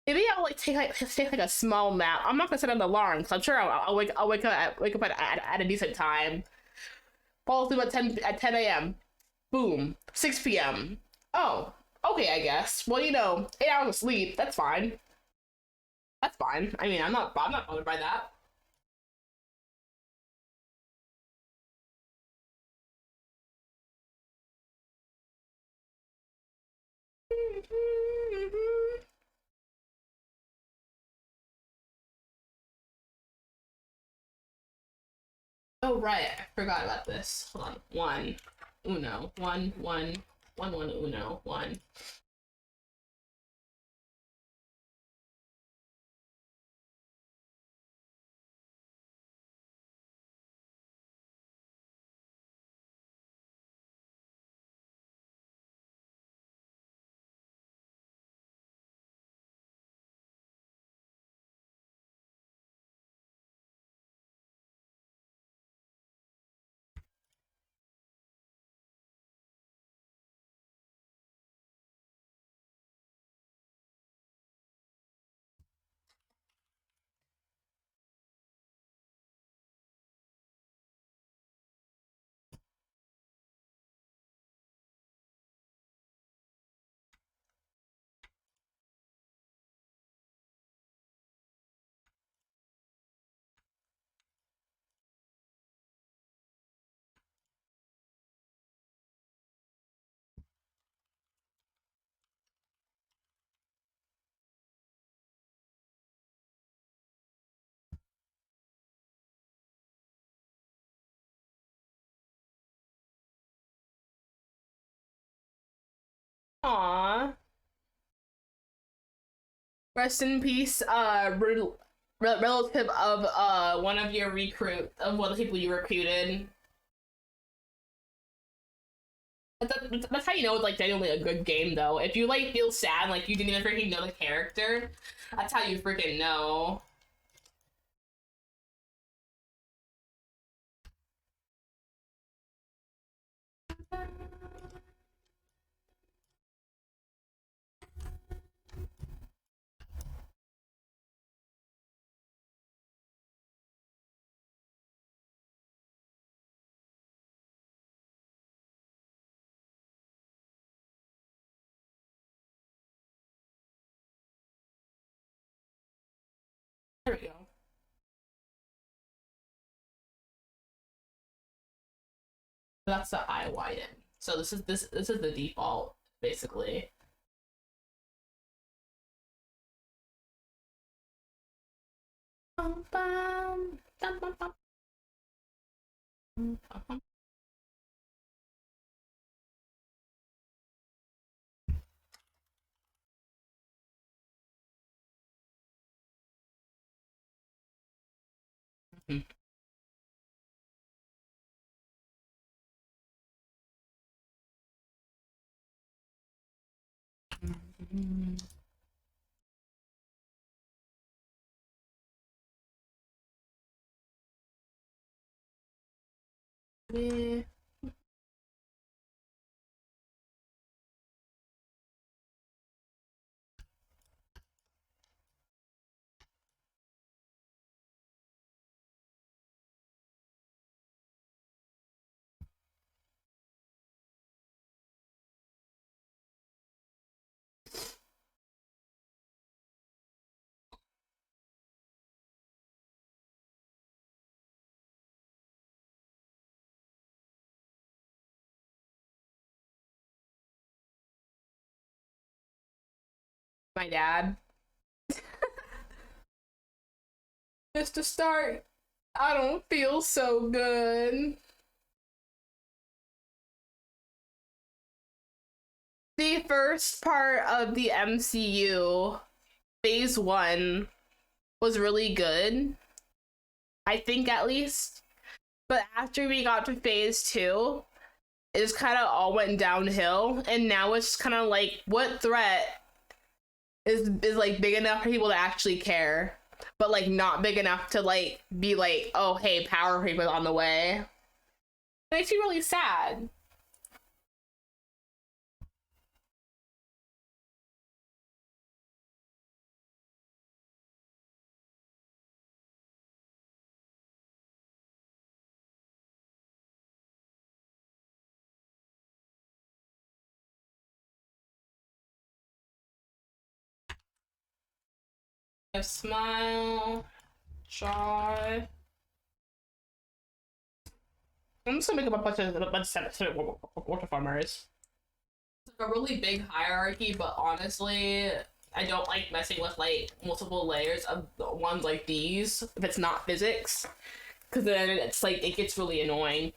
I'll like take like a small nap. I'm not gonna set an alarm because I'm sure I'll wake up at a decent time. Fall asleep at 10 a.m. Boom, 6 p.m. Oh, okay, I guess. Well, 8 hours of sleep. That's fine. That's fine. I mean, I'm not bothered by that. Oh right, I forgot about this. Hold on. One, uno, one, uno, one. Aww. Rest in peace, relative of one of your one of the people you recruited. That's how you know it's like genuinely a good game, though. If you like feel sad, like you didn't even freaking know the character, that's how you freaking know. There we go. That's the eye widen. So this is the default, basically. Bum, bum, bum, bum, bum. Yeah. My dad. Just to start, I don't feel so good. The first part of the MCU, phase one, was really good. I think at least. But after we got to phase two, it just kind of all went downhill. And now it's kind of like, what threat is like big enough for people to actually care, but like not big enough to like be like, oh hey, power people on the way. It makes me really sad. A smile, joy. I'm just gonna make up a bunch of water farmers. It's like a really big hierarchy, but honestly, I don't like messing with like multiple layers of ones like these if it's not physics, because then it's like it gets really annoying.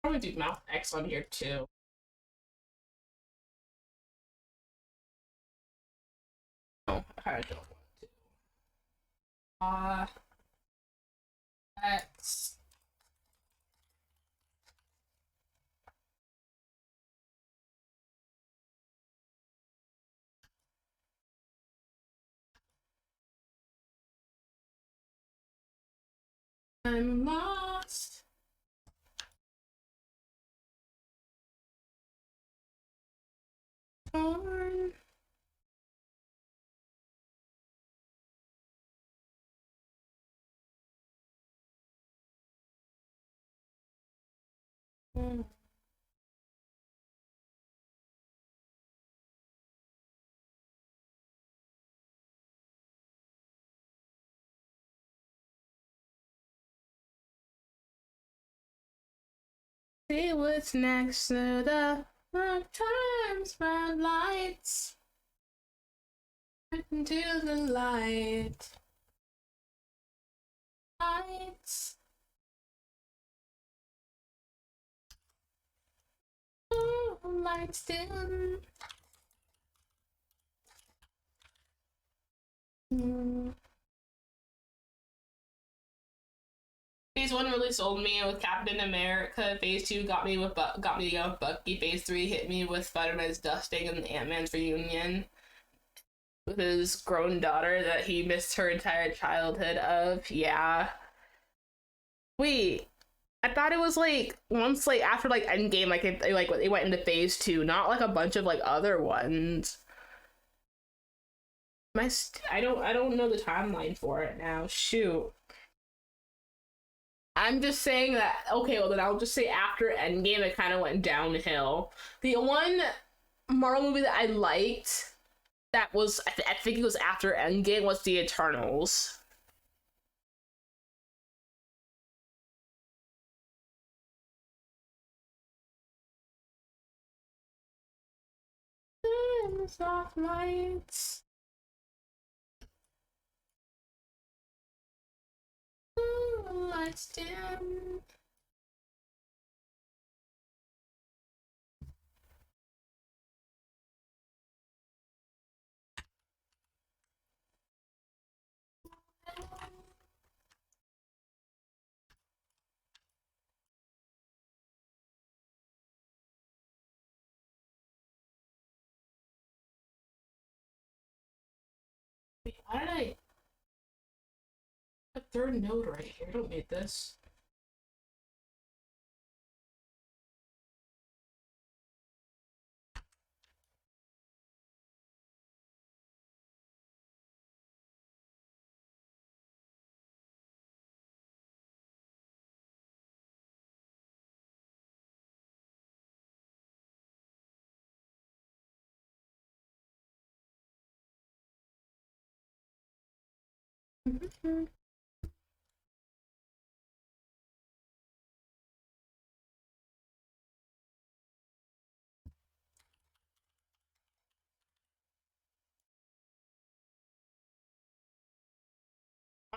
Probably do mouth X on here too. Oh, I don't want to. X. I'm lost. Torn. See what's next to the times my lights into the lights. Oh, lights dim. Phase 1 really sold me with Captain America. Phase 2 got me to go with Bucky. Phase 3 hit me with Spider-Man's dusting and Ant-Man's reunion with his grown daughter that he missed her entire childhood of. Yeah. Wait, I thought it was like once like after like Endgame, like they went into phase 2, not like a bunch of like other ones. I don't know the timeline for it now. Shoot. I'm just saying that okay, well then I'll just say after Endgame it kind of went downhill. The one Marvel movie that I liked that was I think it was after Endgame was The Eternals. Soft lights. Lights dim. Wait, why did I a third node right here? I don't need this.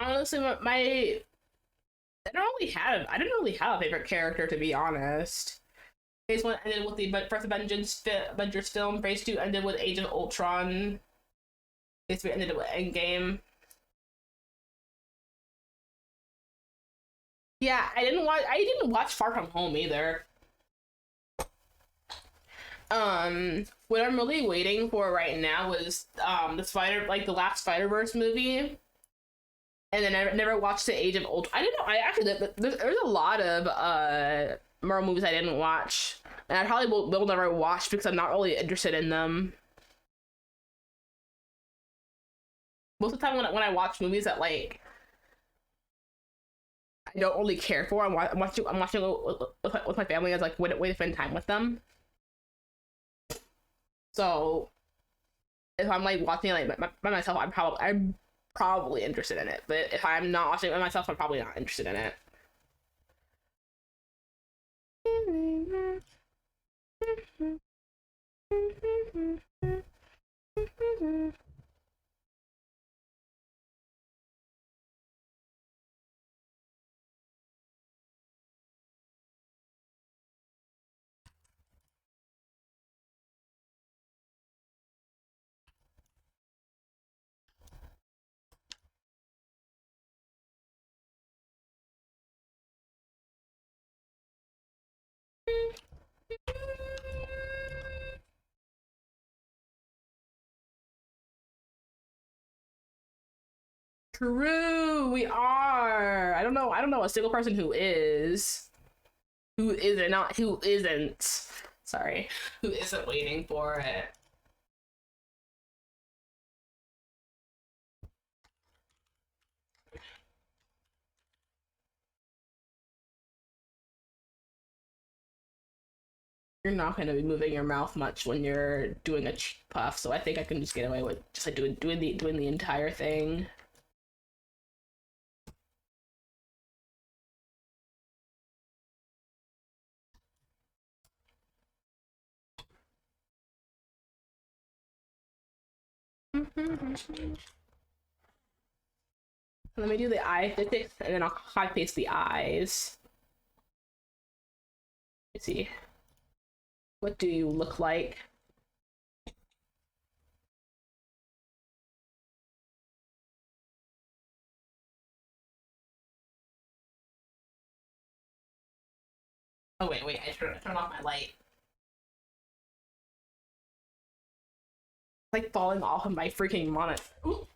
Honestly, I didn't really have a favorite character to be honest. Phase 1 ended with the First Avengers film. Phase 2 ended with Age of Ultron. Phase 3 ended with Endgame. Yeah, I didn't watch Far From Home either. What I'm really waiting for right now is the last Spider-Verse movie. And then I never watched the Age of Ultron. I didn't know. I actually there's a lot of Marvel movies I didn't watch, and I probably will never watch because I'm not really interested in them. most of the time when I watch movies that like I don't really care for, I'm watching with my family as like way to spend time with them. So if I'm like watching like by myself, I'm probably interested in it. But if I'm not watching it by myself, I'm probably not interested in it. True, we are. I don't know. I don't know a single person who isn't not who isn't. Sorry, who isn't waiting for it. You're not going to be moving your mouth much when you're doing a cheek puff, so I think I can just get away with just like doing the entire thing. Let me do the eye physics, and then I'll high face the eyes. Let's see. What do you look like? Oh wait, I turn off my light. It's like falling off of my freaking monitor. Ooh.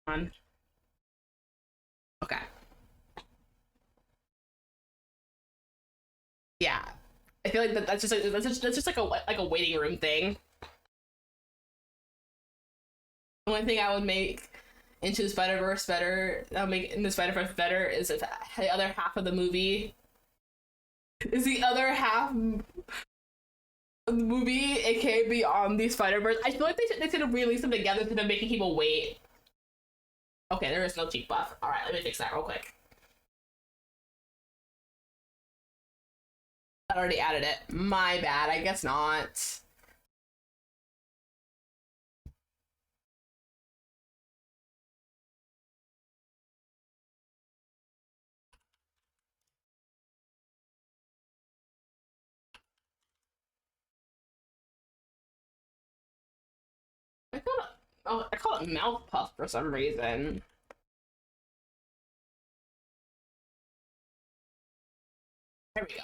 On. Okay. Yeah. I feel like that's just like a waiting room thing. The only thing I would make into the Spider Verse better, I'll make in the Spider Verse better is if the other half of the movie is the other half of the movie, aka Beyond the Spider Verse. I feel like they should have released them together instead of making people wait. Okay, there is no cheek buff. All right, let me fix that real quick. I already added it. My bad. I guess not. I call it. Oh, I call it mouth puff for some reason. There we go.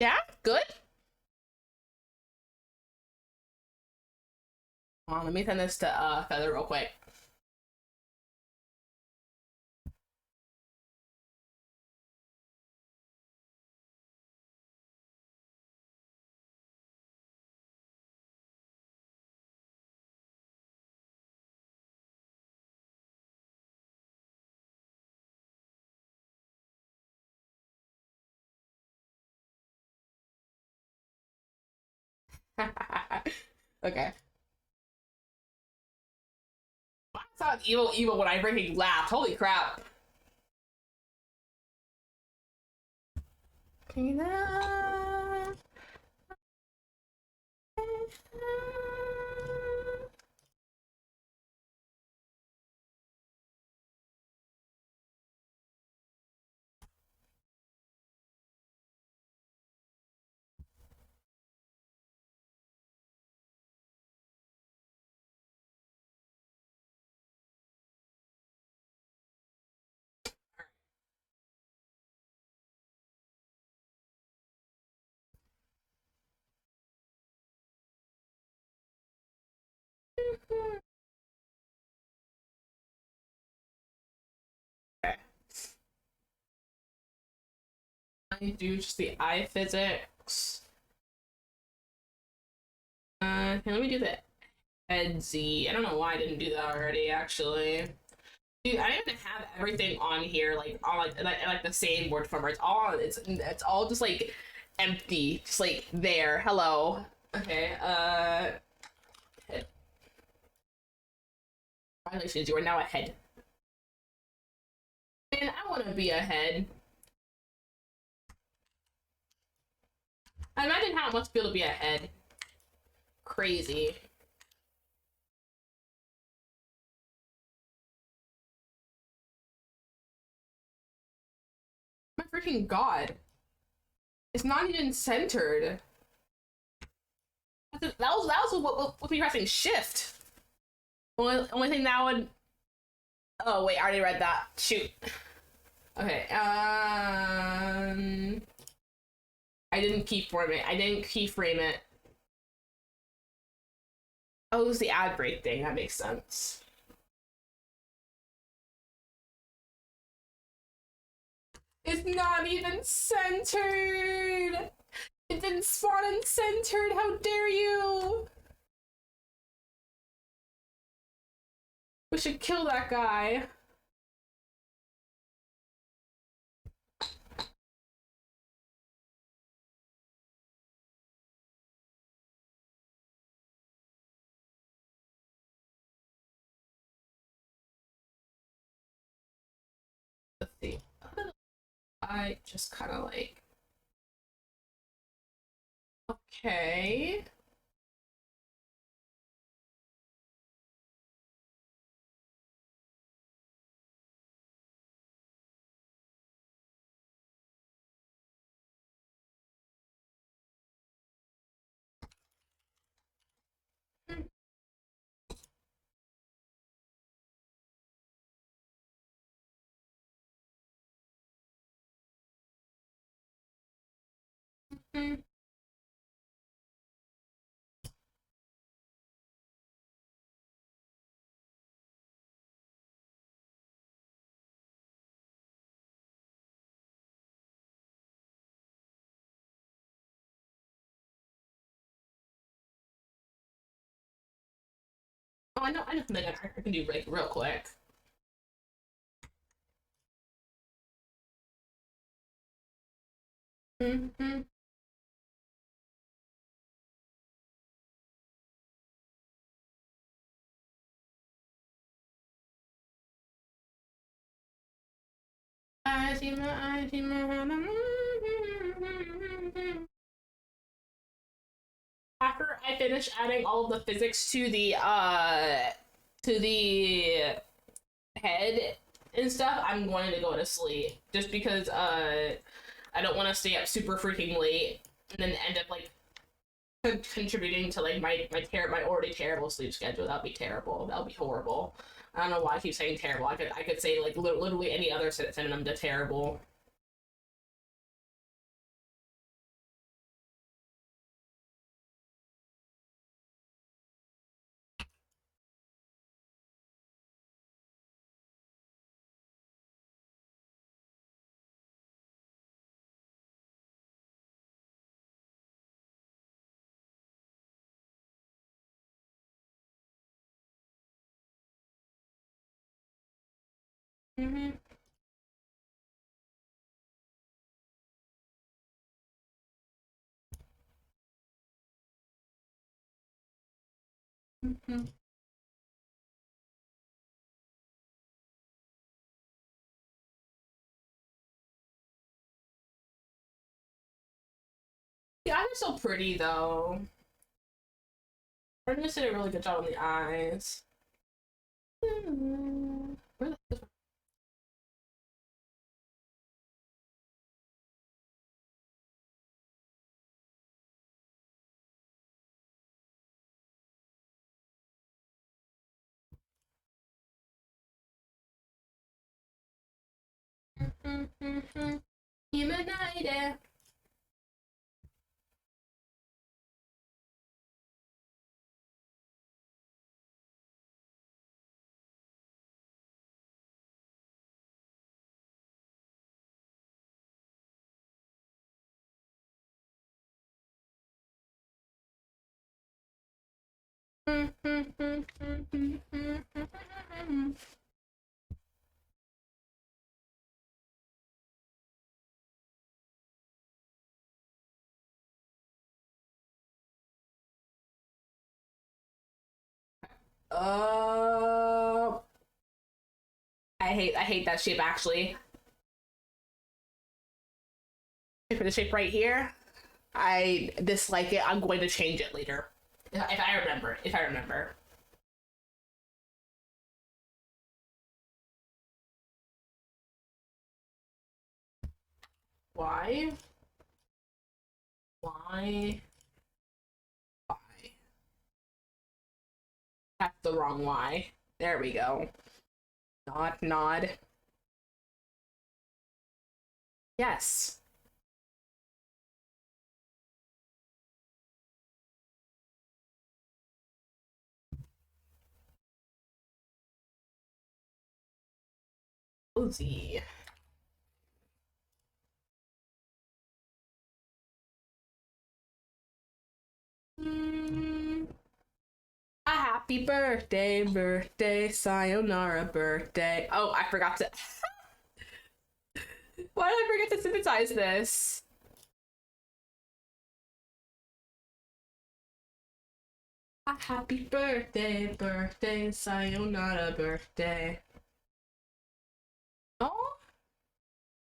Yeah, good. Let me send this to Feather real quick. Okay. Wow, sounds evil when I freaking laugh. Holy crap. I do just the eye physics. Okay, let me do the head Z. I don't know why I didn't do that already, actually. Dude, I don't even have everything on here, like on like the same word form. It's all just like empty, just like there. Hello. Okay. Head. Violations. You are now ahead. Man, I want to be ahead. I imagine how it must feel to be ahead. Crazy. My freaking god. It's not even centered. That was what me pressing shift. Only thing that would. Oh wait, I already read that. Shoot. Okay. I didn't keyframe it. I didn't keyframe it. Oh, it was the ad break thing. That makes sense. It's not even centered. It didn't spawn in centered. How dare you? We should kill that guy. Let's see. I just kind of like. Okay. Oh, I know something I can do like real quick. Mm-hmm. I see my. After I finish adding all of the physics to the head and stuff, I'm going to go to sleep just because I don't want to stay up super freaking late and then end up like contributing to like my already terrible sleep schedule. That'd be terrible. That'd be horrible. I don't know why I keep saying terrible. I could say like literally any other synonym to terrible. Mm-hmm. Mm-hmm. The eyes are so pretty though. Brendan did a really good job on the eyes. Where the Humanite. Uh, I hate that shape actually. For the shape right here, I dislike it. I'm going to change it later. If I remember. If I remember. Why? Why? Why? That's the wrong why. There we go. Nod, nod. Yes. Cozy. Mm, a happy birthday, birthday, sayonara birthday. Oh, I forgot to. Why did I forget to synthesize this? A happy birthday, birthday, sayonara birthday. Oh,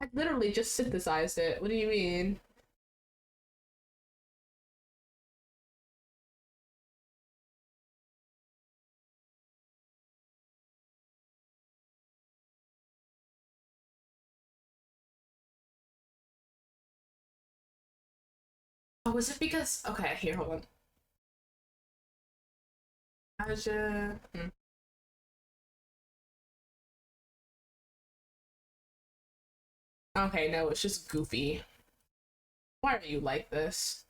I literally just synthesized it. What do you mean? Oh, was it because? Okay, here, hold on. Aja. Okay, no, it's just goofy. Why are you like this?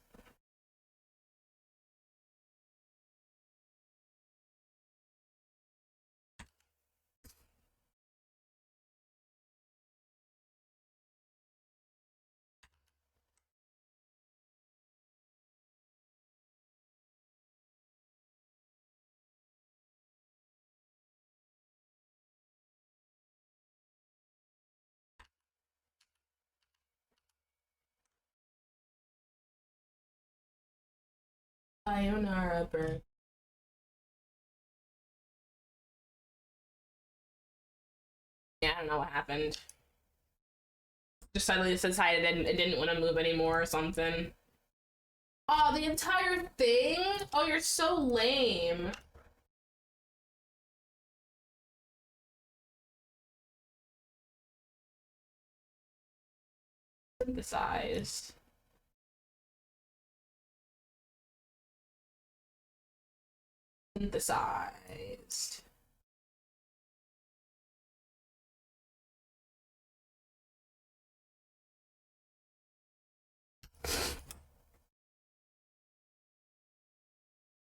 Sayonara bird. Yeah, I don't know what happened. Just suddenly decided it didn't want to move anymore or something. Oh, the entire thing? Oh, you're so lame. Synthesized. Synthesized.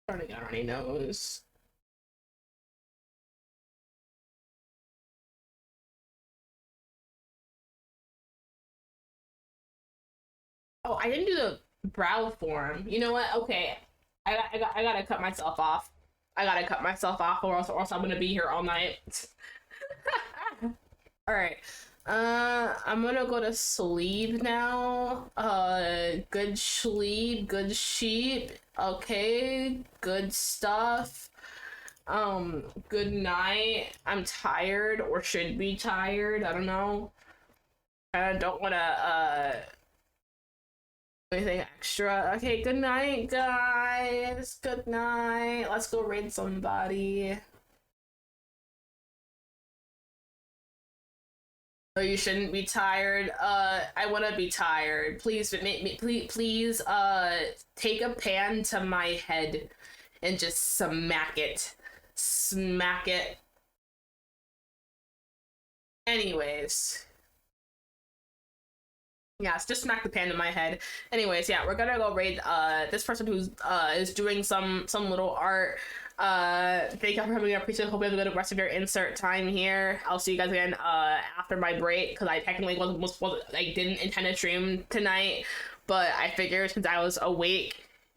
Starting to get runny nose. Oh, I didn't do the brow form. You know what? Okay, I gotta cut myself off. I gotta cut myself off, or else I'm gonna be here all night. All right. I'm gonna go to sleep now. Good sleep, good sheep. Okay, good stuff. Good night. I'm tired or should be tired. I don't know. I don't want to anything extra. Okay, good night, guys. Good night. Let's go raid somebody. Oh, you shouldn't be tired. I want to be tired. Please, please, take a pan to my head and just smack it. Smack it. Anyways. Yes, just smack the pan in my head. Anyways, yeah, we're gonna go raid this person who's is doing some little art. Thank you for coming. I appreciate it. Hope you have a good rest of your insert time here. I'll see you guys again after my break because I technically was I didn't intend to stream tonight, but I figured since I was awake